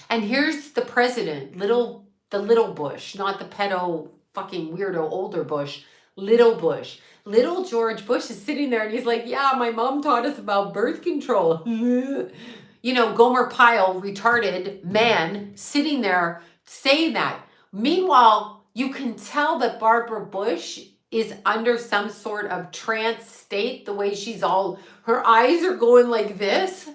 [SPEAKER 1] And here's the president, the little Bush, not the pedo fucking weirdo older Bush, little Bush. Little George Bush is sitting there and he's like, yeah, my mom taught us about birth control. You know, Gomer Pyle, retarded man, sitting there saying that. Meanwhile, you can tell that Barbara Bush is under some sort of trance state, the way she's her eyes are going like this.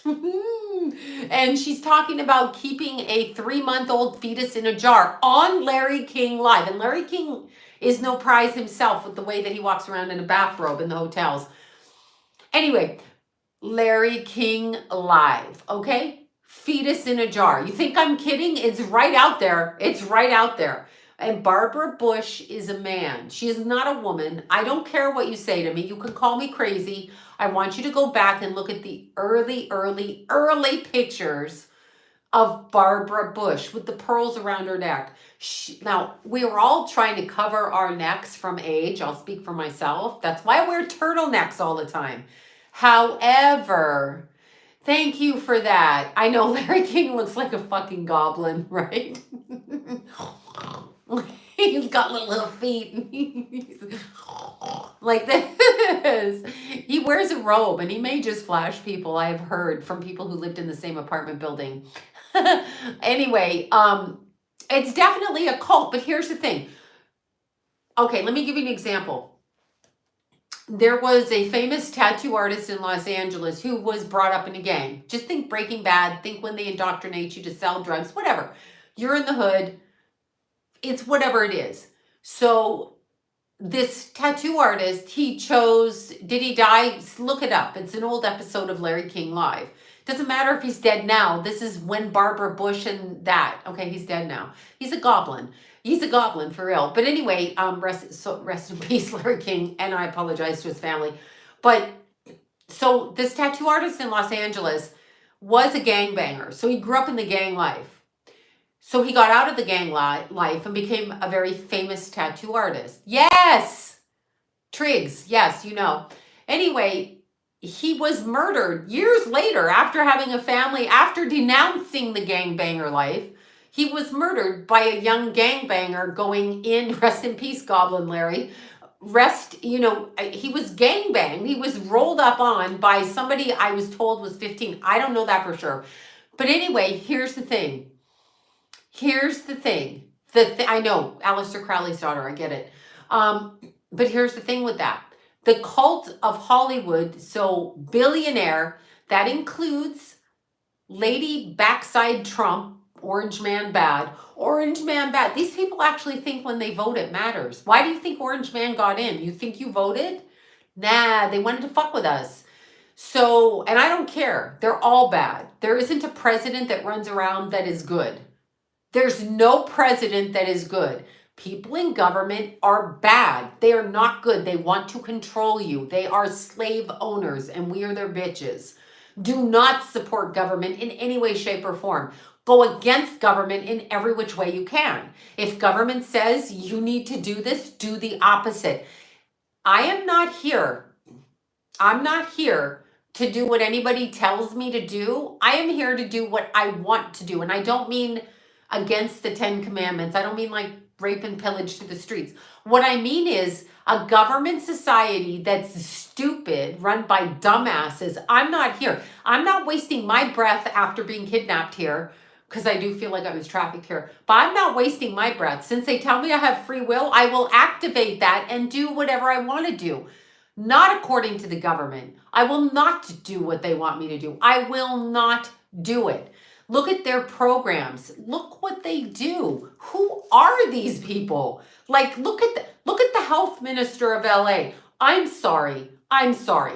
[SPEAKER 1] And she's talking about keeping a 3-month-old fetus in a jar on Larry King Live. And Larry King is no prize himself with the way that he walks around in a bathrobe in the hotels. Anyway, Larry King Live, okay? Fetus in a jar. You think I'm kidding? It's right out there. And Barbara Bush is a man. She is not a woman. I don't care what you say to me. You can call me crazy. I want you to go back and look at the early pictures of Barbara Bush with the pearls around her neck. Now, we were all trying to cover our necks from age. I'll speak for myself. That's why I wear turtlenecks all the time. However, thank you for that. I know Larry King looks like a fucking goblin, right? He's got little feet. Like this. He wears a robe and he may just flash people, I've heard from people who lived in the same apartment building. Anyway, it's definitely a cult, but here's the thing. Okay, let me give you an example. There was a famous tattoo artist in Los Angeles who was brought up in a gang. Just think Breaking Bad, think when they indoctrinate you to sell drugs, whatever. You're in the hood. It's whatever it is. So this tattoo artist, did he die? Look it up. It's an old episode of Larry King Live. Doesn't matter if he's dead now. This is when Barbara Bush and that. Okay, he's dead now. He's a goblin. He's a goblin for real. But anyway, rest in peace, Larry King. And I apologize to his family. But so this tattoo artist in Los Angeles was a gangbanger. So he grew up in the gang life. So he got out of the gang life and became a very famous tattoo artist. Yes! Triggs, yes, you know. Anyway, he was murdered years later after having a family, after denouncing the gangbanger life. He was murdered by a young gangbanger going in, rest in peace, Goblin Larry. He was gangbanged. He was rolled up on by somebody I was told was 15. I don't know that for sure. But anyway, here's the thing. I know, Aleister Crowley's daughter, I get it. But here's the thing with that. The cult of Hollywood, so billionaire, that includes Lady Backside Trump, Orange Man Bad. These people actually think when they vote it matters. Why do you think Orange Man got in? You think you voted? Nah, they wanted to fuck with us. So, and I don't care. They're all bad. There isn't a president that runs around that is good. There's no president that is good. People in government are bad. They are not good. They want to control you. They are slave owners and we are their bitches. Do not support government in any way, shape, or form. Go against government in every which way you can. If government says you need to do this, do the opposite. I'm not here to do what anybody tells me to do. I am here to do what I want to do. And I don't mean against the 10 Commandments. I don't mean like rape and pillage through the streets. What I mean is a government society that's stupid, run by dumbasses. I'm not here. I'm not wasting my breath after being kidnapped here because I do feel like I was trafficked here. But I'm not wasting my breath. Since they tell me I have free will, I will activate that and do whatever I want to do. Not according to the government. I will not do what they want me to do. I will not do it. Look at their programs. Look what they do. Who are these people? Like, look at the health minister of LA. I'm sorry.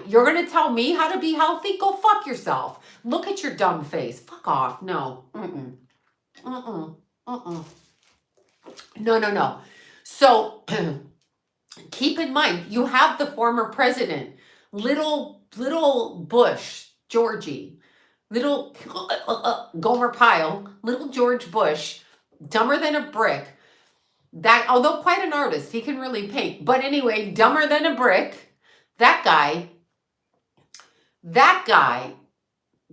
[SPEAKER 1] You're going to tell me how to be healthy? Go fuck yourself. Look at your dumb face. Fuck off. No. No. So keep in mind, you have the former president, little Bush, Georgie, little Gomer Pyle, little George Bush, dumber than a brick. That, although quite an artist, he can really paint. But anyway, dumber than a brick. That guy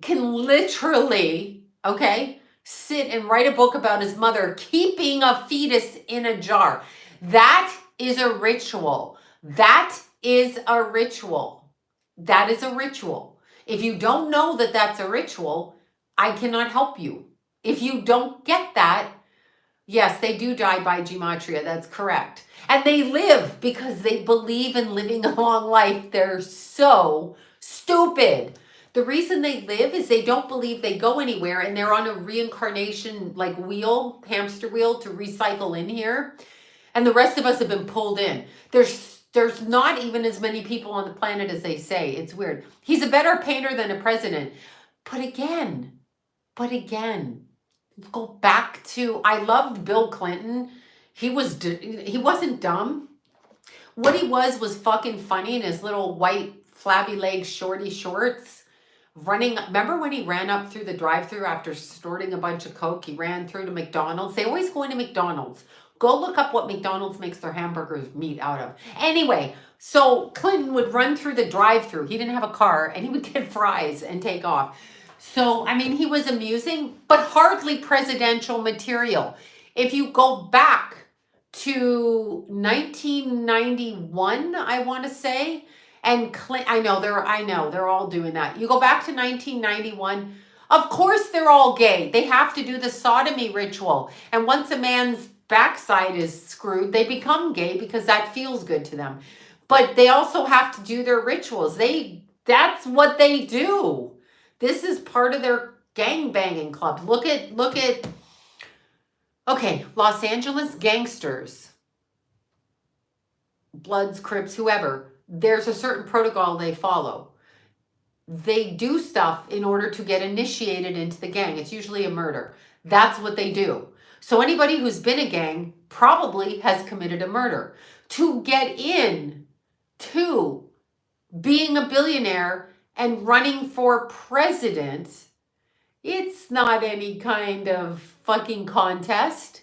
[SPEAKER 1] can literally, okay, sit and write a book about his mother keeping a fetus in a jar. That is a ritual. That is a ritual. If you don't know that that's a ritual, I cannot help you. If you don't get that, yes, they do die by gematria. That's correct. And they live because they believe in living a long life. They're so stupid. The reason they live is they don't believe they go anywhere, and they're on a reincarnation like wheel, hamster wheel, to recycle in here. And the rest of us have been pulled in. There's not even as many people on the planet as they say. It's weird. He's a better painter than a president. But again, go back to, I loved Bill Clinton. He wasn't dumb. What he was fucking funny in his little white flabby leg shorty shorts. Remember when he ran up through the drive-thru after snorting a bunch of coke? He ran through to McDonald's. They always go into McDonald's. Go look up what McDonald's makes their hamburgers meat out of. Anyway, so Clinton would run through the drive-thru. He didn't have a car, and he would get fries and take off. So, I mean, he was amusing, but hardly presidential material. If you go back to 1991, I want to say, and I know they're all doing that. You go back to 1991, of course they're all gay. They have to do the sodomy ritual. And once a man's backside is screwed, they become gay because that feels good to them. But they also have to do their rituals. That's what they do. This is part of their gang banging club. Look at okay, Los Angeles gangsters, Bloods, Crips, whoever. There's a certain protocol they follow. They do stuff in order to get initiated into the gang. It's usually a murder. That's what they do. So anybody who's been a gang probably has committed a murder. To get in to being a billionaire and running for president, it's not any kind of fucking contest.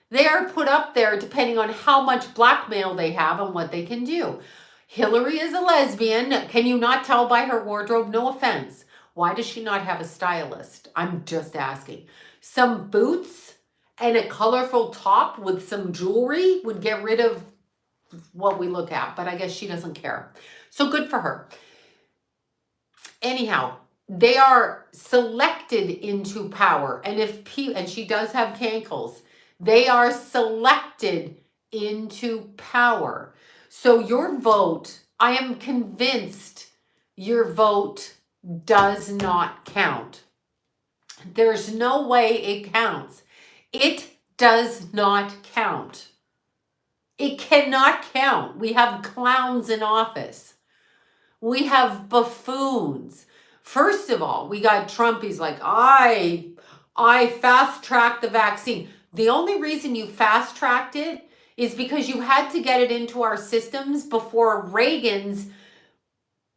[SPEAKER 1] They are put up there depending on how much blackmail they have and what they can do. Hillary is a lesbian. Can you not tell by her wardrobe? No offense. Why does she not have a stylist? I'm just asking. Some boots and a colorful top with some jewelry would get rid of what we look at, but I guess she doesn't care. So good for her. Anyhow, they are selected into power. And and she does have cankles, they are selected into power. So your vote, I am convinced your vote does not count. There's no way it counts. It does not count. It cannot count. We have clowns in office. We have buffoons. First of all, we got Trump. He's like, I fast-tracked the vaccine. The only reason you fast-tracked it is because you had to get it into our systems before Reagan's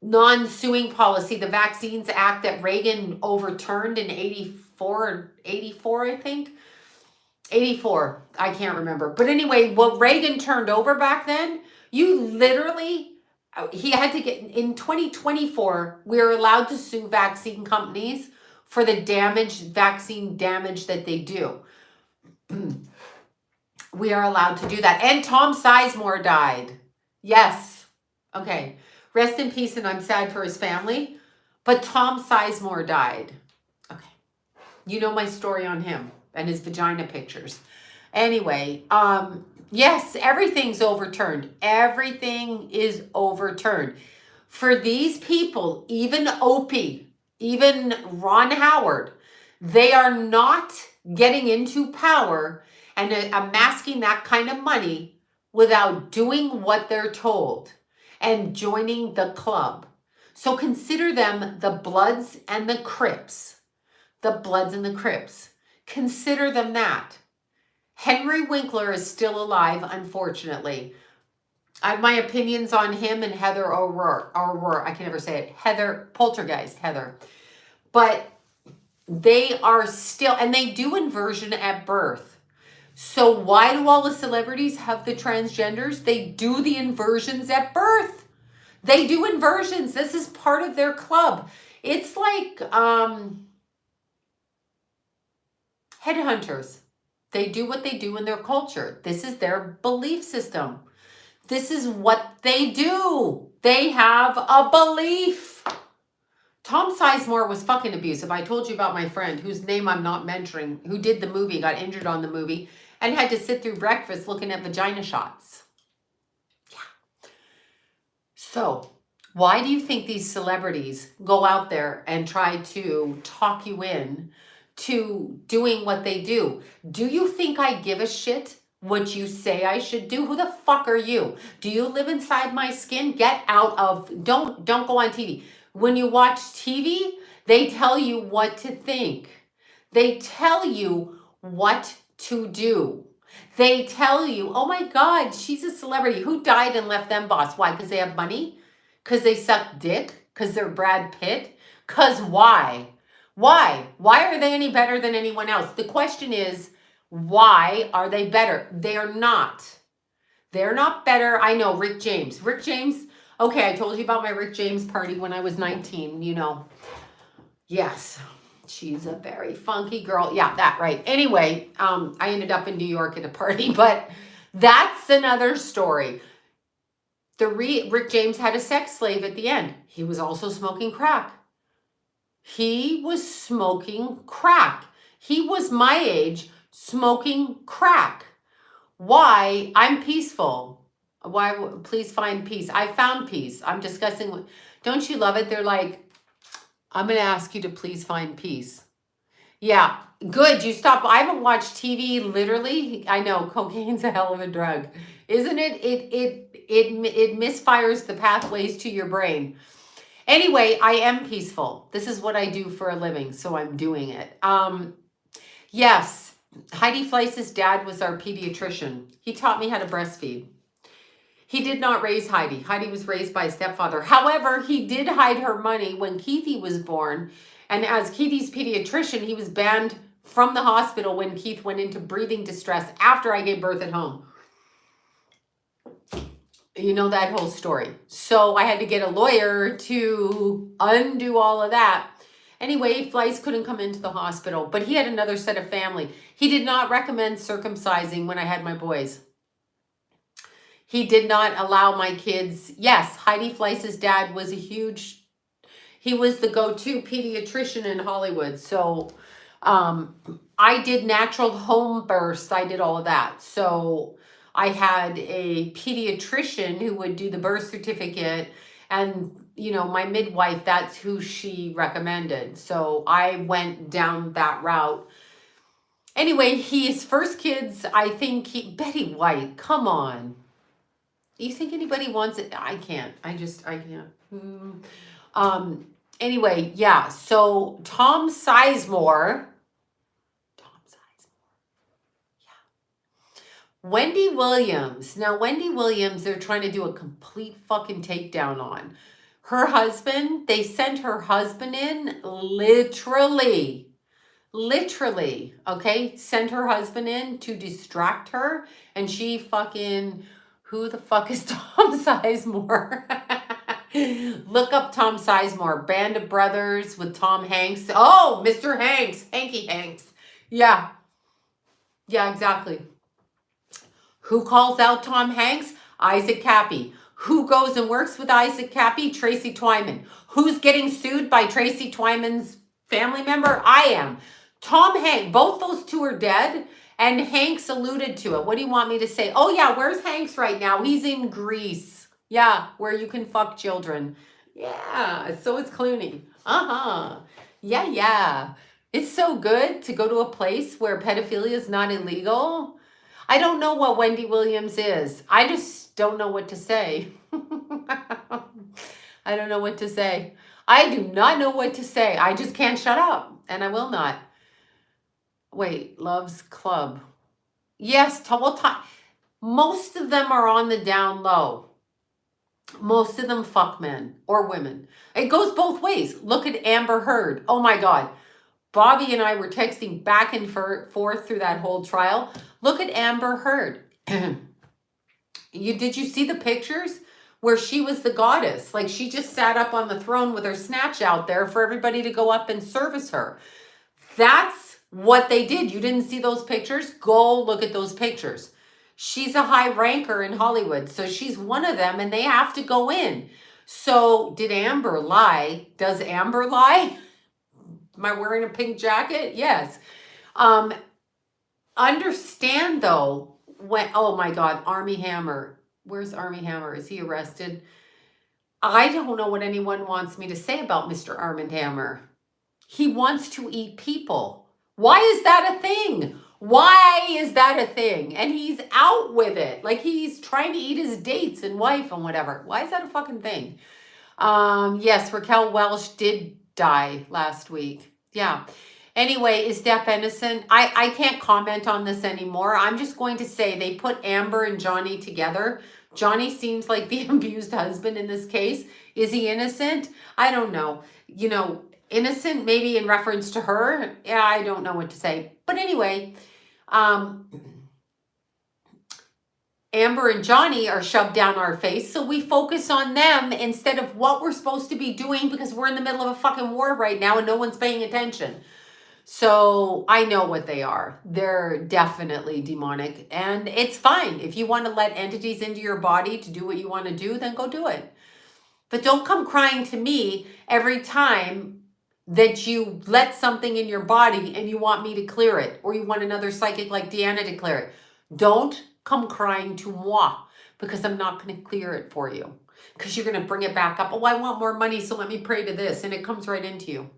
[SPEAKER 1] non-suing policy, the Vaccines Act that Reagan overturned in 84, I think. 84, I can't remember. But anyway, what Reagan turned over back then, you literally, he had to get, in 2024, we're allowed to sue vaccine companies for the vaccine damage that they do. We are allowed to do that. And Tom Sizemore died. Yes. Okay. Rest in peace, and I'm sad for his family. But Tom Sizemore died. Okay. You know my story on him and his vagina pictures. Anyway, yes, everything's overturned. Everything is overturned. For these people, even Opie, even Ron Howard, they are not getting into power and amassing that kind of money without doing what they're told and joining the club. So consider them the Bloods and the Crips. The Bloods and the Crips. Consider them that. Henry Winkler is still alive, unfortunately. I have my opinions on him and Heather O'Rourke. I can never say it. Heather Poltergeist, Heather. But they are still, and they do inversion at birth. So why do all the celebrities have the transgenders? They do the inversions at birth. They do inversions. This is part of their club. It's like headhunters. They do what they do in their culture. This is their belief system. This is what they do. They have a belief. Tom Sizemore was fucking abusive. I told you about my friend whose name I'm not mentioning, who did the movie, got injured on the movie, and had to sit through breakfast looking at vagina shots. Yeah. So, why do you think these celebrities go out there and try to talk you in to doing what they do? Do you think I give a shit what you say I should do? Who the fuck are you? Do you live inside my skin? Get out of, don't go on TV. When you watch TV, they tell you what to think. They tell you what to do. They tell you, oh my God, she's a celebrity. Who died and left them boss? Why? Because they have money? Because they suck dick? Because they're Brad Pitt? Because why? Why? Why are they any better than anyone else? The question is, why are they better? They are not. They're not better. I know, Rick James. Rick James, okay, I told you about my Rick James party when I was 19, you know. Yes, she's a very funky girl. Yeah, that, right. Anyway, I ended up in New York at a party, but that's another story. Rick James had a sex slave at the end. He was also smoking crack. He was smoking crack. He was my age smoking crack. Why? I'm peaceful. Why? Please find peace. I found peace. I'm discussing. Don't you love it? They're like, I'm going to ask you to please find peace. Yeah, good. You stop. I haven't watched TV literally. I know cocaine's a hell of a drug, isn't it? It misfires the pathways to your brain. Anyway, I am peaceful. This is what I do for a living, so I'm doing it. Yes, Heidi Fleiss's dad was our pediatrician. He taught me how to breastfeed. He did not raise Heidi. Heidi was raised by a stepfather. However, he did hide her money when Keithy was born. And as Keithy's pediatrician, he was banned from the hospital when Keith went into breathing distress after I gave birth at home. You know that whole story. So I had to get a lawyer to undo all of that. Anyway, Fleiss couldn't come into the hospital, but he had another set of family. He did not recommend circumcising when I had my boys. He did not allow my kids. Yes, Heidi Fleiss's dad was he was the go-to pediatrician in Hollywood. So I did natural home births. I did all of that. So I had a pediatrician who would do the birth certificate, and you know, my midwife, that's who she recommended. So I went down that route. Anyway, his first kids, I think Betty White, come on. You think anybody wants it? I can't. I can't. Anyway, yeah. So Tom Sizemore. Wendy Williams. Now, Wendy Williams, they're trying to do a complete fucking takedown on. Her husband, they sent her husband in literally, okay? Sent her husband in to distract her, and she fucking, who the fuck is Tom Sizemore? Look up Tom Sizemore, Band of Brothers with Tom Hanks. Oh, Mr. Hanks, Hanky Hanks. Yeah, exactly. Who calls out Tom Hanks? Isaac Cappy. Who goes and works with Isaac Cappy? Tracy Twyman. Who's getting sued by Tracy Twyman's family member? I am. Tom Hanks, both those two are dead, and Hanks alluded to it. What do you want me to say? Oh yeah, where's Hanks right now? He's in Greece. Yeah, where you can fuck children. Yeah, so is Clooney. Uh-huh. Yeah. It's so good to go to a place where pedophilia is not illegal. I don't know what Wendy Williams is. I just don't know what to say. I don't know what to say. I do not know what to say. I just can't shut up, and I will not. Wait, Love's Club. Yes, most of them are on the down low. Most of them fuck men or women. It goes both ways. Look at Amber Heard. Oh my God. Bobby and I were texting back and forth through that whole trial. Look at Amber Heard. Did you see the pictures where she was the goddess? Like she just sat up on the throne with her snatch out there for everybody to go up and service her. That's what they did. You didn't see those pictures? Go look at those pictures. She's a high ranker in Hollywood, so she's one of them and they have to go in. So did Amber lie? Does Amber lie? Am I wearing a pink jacket? Yes. Understand though, oh my God, Army Hammer. Where's Army Hammer? Is he arrested? I don't know what anyone wants me to say about Mr. Armand Hammer. He wants to eat people. Why is that a thing? Why is that a thing? And he's out with it. Like he's trying to eat his dates and wife and whatever. Why is that a fucking thing? Yes, Raquel Welch did die last week. Yeah. Anyway, is Depp innocent? I can't comment on this anymore. I'm just going to say they put Amber and Johnny together. Johnny seems like the abused husband in this case. Is he innocent? I don't know. Innocent maybe in reference to her. Yeah, I don't know what to say. But anyway, Amber and Johnny are shoved down our face, so we focus on them instead of what we're supposed to be doing because we're in the middle of a fucking war right now and no one's paying attention. So I know what they are. They're definitely demonic, and it's fine. If you want to let entities into your body to do what you want to do, then go do it. But don't come crying to me every time that you let something in your body and you want me to clear it, or you want another psychic like Deanna to clear it. Don't come crying to moi because I'm not going to clear it for you because you're going to bring it back up. Oh, I want more money, so let me pray to this. And it comes right into you.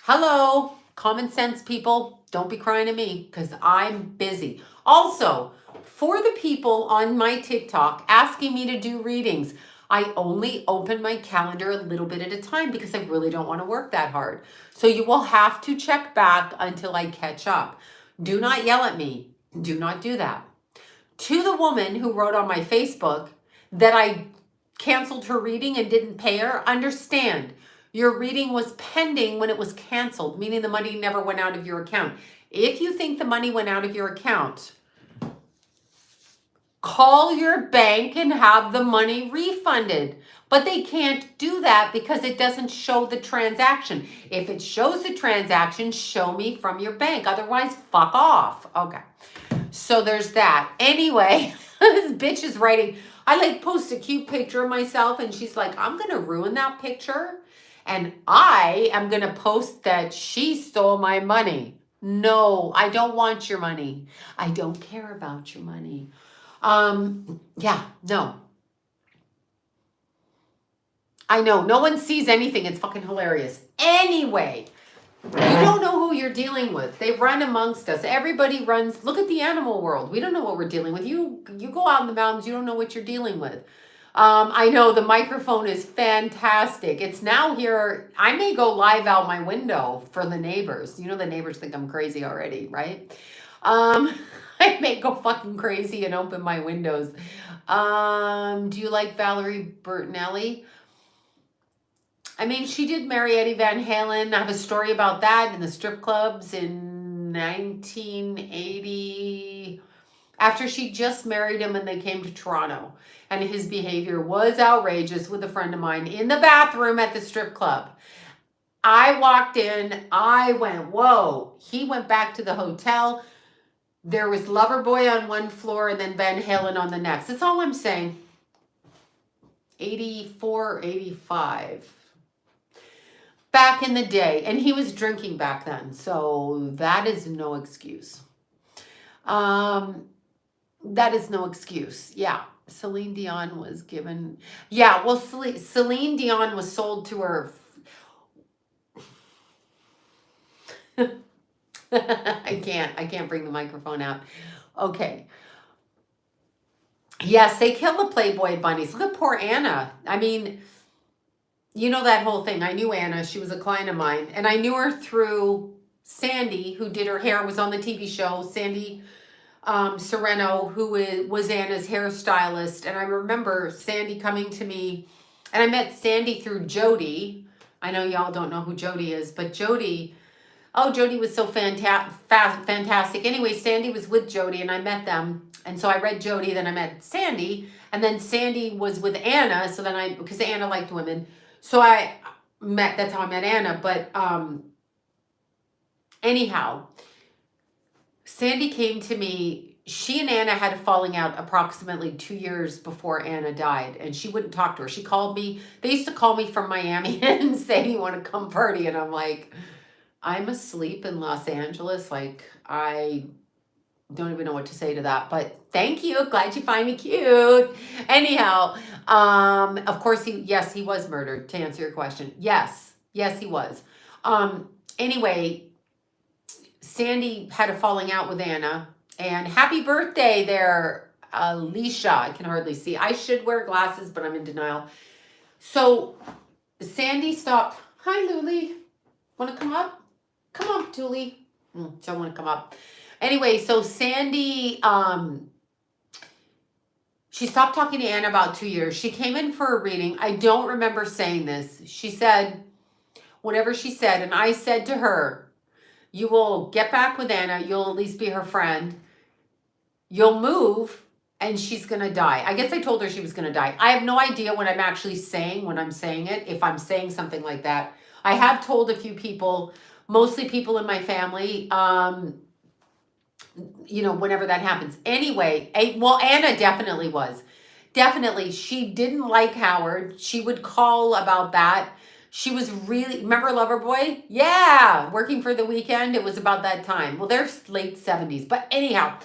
[SPEAKER 1] Hello, common sense people. Don't be crying to me because I'm busy. Also, for the people on my TikTok asking me to do readings, I only open my calendar a little bit at a time because I really don't want to work that hard. So you will have to check back until I catch up. Do not yell at me. Do not do that. To the woman who wrote on my Facebook that I canceled her reading and didn't pay her, understand. Your reading was pending when it was canceled, meaning the money never went out of your account. If you think the money went out of your account, call your bank and have the money refunded. But they can't do that because it doesn't show the transaction. If it shows the transaction, show me from your bank. Otherwise, fuck off. Okay. So there's that. Anyway, this bitch is writing. I post a cute picture of myself and she's like, I'm going to ruin that picture. And I am going to post that she stole my money. No, I don't want your money. I don't care about your money. Yeah, no. I know, no one sees anything. It's fucking hilarious. Anyway, you don't know who you're dealing with. They run amongst us. Everybody runs. Look at the animal world. We don't know what we're dealing with. You go out in the mountains, you don't know what you're dealing with. I know the microphone is fantastic. It's now here. I may go live out my window for the neighbors. You know, the neighbors think I'm crazy already, right? I may go fucking crazy and open my windows. Do you like Valerie Bertinelli? I mean, she did marry Eddie Van Halen. I have a story about that in the strip clubs in 1980. After she just married him and they came to Toronto. And his behavior was outrageous with a friend of mine in the bathroom at the strip club. I walked in. I went, whoa. He went back to the hotel. There was Loverboy on one floor and then Van Halen on the next. That's all I'm saying. 84, 85. back in the day. And he was drinking back then. So that is no excuse. That is no excuse. Yeah. Celine Dion was given. Yeah. Well, Celine Dion was sold to her. I can't bring the microphone out. Okay. Yes, they killed the Playboy bunnies. Look at poor Anna. I mean, you know that whole thing. I knew Anna. She was a client of mine. And I knew her through Sandy, who did her hair, was on the TV show. Sandy Sereno, who was Anna's hairstylist. And I remember Sandy coming to me. And I met Sandy through Jody. I know y'all don't know who Jody is. But Jody... Oh, Jody was so fantastic. Anyway, Sandy was with Jody and I met them. And so I read Jody, then I met Sandy. And then Sandy was with Anna. So then because Anna liked women. So that's how I met Anna. But anyhow, Sandy came to me. She and Anna had a falling out approximately 2 years before Anna died. And she wouldn't talk to her. She called me. They used to call me from Miami and say, you want to come party? And I'm like... I'm asleep in Los Angeles. Like, I don't even know what to say to that, but thank you. Glad you find me cute. Anyhow, of course, he was murdered, to answer your question. Yes, he was. Anyway, Sandy had a falling out with Anna, and happy birthday there, Alicia. I can hardly see. I should wear glasses, but I'm in denial. So Sandy stopped. Hi, Luli. Want to come up? Come on, Tuli. Don't want to come up. Anyway, so Sandy, she stopped talking to Anna about 2 years. She came in for a reading. I don't remember saying this. She said, whatever she said, and I said to her, you will get back with Anna. You'll at least be her friend. You'll move, and she's going to die. I guess I told her she was going to die. I have no idea what I'm actually saying when I'm saying it, if I'm saying something like that. I have told a few people... Mostly people in my family, whenever that happens. Anyway, Anna definitely was. Definitely. She didn't like Howard. She would call about that. She was really, remember Loverboy? Yeah, Working for the Weekend. It was about that time. Well, they're late 70s. But anyhow,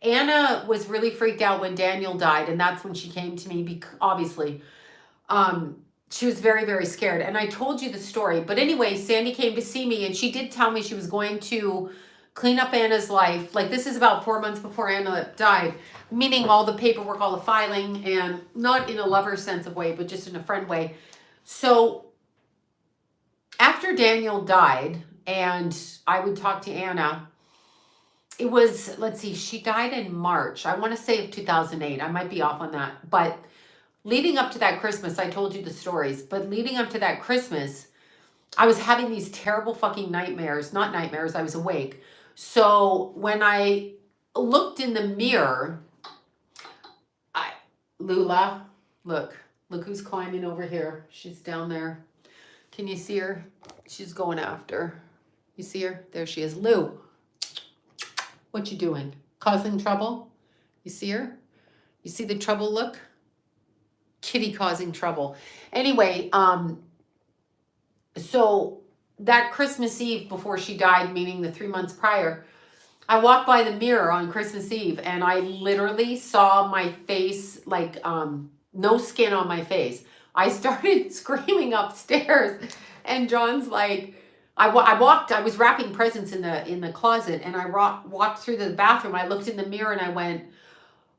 [SPEAKER 1] Anna was really freaked out when Daniel died. And that's when she came to me, obviously. She was very, very scared. And I told you the story. But anyway, Sandy came to see me and she did tell me she was going to clean up Anna's life. Like, this is about 4 months before Anna died. Meaning all the paperwork, all the filing, and not in a lover sense of way, but just in a friend way. So after Daniel died and I would talk to Anna, it was, let's see, she died in March. I want to say of 2008. I might be off on that. But... leading up to that Christmas, I told you the stories, but leading up to that Christmas, I was having these terrible fucking nightmares. Not nightmares, I was awake. So when I looked in the mirror, Lula, look who's climbing over here. She's down there. Can you see her? She's going after. You see her? There she is. Lou, what you doing? Causing trouble? You see her? You see the trouble look? Kitty causing trouble. Anyway, so that Christmas Eve before she died, meaning the 3 months prior, I walked by the mirror on Christmas Eve and I literally saw my face, like no skin on my face. I started screaming upstairs and John's like, I was wrapping presents in the closet and I walked through the bathroom. I looked in the mirror and I went,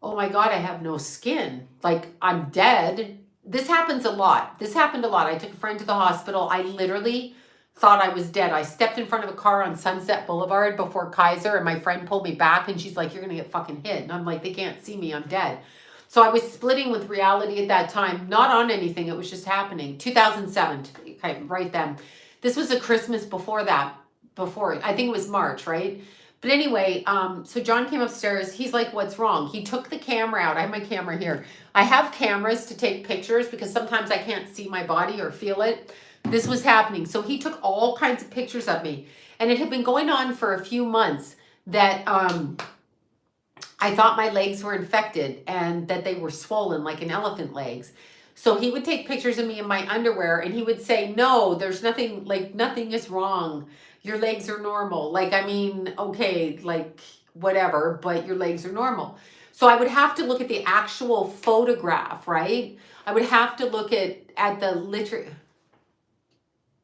[SPEAKER 1] oh my God, I have no skin. Like, I'm dead. This happens a lot. This happened a lot. I took a friend to the hospital. I literally thought I was dead. I stepped in front of a car on Sunset Boulevard before Kaiser and my friend pulled me back and she's like, you're going to get fucking hit. And I'm like, they can't see me. I'm dead. So I was splitting with reality at that time. Not on anything. It was just happening. 2007. Okay, right then. This was a Christmas before that. I think it was March, right? But anyway, so John came upstairs. He's like, what's wrong? He took the camera out. I have my camera here. I have cameras to take pictures because sometimes I can't see my body or feel it. This was happening. So he took all kinds of pictures of me. And it had been going on for a few months that I thought my legs were infected and that they were swollen like an elephant legs. So he would take pictures of me in my underwear and he would say, no, there's nothing, like nothing is wrong. Your legs are normal. Like, I mean, okay, like whatever, but your legs are normal. So I would have to look at the actual photograph, right? I would have to look at the liter.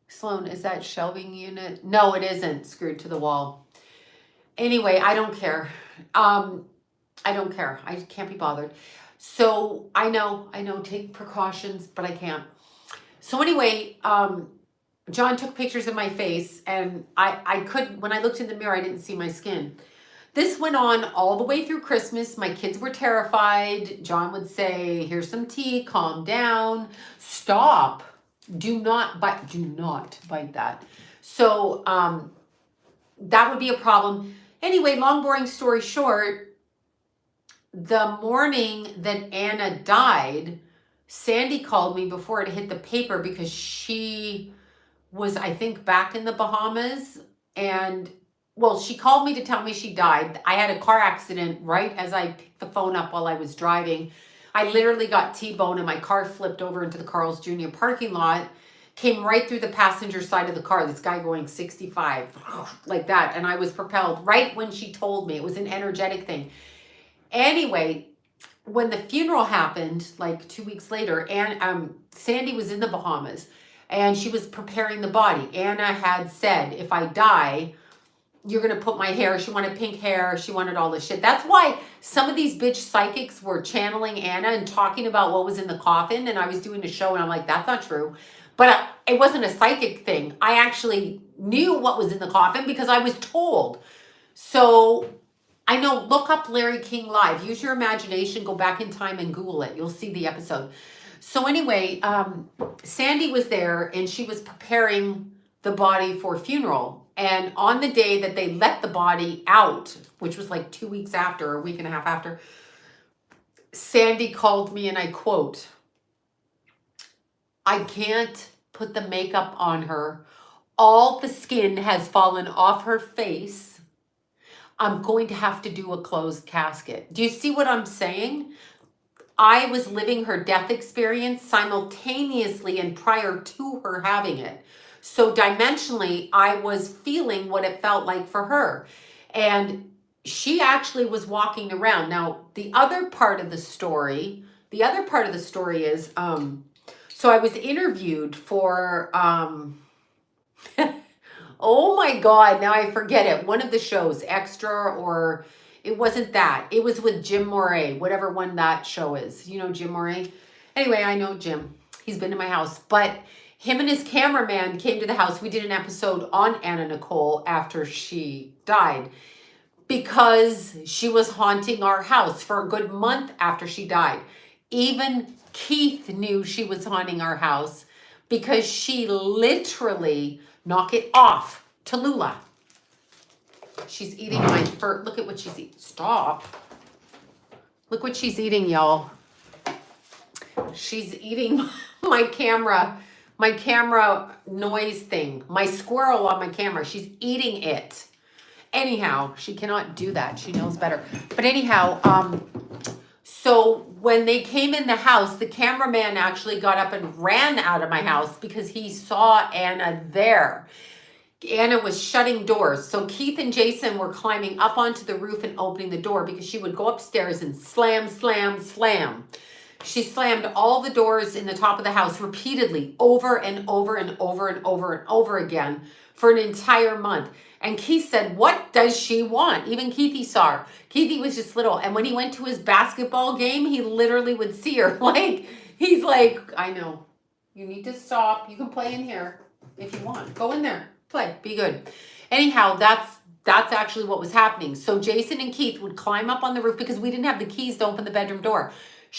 [SPEAKER 1] Sloan, is that shelving unit? No, it isn't screwed to the wall. Anyway, I don't care. I don't care. I can't be bothered. So I know, take precautions, but I can't. So anyway, John took pictures of my face and I could, when I looked in the mirror, I didn't see my skin. This went on all the way through Christmas. My kids were terrified. John would say, here's some tea, calm down, stop. Do not bite that. So that would be a problem. Anyway, long boring story short, the morning that Anna died, Sandy called me before it hit the paper because she was, I think, back in the Bahamas. And, well, she called me to tell me she died. I had a car accident right as I picked the phone up while I was driving. I literally got T-boned and my car flipped over into the Carl's Jr. parking lot, came right through the passenger side of the car. This guy going 65, like that. And I was propelled right when she told me. It was an energetic thing. Anyway, when the funeral happened, like 2 weeks later, and Sandy was in the Bahamas and she was preparing the body. Anna had said, if I die, you're going to put my hair. She wanted pink hair. She wanted all this shit. That's why some of these bitch psychics were channeling Anna and talking about what was in the coffin. And I was doing a show and I'm like, that's not true. But it wasn't a psychic thing. I actually knew what was in the coffin because I was told. So I know, look up Larry King Live. Use your imagination. Go back in time and Google it. You'll see the episode. So anyway, Sandy was there and she was preparing the body for funeral. And on the day that they let the body out, which was like 2 weeks after, a week and a half after, Sandy called me and I quote, I can't put the makeup on her. All the skin has fallen off her face. I'm going to have to do a closed casket. Do you see what I'm saying? I was living her death experience simultaneously and prior to her having it. So dimensionally, I was feeling what it felt like for her. And she actually was walking around. Now, the other part of the story is, so I was interviewed for, oh my God, now I forget it. One of the shows, Extra, or it wasn't that. It was with Jim Moray, whatever one that show is. You know Jim Moray? Anyway, I know Jim. He's been to my house. But him and his cameraman came to the house. We did an episode on Anna Nicole after she died because she was haunting our house for a good month after she died. Even Keith knew she was haunting our house because she literally, knock it off, Tallulah. She's eating my fur. Look at what she's eating. Stop. Look what she's eating, y'all. She's eating my camera noise thing. My squirrel on my camera. She's eating it. Anyhow, she cannot do that. She knows better. But anyhow, so when they came in the house, the cameraman actually got up and ran out of my house because he saw Anna there. Anna was shutting doors. So Keith and Jason were climbing up onto the roof and opening the door because she would go upstairs and slam, slam, slam. She slammed all the doors in the top of the house repeatedly over and over and over and over and over again for an entire month. And Keith said, what does she want? Even Keithy saw her. Keithy was just little. And when he went to his basketball game, he literally would see her. Like, he's like, I know. You need to stop. You can play in here if you want. Go in there. Play. Be good. Anyhow, that's actually what was happening. So Jason and Keith would climb up on the roof because we didn't have the keys to open the bedroom door.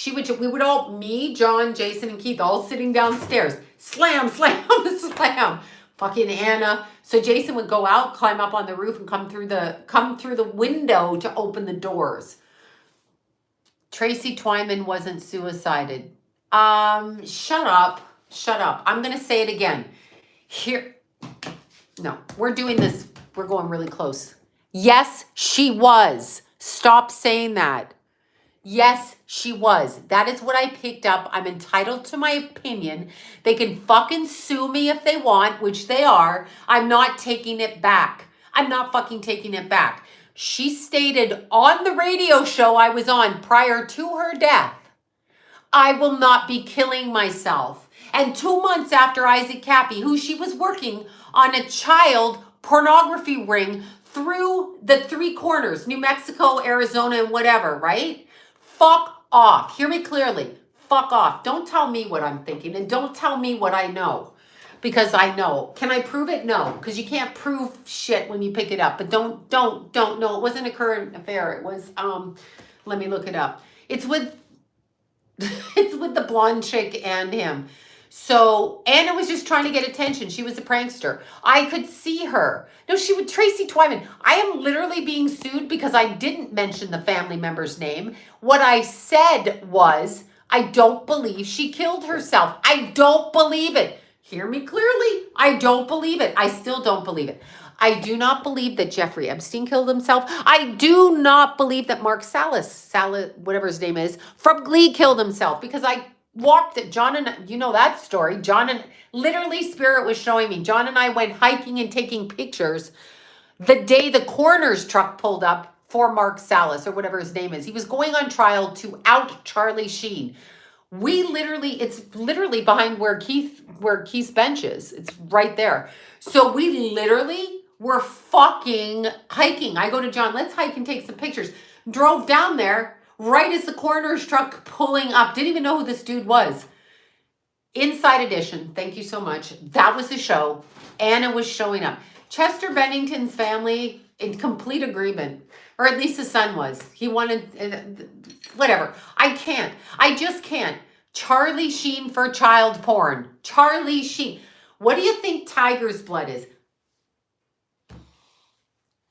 [SPEAKER 1] We would all, me, John, Jason, and Keith, all sitting downstairs. Slam, slam, slam. Fucking Anna. So Jason would go out, climb up on the roof, and come through the window to open the doors. Tracy Twyman wasn't suicided. Shut up. I'm gonna say it again. Here. No, we're doing this. We're going really close. Yes, she was. Stop saying that. Yes, she was. That is what I picked up. I'm entitled to my opinion. They can fucking sue me if they want, which they are. I'm not taking it back. I'm not fucking taking it back. She stated on the radio show I was on prior to her death, I will not be killing myself. And 2 months after Isaac Cappy, who she was working on a child pornography ring through the three corners, New Mexico, Arizona, and whatever, right? Fuck off. Hear me clearly. Fuck off. Don't tell me what I'm thinking and don't tell me what I know. Because I know. Can I prove it? No. Because you can't prove shit when you pick it up. But don't. No, it wasn't a current affair. It was, let me look it up. It's with the blonde chick and him. So Anna was just trying to get attention. She was a prankster. I could see her. No, she would Tracy Twyman. I am literally being sued because I didn't mention the family member's name. What I said was, I don't believe she killed herself. I don't believe it. Hear me clearly. I don't believe it. I still don't believe it. I do not believe that Jeffrey Epstein killed himself. I do not believe that Mark Salas, whatever his name is, from Glee killed himself, because I walked it. John and, you know that story. John and, literally Spirit was showing me. John and I went hiking and taking pictures the day the coroner's truck pulled up for Mark Salas, or whatever his name is. He was going on trial to out Charlie Sheen. It's literally behind where Keith's bench is. It's right there. So we literally were fucking hiking. I go to John, let's hike and take some pictures. Drove down there right as the coroner's truck pulling up. Didn't even know who this dude was. Inside Edition, thank you so much. That was the show. Anna was showing up. Chester Bennington's family in complete agreement, or at least the son was. He wanted, whatever. I just can't. Charlie Sheen for child porn. Charlie Sheen. What do you think Tiger's blood is?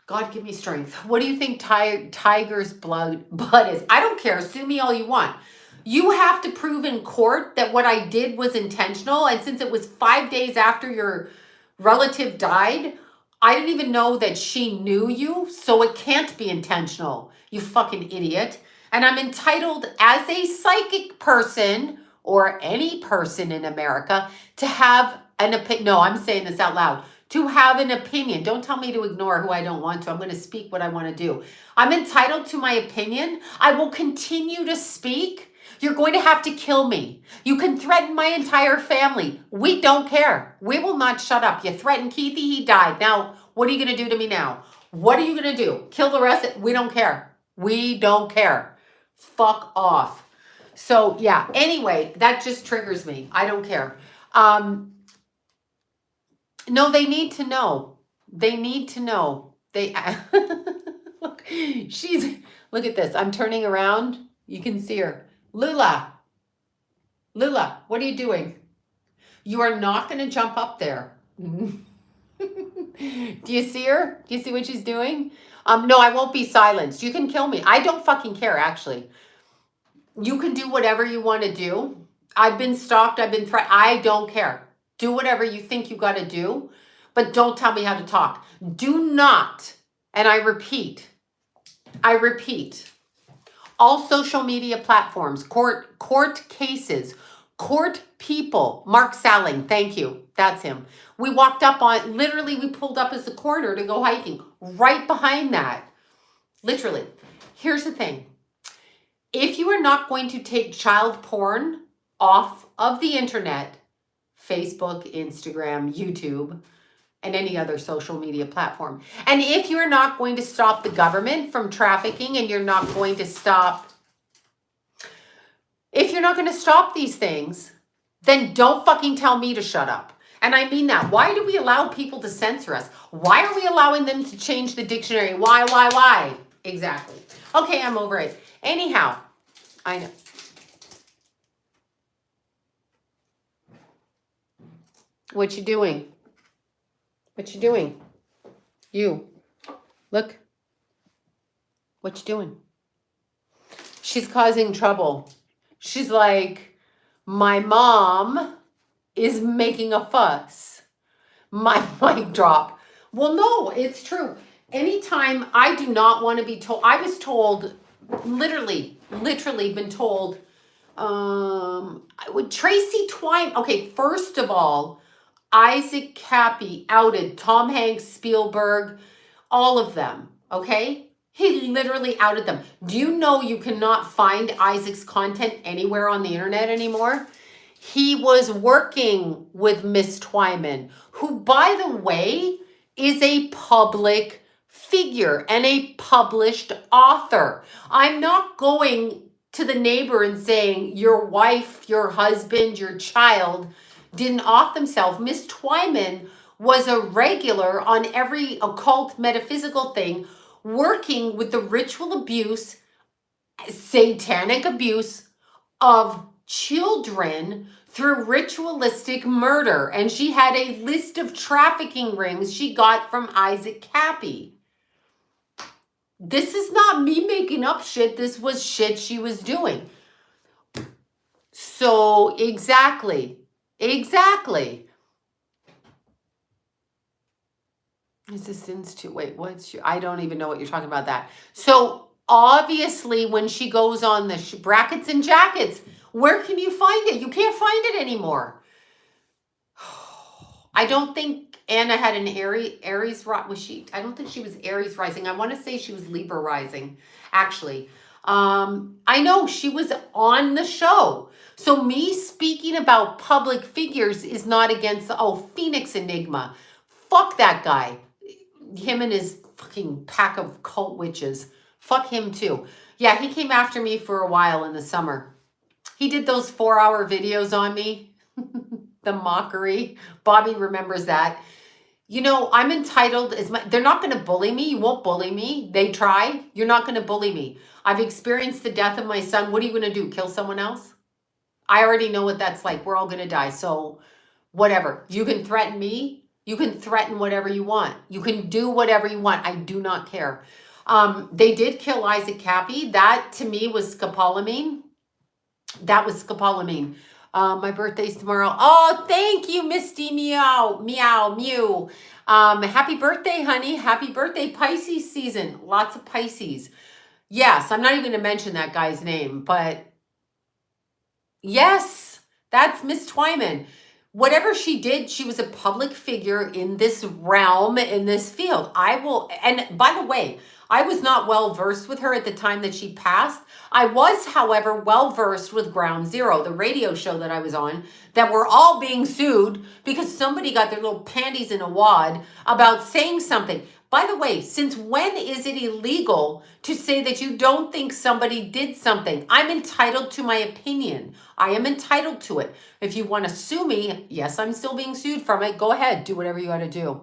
[SPEAKER 1] God give me strength. What do you think Tiger's blood is? I don't care. Sue me all you want. You have to prove in court that what I did was intentional. And since it was 5 days after your relative died, I didn't even know that she knew you. So it can't be intentional. You fucking idiot. And I'm entitled as a psychic person, or any person in America, to have an opinion. No, I'm saying this out loud. To have an opinion. Don't tell me to ignore who I don't want to. I'm going to speak what I want to do. I'm entitled to my opinion. I will continue to speak. You're going to have to kill me. You can threaten my entire family. We don't care. We will not shut up. You threatened Keithy, he died. Now, what are you going to do to me now? What are you going to do? Kill the rest? We don't care. We don't care. Fuck off. So, yeah. Anyway, that just triggers me. I don't care. No, they need to know. They need to know. They look, look at this. I'm turning around. You can see her. Lula, what are you doing? You are not going to jump up there. Do you see her? Do you see what she's doing? No, I won't be silenced. You can kill me. I don't fucking care, actually. You can do whatever you want to do. I've been stalked. I've been threatened. I don't care. Do whatever you think you got to do, but don't tell me how to talk. Do not, and I repeat, all social media platforms, court cases, court people, Mark Salling, thank you, that's him. We walked up on, literally we pulled up as the coroner to go hiking, right behind that, literally. Here's the thing. If you are not going to take child porn off of the internet, Facebook, Instagram, YouTube, and any other social media platform. And if you're not going to stop the government from trafficking, and you're not going to stop, if you're not going to stop these things, then don't fucking tell me to shut up. And I mean that. Why do we allow people to censor us? Why are we allowing them to change the dictionary? Why? Exactly. Okay, I'm over it. Anyhow, I know. What you doing? What you doing? You. Look. What you doing? She's causing trouble. She's like, my mom is making a fuss. My mic drop. Well, no, it's true. Anytime I do not want to be told, I was told literally literally been told, Tracy Twine. Okay, first of all, Isaac Cappy outed Tom Hanks, Spielberg, all of them. Okay, he literally outed them. Do you know you cannot find Isaac's content anywhere on the internet anymore? He was working with Miss Twyman, who, by the way, is a public figure and a published author. I'm not going to the neighbor and saying your wife, your husband, your child didn't off themselves. Miss Twyman was a regular on every occult metaphysical thing, working with the ritual abuse, satanic abuse of children through ritualistic murder. And she had a list of trafficking rings she got from Isaac Cappy. This is not me making up shit. This was shit she was doing. So exactly. Resistance to, wait, what's your, I don't even know what you're talking about that. So obviously when she goes on the brackets and jackets, where can you find it? You can't find it anymore. I don't think Anna had an Aries, was she? I don't think she was Aries rising. I want to say she was Libra rising, actually. I know she was on the show. So me speaking about public figures is not against, Phoenix Enigma. Fuck that guy. Him and his fucking pack of cult witches. Fuck him too. Yeah, he came after me for a while in the summer. He did those 4-hour videos on me. The mockery. Bobby remembers that. You know, I'm entitled. They're not going to bully me. You won't bully me. They try. You're not going to bully me. I've experienced the death of my son. What are you going to do? Kill someone else? I already know what that's like. We're all going to die. So whatever. You can threaten me. You can threaten whatever you want. You can do whatever you want. I do not care. They did kill Isaac Cappy. That to me was scopolamine. That was scopolamine. My birthday's tomorrow. Oh, thank you, Misty Meow, Meow, Mew. Happy birthday, honey. Happy birthday, Pisces season. Lots of Pisces. Yes, I'm not even going to mention that guy's name, but yes, that's Miss Twyman. Whatever she did, she was a public figure in this realm, in this field. And by the way, I was not well versed with her at the time that she passed. I was, however, well versed with Ground Zero, the radio show that I was on, that we're all being sued because somebody got their little panties in a wad about saying something. By the way, since when is it illegal to say that you don't think somebody did something? I'm entitled to my opinion. I am entitled to it. If you want to sue me, yes, I'm still being sued from it. Go ahead, do whatever you got to do.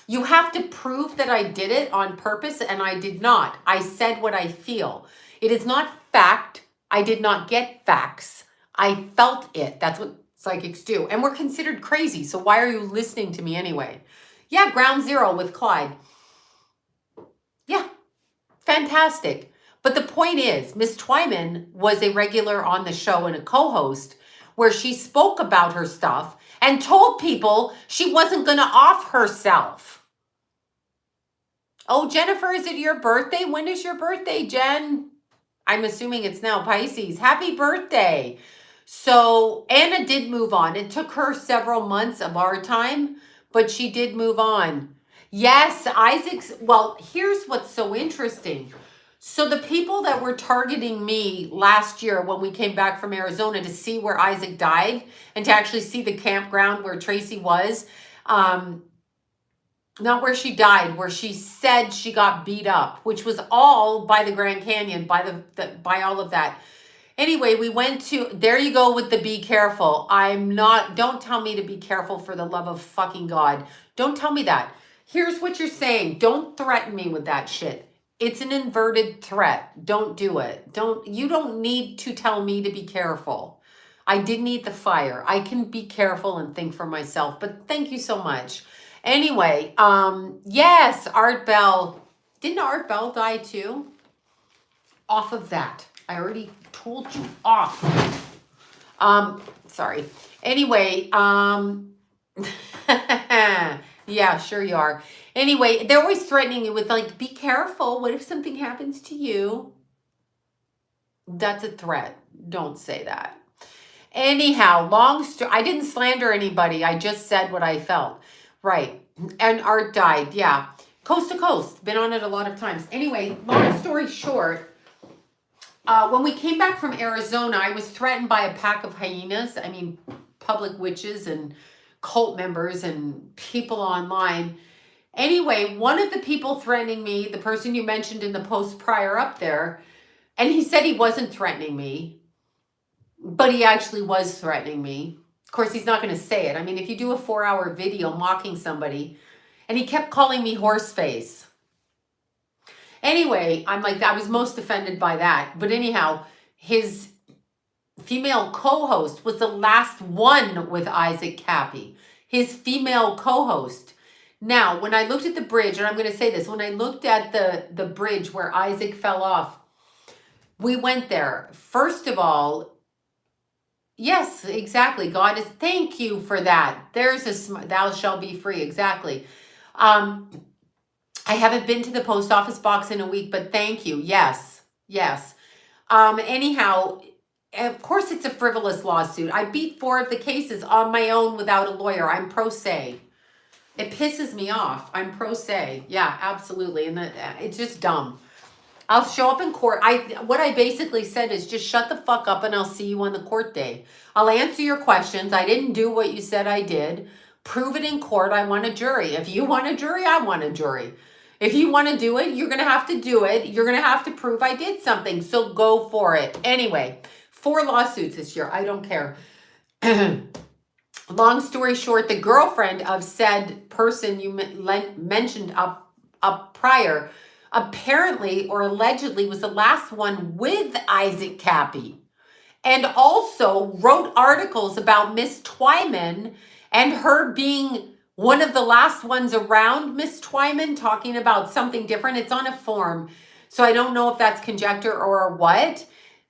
[SPEAKER 1] You have to prove that I did it on purpose, and I did not. I said what I feel. It is not fact. I did not get facts. I felt it. That's what psychics do. And we're considered crazy, so why are you listening to me anyway? Yeah, Ground Zero with Clyde. Yeah, fantastic. But the point is, Miss Twyman was a regular on the show and a co-host where she spoke about her stuff and told people she wasn't going to off herself. Oh, Jennifer, is it your birthday? When is your birthday, Jen? I'm assuming it's now Pisces. Happy birthday. So Anna did move on. It took her several months of our time, but she did move on. Yes, Isaac's, well, here's what's so interesting. So the people that were targeting me last year when we came back from Arizona to see where Isaac died and to actually see the campground where Tracy was, not where she died, where she said she got beat up, which was all by the Grand Canyon, by all of that. Anyway, we went to, there you go with the be careful. Don't tell me to be careful for the love of fucking God. Don't tell me that. Here's what you're saying. Don't threaten me with that shit. It's an inverted threat. Don't do it. You don't need to tell me to be careful. I didn't eat the fire. I can be careful and think for myself, but thank you so much. Anyway, yes, Art Bell. Didn't Art Bell die too? Off of that. I already told you off. Sorry. Anyway, yeah, sure you are. Anyway, they're always threatening you with like, be careful. What if something happens to you? That's a threat. Don't say that. Anyhow, I didn't slander anybody. I just said what I felt. Right. And Art died. Yeah. Coast to coast. Been on it a lot of times. Anyway, long story short, when we came back from Arizona, I was threatened by a pack of hyenas. I mean, public witches and cult members and people online. Anyway, one of the people threatening me, the person you mentioned in the post prior up there, and he said he wasn't threatening me, but he actually was threatening me. Of course, he's not going to say it. I mean, if you do a 4-hour video mocking somebody, and he kept calling me horseface. Anyway, I'm like, I was most offended by that. But anyhow, his female co-host was the last one with Isaac Cappy. His female co-host. Now, when I looked at the bridge, and I'm going to say this, when I looked at the bridge where Isaac fell off, we went there. First of all, yes, exactly. God is, thank you for that. There's thou shall be free. Exactly. I haven't been to the post office box in a week, but thank you. Yes. Yes. Anyhow, of course it's a frivolous lawsuit. I beat 4 of the cases on my own without a lawyer. I'm pro se. It pisses me off. I'm pro se. Yeah, absolutely. And it's just dumb. I'll show up in court. What I basically said is just shut the fuck up and I'll see you on the court day. I'll answer your questions. I didn't do what you said I did. Prove it in court. I want a jury. If you want a jury, I want a jury. If you want to do it, you're going to have to do it. You're going to have to prove I did something. So go for it. Anyway, 4 lawsuits this year. I don't care. Long story short, the girlfriend of said person you mentioned up prior apparently or allegedly was the last one with Isaac Cappy, and also wrote articles about Miss Twyman and her being one of the last ones around Miss Twyman, talking about something different. It's on a form, so I don't know if that's conjecture or what.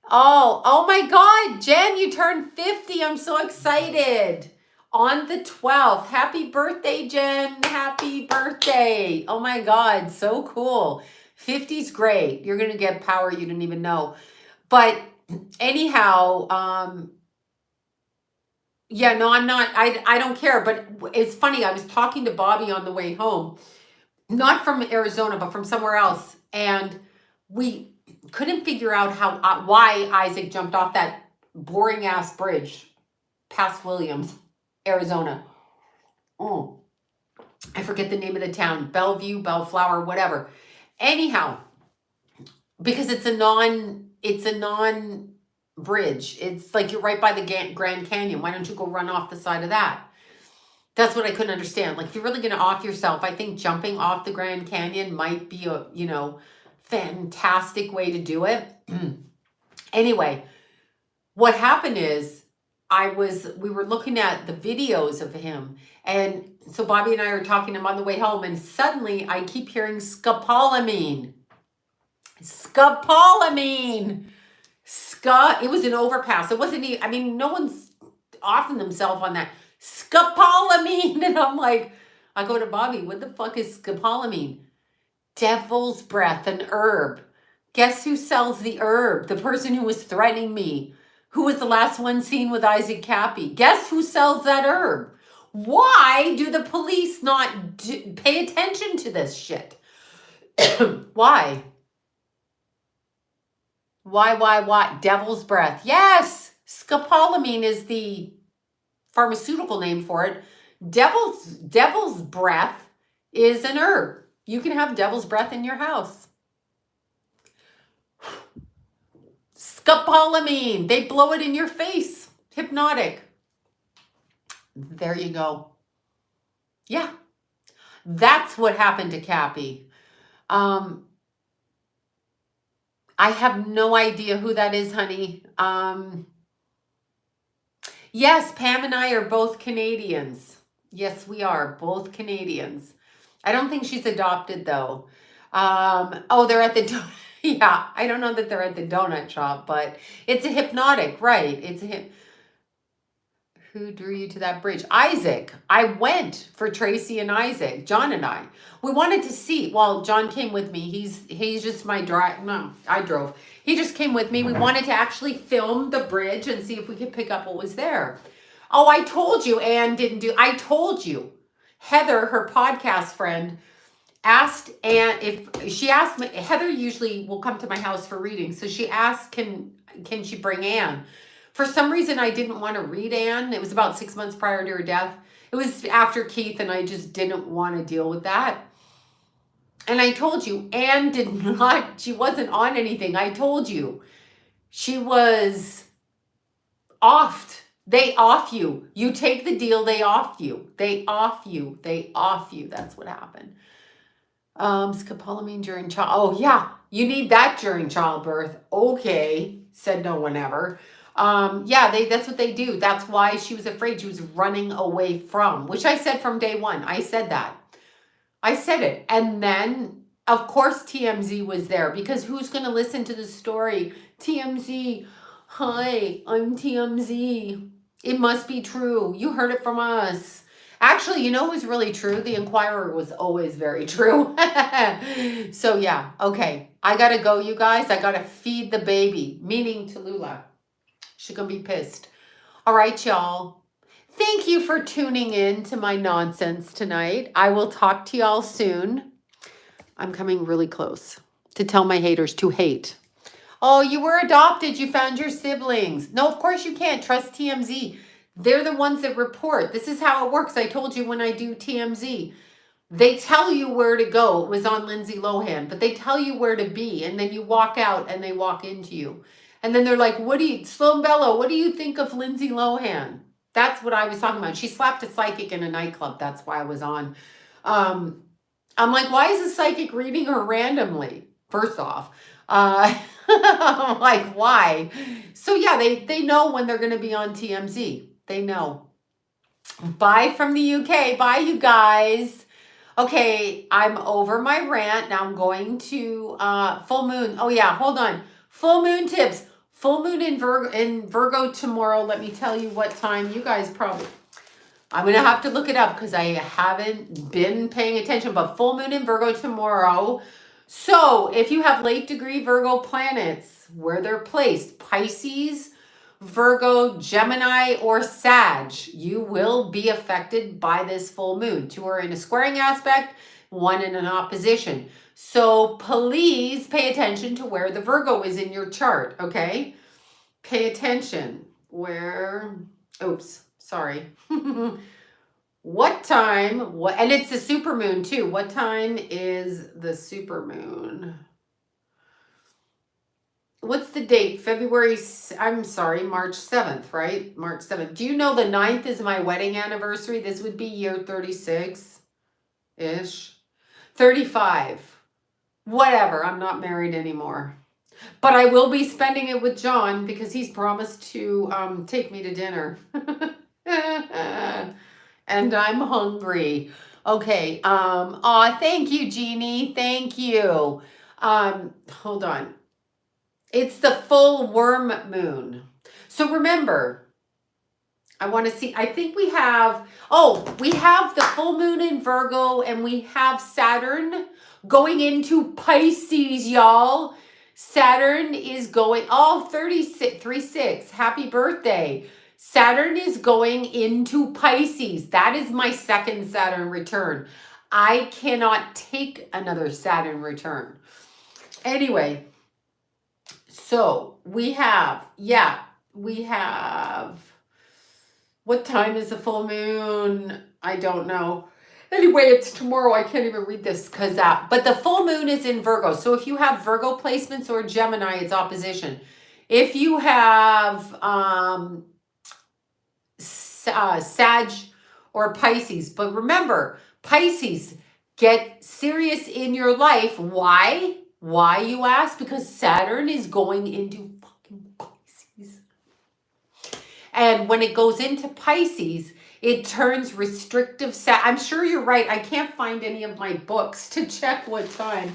[SPEAKER 1] Oh my God, Jen, you turned 50. I'm so excited. On the 12th. Happy birthday, Jen. Happy birthday. Oh my God, so cool. 50's great. You're going to get power you didn't even know. But anyhow, yeah, no, I'm not. I don't care. But it's funny. I was talking to Bobby on the way home, not from Arizona, but from somewhere else. And we couldn't figure out why Isaac jumped off that boring ass bridge past Williams, Arizona. Oh, I forget the name of the town. Bellevue, Bellflower, whatever. Anyhow, because it's a non bridge. It's like you're right by the Grand Canyon. Why don't you go run off the side of that? That's what I couldn't understand. Like, if you're really going to off yourself, I think jumping off the Grand Canyon might be a, fantastic way to do it. Anyway, what happened is we were looking at the videos of him. And so Bobby and I are talking to him on the way home. And suddenly I keep hearing scopolamine. Scopolamine. It was an overpass. It wasn't no one's offing themselves on that. Scopolamine. And I'm like, I go to Bobby, what the fuck is scopolamine? Devil's breath, an herb. Guess who sells the herb? The person who was threatening me, who was the last one seen with Isaac Cappy. Guess who sells that herb? Why do the police not pay attention to this shit? Why? Why? Devil's breath. Yes, scopolamine is the pharmaceutical name for it. Devil's breath is an herb. You can have devil's breath in your house. Scopolamine. They blow it in your face. Hypnotic. There you go. Yeah. That's what happened to Cappy. I have no idea who that is, honey. Yes, Pam and I are both Canadians. Yes, we are both Canadians. I don't think she's adopted, though. They're at the yeah, I don't know that they're at the donut shop, but it's a hypnotic, right? Who drew you to that bridge? Isaac. I went for Tracy and Isaac, John and I. We wanted to see. Well, John came with me. He's just my drive. No, I drove. He just came with me. We wanted to actually film the bridge and see if we could pick up what was there. Oh, I told you Anne didn't do. I told you. Heather, her podcast friend, asked Anne if she asked me. Heather usually will come to my house for readings, so she asked, can she bring Anne? For some reason, I didn't want to read Anne. It was about 6 months prior to her death. It was after Keith, and I just didn't want to deal with that. And I told you, Anne did not, she wasn't on anything. I told you. She was offed. They off you. You take the deal, they off you. They off you. They off you. That's what happened. Scopolamine during child. Oh, yeah. You need that during childbirth. Okay. Said no one ever. Yeah, that's what they do. That's why she was afraid. She was running away from, which I said from day one. I said that. I said it. And then, of course, TMZ was there because who's going to listen to the story? TMZ. Hi, I'm TMZ. It must be true. You heard it from us. Actually, you know who's really true? The Inquirer was always very true. So, yeah. Okay. I got to go, you guys. I got to feed the baby, meaning Tallulah. She's going to be pissed. All right, y'all. Thank you for tuning in to my nonsense tonight. I will talk to y'all soon. I'm coming really close to tell my haters to hate. Oh, you were adopted. You found your siblings. No, of course you can't. Trust TMZ. They're the ones that report. This is how it works. I told you when I do TMZ. They tell you where to go. It was on Lindsay Lohan. But they tell you where to be. And then you walk out and they walk into you. And then they're like, Sloan Bello, what do you think of Lindsay Lohan? That's what I was talking about. She slapped a psychic in a nightclub. That's why I was on. I'm like, why is a psychic reading her randomly? First off. I'm like, why? So yeah, they know when they're going to be on TMZ. They know. Bye from the UK. Bye, you guys. Okay, I'm over my rant. Now I'm going to full moon. Oh yeah, hold on. Full moon tips. Full moon in Virgo tomorrow. Let me tell you what time. You guys probably... I'm going to have to look it up because I haven't been paying attention. But full moon in Virgo tomorrow. So if you have late degree Virgo planets, where they're placed, Pisces, Virgo, Gemini, or Sag, you will be affected by this full moon. 2 are in a squaring aspect, 1 in an opposition. So please pay attention to where the Virgo is in your chart, okay? Pay attention. Oops, sorry. What time, and it's the supermoon too. What time is the supermoon? What's the date? March 7th, right? March 7th. Do you know the 9th is my wedding anniversary? This would be year 36-ish. 35. Whatever, I'm not married anymore. But I will be spending it with John because he's promised to take me to dinner. And I'm hungry. Okay. Thank you, Jeannie. Thank you. Hold on. It's the full worm moon. So remember, I want to see, I think we have the full moon in Virgo and we have Saturn going into Pisces, y'all. Saturn is going, 36. Happy birthday. Saturn is going into Pisces. That is my second Saturn return. I cannot take another Saturn return. Anyway, so we have, what time is the full moon? I don't know. Anyway, it's tomorrow. I can't even read this but the full moon is in Virgo. So if you have Virgo placements or Gemini, it's opposition. If you have Sag or Pisces, but remember, Pisces, get serious in your life. Why? Why, you ask? Because Saturn is going into fucking Pisces. And when it goes into Pisces, it turns restrictive. I'm sure you're right. I can't find any of my books to check what time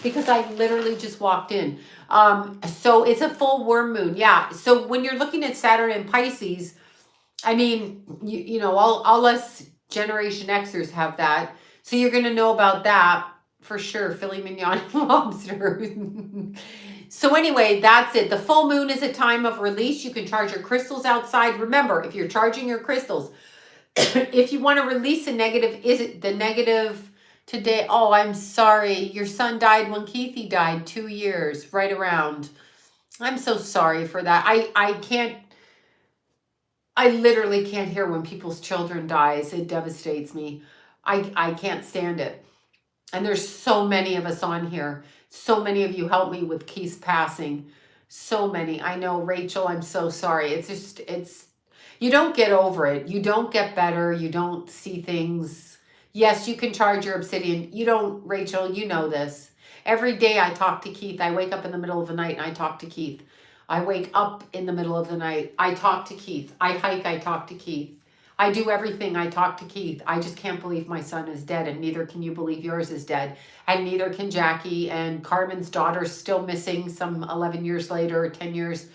[SPEAKER 1] because I literally just walked in. So it's a full worm moon. Yeah. So when you're looking at Saturn and Pisces, I mean, you know, all us Generation Xers have that. So you're going to know about that for sure. Filet mignon and lobster. So anyway, that's it. The full moon is a time of release. You can charge your crystals outside. Remember, if you're charging your crystals, if you want to release a negative, is it the negative today? Oh, I'm sorry. Your son died when Keithy died, 2 years, right around. I'm so sorry for that. I literally can't hear when people's children dies. It devastates me. I can't stand it. And there's so many of us on here. So many of you helped me with Keith's passing. So many. I know, Rachel, I'm so sorry. It's you don't get over it. You don't get better. You don't see things. Yes, you can charge your obsidian. You don't, Rachel, you know this. Every day I talk to Keith. I wake up in the middle of the night and I talk to Keith. I wake up in the middle of the night. I talk to Keith. I hike. I talk to Keith. I do everything. I talk to Keith. I just can't believe my son is dead, and neither can you believe yours is dead. And neither can Jackie, and Carmen's daughter's still missing some 11 years later, 10 years.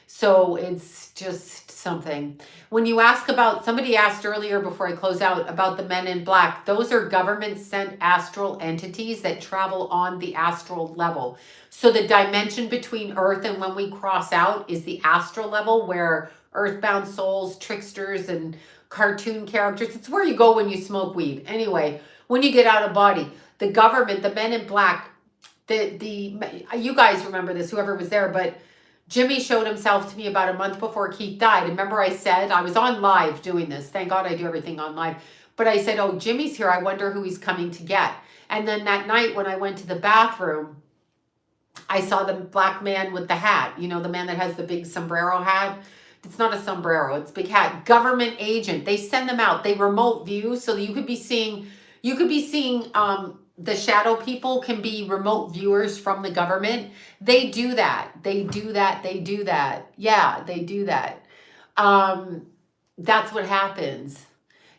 [SPEAKER 1] So it's just something. When you ask about, somebody asked earlier before I close out about the men in black, those are government sent astral entities that travel on the astral level. So the dimension between Earth and when we cross out is the astral level, where earthbound souls, tricksters, and cartoon characters, it's where you go when you smoke weed. Anyway, when you get out of body, the government, the men in black, you guys remember this, whoever was there, but Jimmy showed himself to me about a month before Keith died. Remember I said, I was on live doing this. Thank God I do everything on live. But I said, oh, Jimmy's here. I wonder who he's coming to get. And then that night when I went to the bathroom, I saw the black man with the hat. You know, the man that has the big sombrero hat. It's not a sombrero, it's a big hat. Government agent. They send them out. They remote view, so you could be seeing, the shadow people can be remote viewers from the government. They do that. They do that. They do that. Yeah, they do that. That's what happens.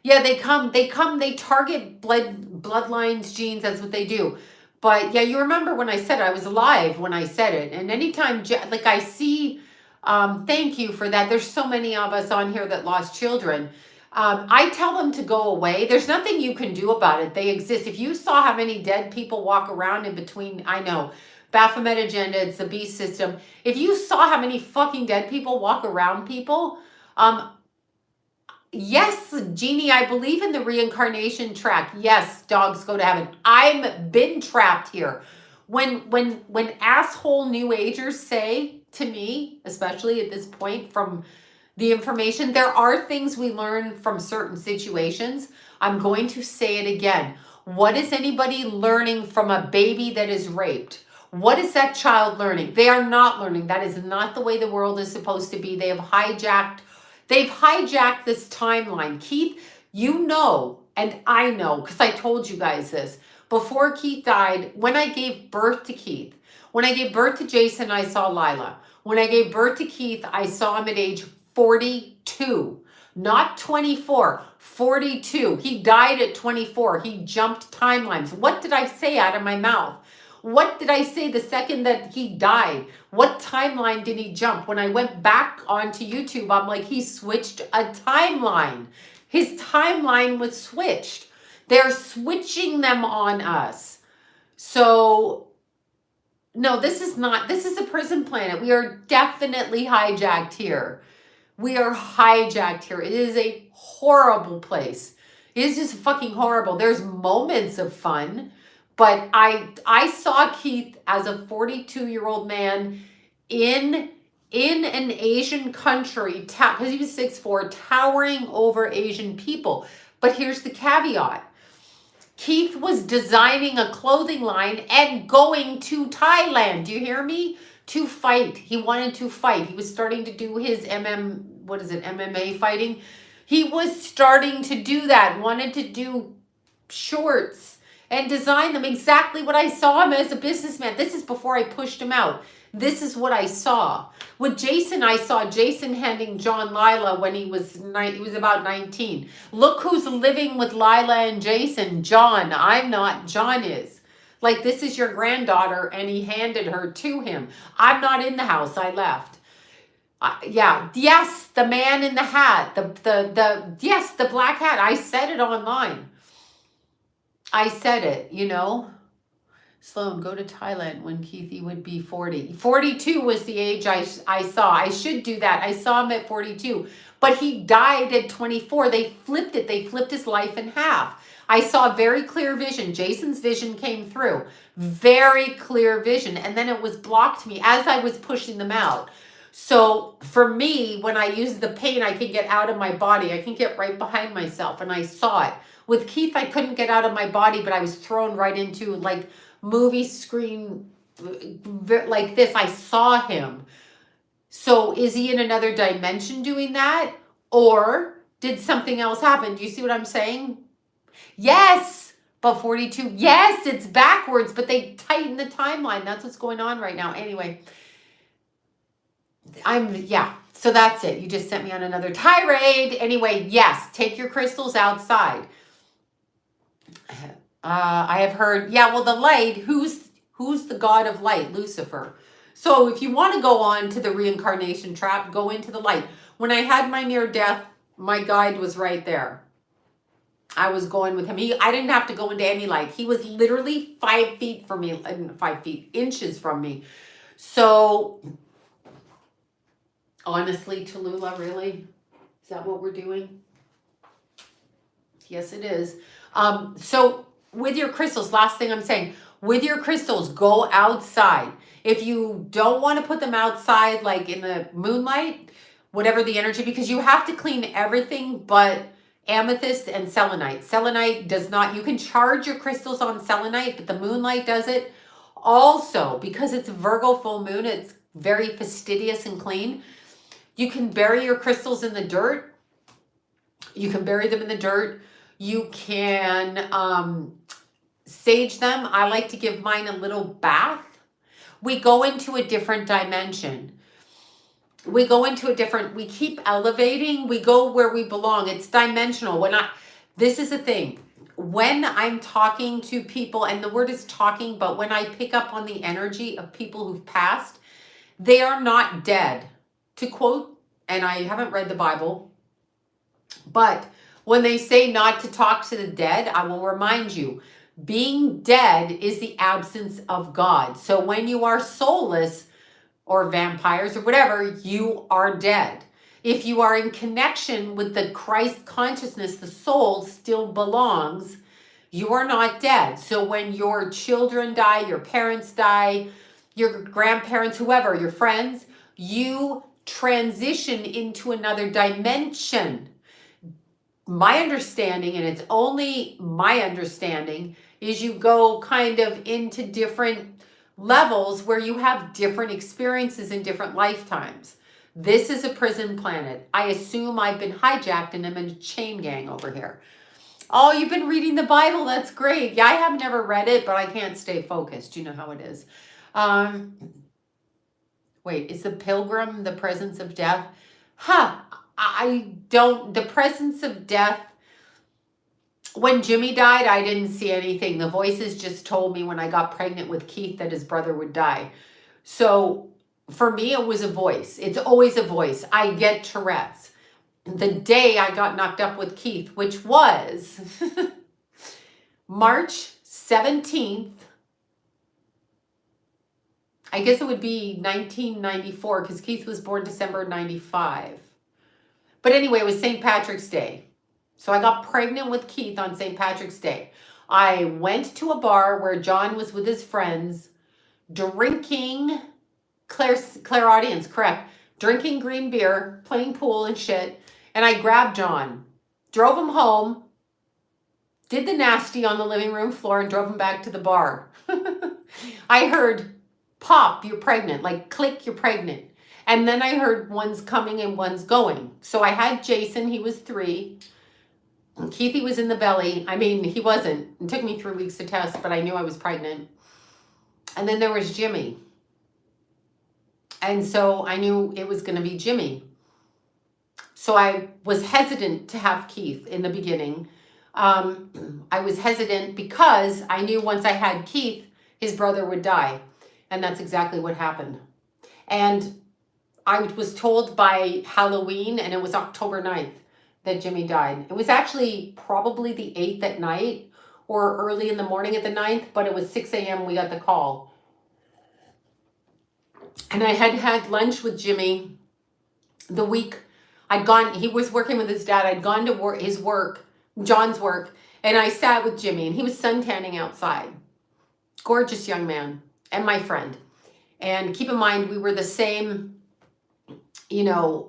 [SPEAKER 1] Yeah, they target bloodlines, genes, that's what they do. But yeah, you remember when I said it, I was alive when I said it. And anytime, like I see, thank you for that. There's so many of us on here that lost children. I tell them to go away. There's nothing you can do about it. They exist. If you saw how many dead people walk around in between, I know, Baphomet agenda, it's the beast system. If you saw how many fucking dead people walk around people, yes, Jeannie, I believe in the reincarnation track. Yes, dogs go to heaven. I've been trapped here. When asshole New Agers say to me, especially at this point from the information, there are things we learn from certain situations. I'm going to say it again. What is anybody learning from a baby that is raped? What is that child learning? They are not learning. That is not the way the world is supposed to be. They've hijacked this timeline. Keith, you know, and I know, because I told you guys this, before Keith died, when I gave birth to Keith, when I gave birth to Jason, I saw Lila. When I gave birth to Keith, I saw him at age 42, not 24, 42. He died at 24. He jumped timelines. What did I say out of my mouth? What did I say the second that he died? What timeline did he jump? When I went back onto YouTube, I'm like, he switched a timeline. His timeline was switched. They're switching them on us. So, no, this is a prison planet. We are definitely hijacked here. We are hijacked here. It is a horrible place. It is just fucking horrible. There's moments of fun. But I saw Keith as a 42-year-old man in an Asian country, because he was 6'4", towering over Asian people. But here's the caveat. Keith was designing a clothing line and going to Thailand. Do you hear me? To fight. He wanted to fight. He was starting to do his MMA fighting. He was starting to do that, wanted to do shorts and design them exactly what I saw him as a businessman. This is before I pushed him out. This is what I saw. With Jason, I saw Jason handing John Lila when he was about 19. Look who's living with Lila and Jason. John. I'm not. John is. Like, this is your granddaughter, and he handed her to him. I'm not in the house. I left. Yeah, yes, the man in the hat, yes, the black hat. I said it online. I said it, you know. Sloan, go to Thailand when Keithy would be 40. 42 was the age I saw. I should do that. I saw him at 42, but he died at 24. They flipped it. They flipped his life in half. I saw very clear vision. Jason's vision came through. Very clear vision. And then it was blocked to me as I was pushing them out. So for me, when I use the pain, I can get out of my body. I can get right behind myself. And I saw it. With Keith, I couldn't get out of my body, but I was thrown right into like movie screen like this. I saw him. So is he in another dimension doing that? Or did something else happen? Do you see what I'm saying? Yes, but 42. Yes, it's backwards, but they tighten the timeline. That's what's going on right now. Anyway, yeah. So that's it. You just sent me on another tirade. Anyway, yes, take your crystals outside. I have heard, yeah, well, the light, who's the god of light? Lucifer. So if you want to go on to the reincarnation trap, go into the light. When I had my near death, my guide was right there. I was going with him. I didn't have to go into any light. He was literally 5 feet from me, 5 feet, inches from me. So honestly, Tallulah, really? Is that what we're doing? Yes, it is. So with your crystals, last thing I'm saying, with your crystals, go outside. If you don't want to put them outside, like in the moonlight, whatever the energy, because you have to clean everything but amethyst and selenite. Selenite does not, you can charge your crystals on selenite, but the moonlight does it. Also, because it's Virgo full moon, it's very fastidious and clean. You can bury your crystals in the dirt. You can bury them in the dirt. You can sage them. I like to give mine a little bath. We go into a different dimension. We go into a different, we keep elevating. We go where we belong. It's dimensional. This is the thing. When I'm talking to people, and the word is talking, but when I pick up on the energy of people who've passed, they are not dead. To quote, and I haven't read the Bible, but when they say not to talk to the dead, I will remind you, being dead is the absence of God. So when you are soulless or vampires or whatever, you are dead. If you are in connection with the Christ consciousness, the soul still belongs, you are not dead. So when your children die, your parents die, your grandparents, whoever, your friends, you transition into another dimension. My understanding, and it's only my understanding, is you go kind of into different levels where you have different experiences in different lifetimes. This is a prison planet. I assume I've been hijacked and I'm in a chain gang over here. Oh, you've been reading the Bible. That's great. Yeah, I have never read it, but I can't stay focused. You know how it is. Wait, is the pilgrim the presence of death? The presence of death. When Jimmy died, I didn't see anything. The voices just told me when I got pregnant with Keith that his brother would die. So for me, it was a voice. It's always a voice. I get Tourette's. The day I got knocked up with Keith, which was March 17th, I guess it would be 1994 because Keith was born December 95. But anyway, it was St. Patrick's Day. So I got pregnant with Keith on St. Patrick's Day. I went to a bar where John was with his friends, drinking, clairaudience, correct, drinking green beer, playing pool and shit. And I grabbed John, drove him home, did the nasty on the living room floor and drove him back to the bar. I heard, pop, you're pregnant, like click, you're pregnant. And then I heard one's coming and one's going. So I had Jason, he was 3. Keithy was in the belly. I mean, he wasn't. It took me 3 weeks to test, but I knew I was pregnant. And then there was Jimmy. And so I knew it was going to be Jimmy. So I was hesitant to have Keith in the beginning. I was hesitant because I knew once I had Keith, his brother would die. And that's exactly what happened. And I was told by Halloween, and it was October 9th that Jimmy died. It was actually probably the 8th at night or early in the morning at the 9th, but it was 6 a.m. we got the call. And I had had lunch with Jimmy the week I'd gone. He was working with his dad. I'd gone to work, his work, John's work, and I sat with Jimmy, and he was suntanning outside. Gorgeous young man, and my friend. And keep in mind, we were the same, you know,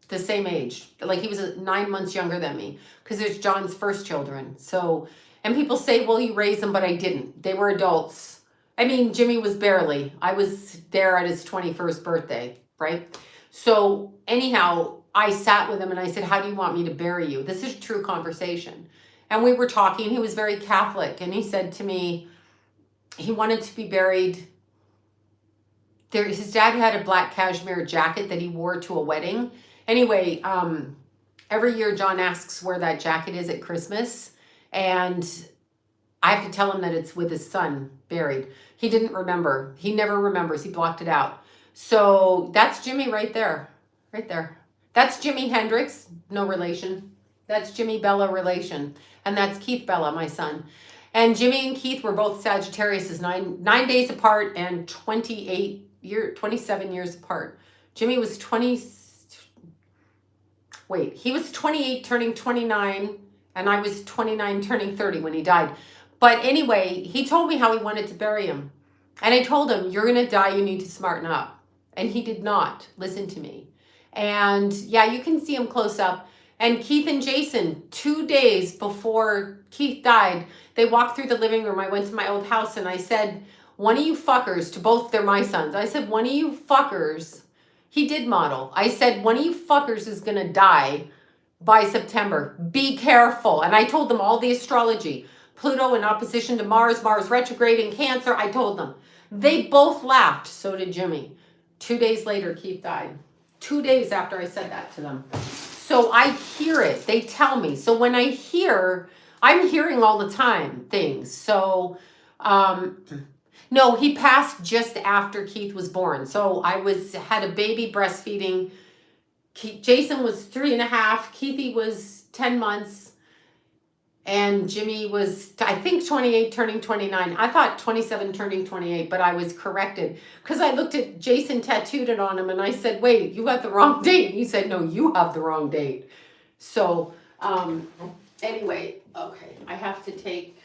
[SPEAKER 1] the same age. Like he was 9 months younger than me, because there's John's first children. So, and people say, well, you raised them, but I didn't. They were adults. I mean, Jimmy was barely. I was there at his 21st birthday, right? So anyhow, I sat with him and I said, how do you want me to bury you? This is a true conversation. And we were talking. He was very Catholic. And he said to me, he wanted to be buried. His dad had a black cashmere jacket that he wore to a wedding. Anyway, every year John asks where that jacket is at Christmas. And I have to tell him that it's with his son buried. He didn't remember. He never remembers. He blocked it out. So that's Jimmy right there. Right there. That's Jimi Hendrix. No relation. That's Jimmy Bella relation. And that's Keith Bella, my son. And Jimmy and Keith were both Sagittarius, 9 days apart and 27 years apart. Jimmy was he was 28 turning 29, and I was 29 turning 30 when he died. But anyway, he told me how he wanted to bury him. And I told him, you're going to die, you need to smarten up. And he did not listen to me. And yeah, you can see him close up. And Keith and Jason, 2 days before Keith died, they walked through the living room. I went to my old house and I said, one of you fuckers, to both, they're my sons. I said, one of you fuckers, he did model. I said, one of you fuckers is going to die by September. Be careful. And I told them all the astrology. Pluto in opposition to Mars, Mars retrograde in Cancer. I told them. They both laughed. So did Jimmy. 2 days later, Keith died. 2 days after I said that to them. So I hear it. They tell me. So when I hear, I'm hearing all the time things. So, no, he passed just after Keith was born. So I had a baby breastfeeding. Jason was 3.5. Keithy was 10 months. And Jimmy was, I think, 28 turning 29. I thought 27 turning 28, but I was corrected. Because I looked at Jason tattooed it on him and I said, wait, you got the wrong date. He said, no, you have the wrong date. So, anyway, okay, I have to take.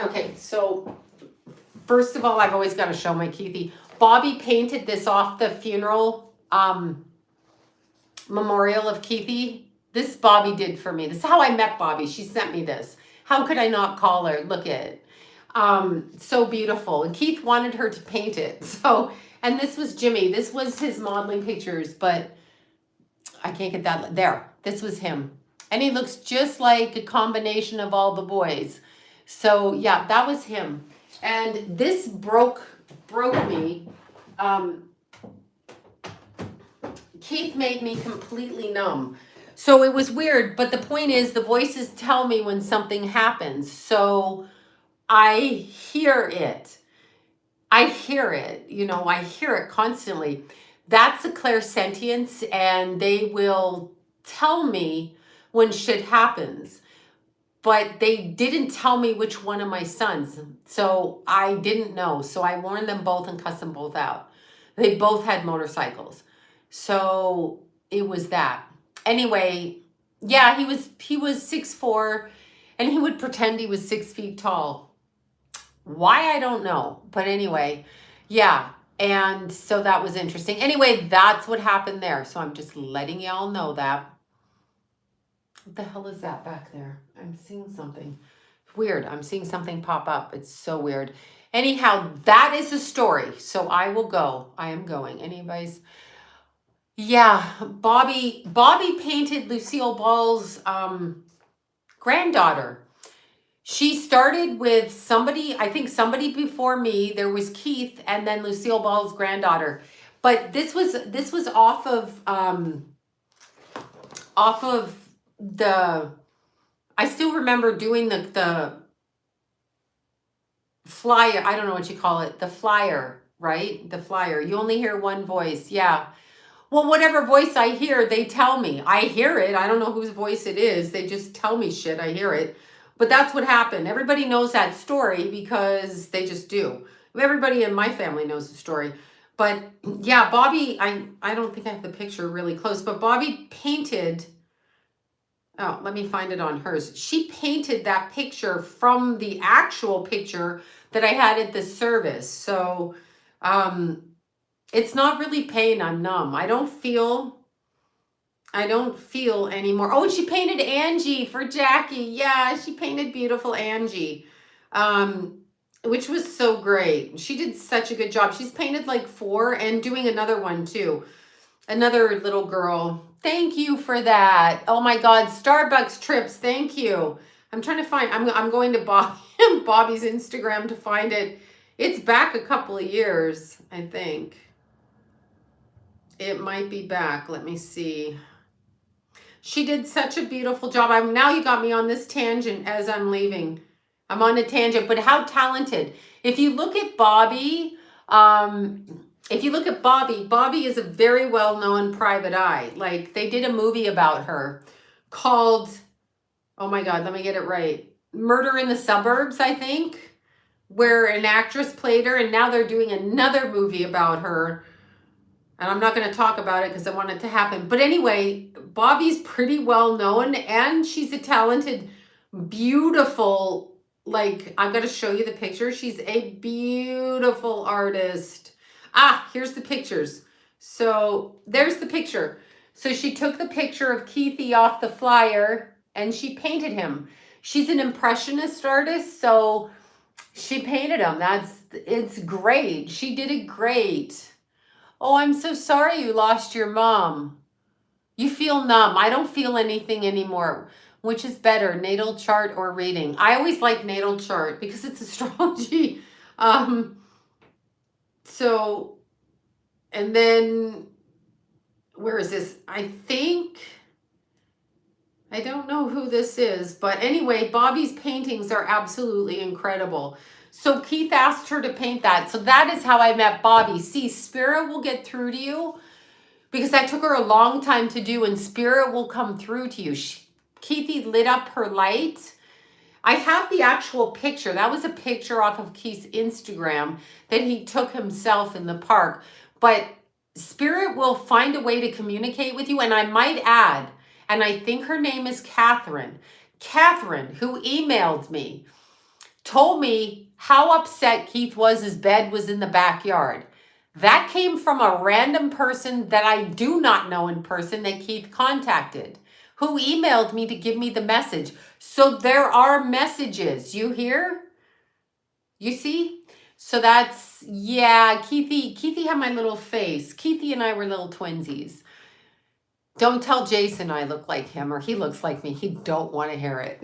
[SPEAKER 1] Okay, so first of all, I've always got to show my Keithy. Bobby painted this off the funeral memorial of Keithy. This Bobby did for me. This is how I met Bobby. She sent me this. How could I not call her? Look at it. So beautiful. And Keith wanted her to paint it. So, and this was Jimmy. This was his modeling pictures, but I can't get that. There. This was him. And he looks just like a combination of all the boys. So yeah, that was him. And this broke me. Keith made me completely numb. So it was weird, but the point is the voices tell me when something happens. So I hear it. I hear it, I hear it constantly. That's a clairsentience, and they will tell me when shit happens. But they didn't tell me which one of my sons. So I didn't know. So I warned them both and cussed them both out. They both had motorcycles. So it was that. Anyway, yeah, he was 6'4", and he would pretend he was 6 feet tall. Why, I don't know. But anyway, yeah. And so that was interesting. Anyway, that's what happened there. So I'm just letting y'all know that. What the hell is that back there? I'm seeing something weird. I'm seeing something pop up. It's so weird. Anyhow, that is the story. So I will go. I am going. Anybody's... Yeah, Bobby painted Lucille Ball's granddaughter. She started with somebody, I think somebody before me. There was Keith, and then Lucille Ball's granddaughter. But this was off of the. I still remember doing the flyer. I don't know what you call it. The flyer, right? The flyer. You only hear one voice. Yeah. Well, whatever voice I hear, they tell me. I hear it. I don't know whose voice it is. They just tell me shit. I hear it. But that's what happened. Everybody knows that story because they just do. Everybody in my family knows the story. But yeah, Bobby, I don't think I have the picture really close, but Bobby painted, oh, let me find it on hers. She painted that picture from the actual picture that I had at the service. So it's not really pain. I'm numb. I don't feel anymore. Oh, and she painted Angie for Jackie. Yeah, she painted beautiful Angie, which was so great. She did such a good job. She's painted like 4 and doing another one too. Another little girl. Thank you for that. Oh my God, Starbucks trips. Thank you. I'm trying to find, I'm going to Bobby's Instagram to find it. It's back a couple of years, I think. It might be back. Let me see. She did such a beautiful job. Now you got me on this tangent as I'm leaving. I'm on a tangent, but how talented. If you look at Bobby, Bobby is a very well-known private eye. Like, they did a movie about her called, oh my God, let me get it right. Murder in the Suburbs, I think, where an actress played her, and now they're doing another movie about her. And I'm not going to talk about it because I want it to happen. But anyway, Bobby's pretty well known, and she's a talented, beautiful, like, I'm going to show you the picture. She's a beautiful artist. Ah, here's the pictures. So there's the picture. So she took the picture of Keithy off the flyer and she painted him. She's an impressionist artist, so she painted him. It's great. She did it great. Oh, I'm so sorry you lost your mom. You feel numb. I don't feel anything anymore. Which is better, natal chart or reading? I always like natal chart because it's astrology. So, and then, where is this? I don't know who this is, but anyway, Bobby's paintings are absolutely incredible. So Keith asked her to paint that. So that is how I met Bobby. See, Spirit will get through to you because that took her a long time to do, and Spirit will come through to you. Keithy lit up her light. I have the actual picture. That was a picture off of Keith's Instagram that he took himself in the park. But Spirit will find a way to communicate with you. And I might add, and I think her name is Catherine. Catherine, who emailed me, told me how upset Keith was his bed was in the backyard. That came from a random person that I do not know in person that Keith contacted, who emailed me to give me the message. So there are messages. You hear? You see? So that's, yeah, Keithy had my little face. Keithy and I were little twinsies. Don't tell Jason I look like him or he looks like me. He don't want to hear it.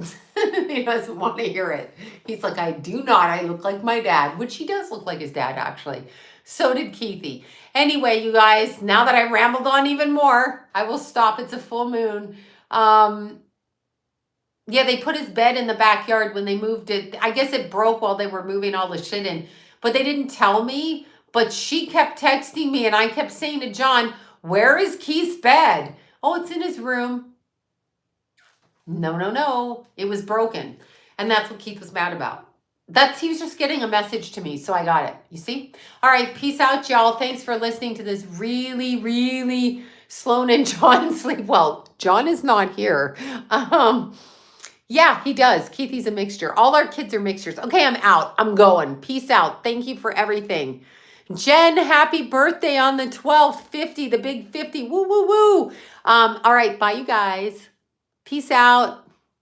[SPEAKER 1] He doesn't want to hear it. He's like, I do not. I look like my dad, which he does look like his dad, actually. So did Keithy. Anyway, you guys, now that I rambled on even more, I will stop. It's a full moon. Yeah, they put his bed in the backyard when they moved it. I guess it broke while they were moving all the shit in, but they didn't tell me. But she kept texting me and I kept saying to John, where is Keith's bed? Oh, it's in his room. No. It was broken. And that's what Keith was mad about. He was just getting a message to me, so I got it. You see? All right, peace out, y'all. Thanks for listening to this really, really Sloan and John sleep. Well, John is not here. Yeah, he does. Keithy's a mixture. All our kids are mixtures. Okay, I'm out. I'm going. Peace out. Thank you for everything. Jen, happy birthday on the 12th. 50, the big 50. Woo, woo, woo. All right, bye, you guys. Peace out.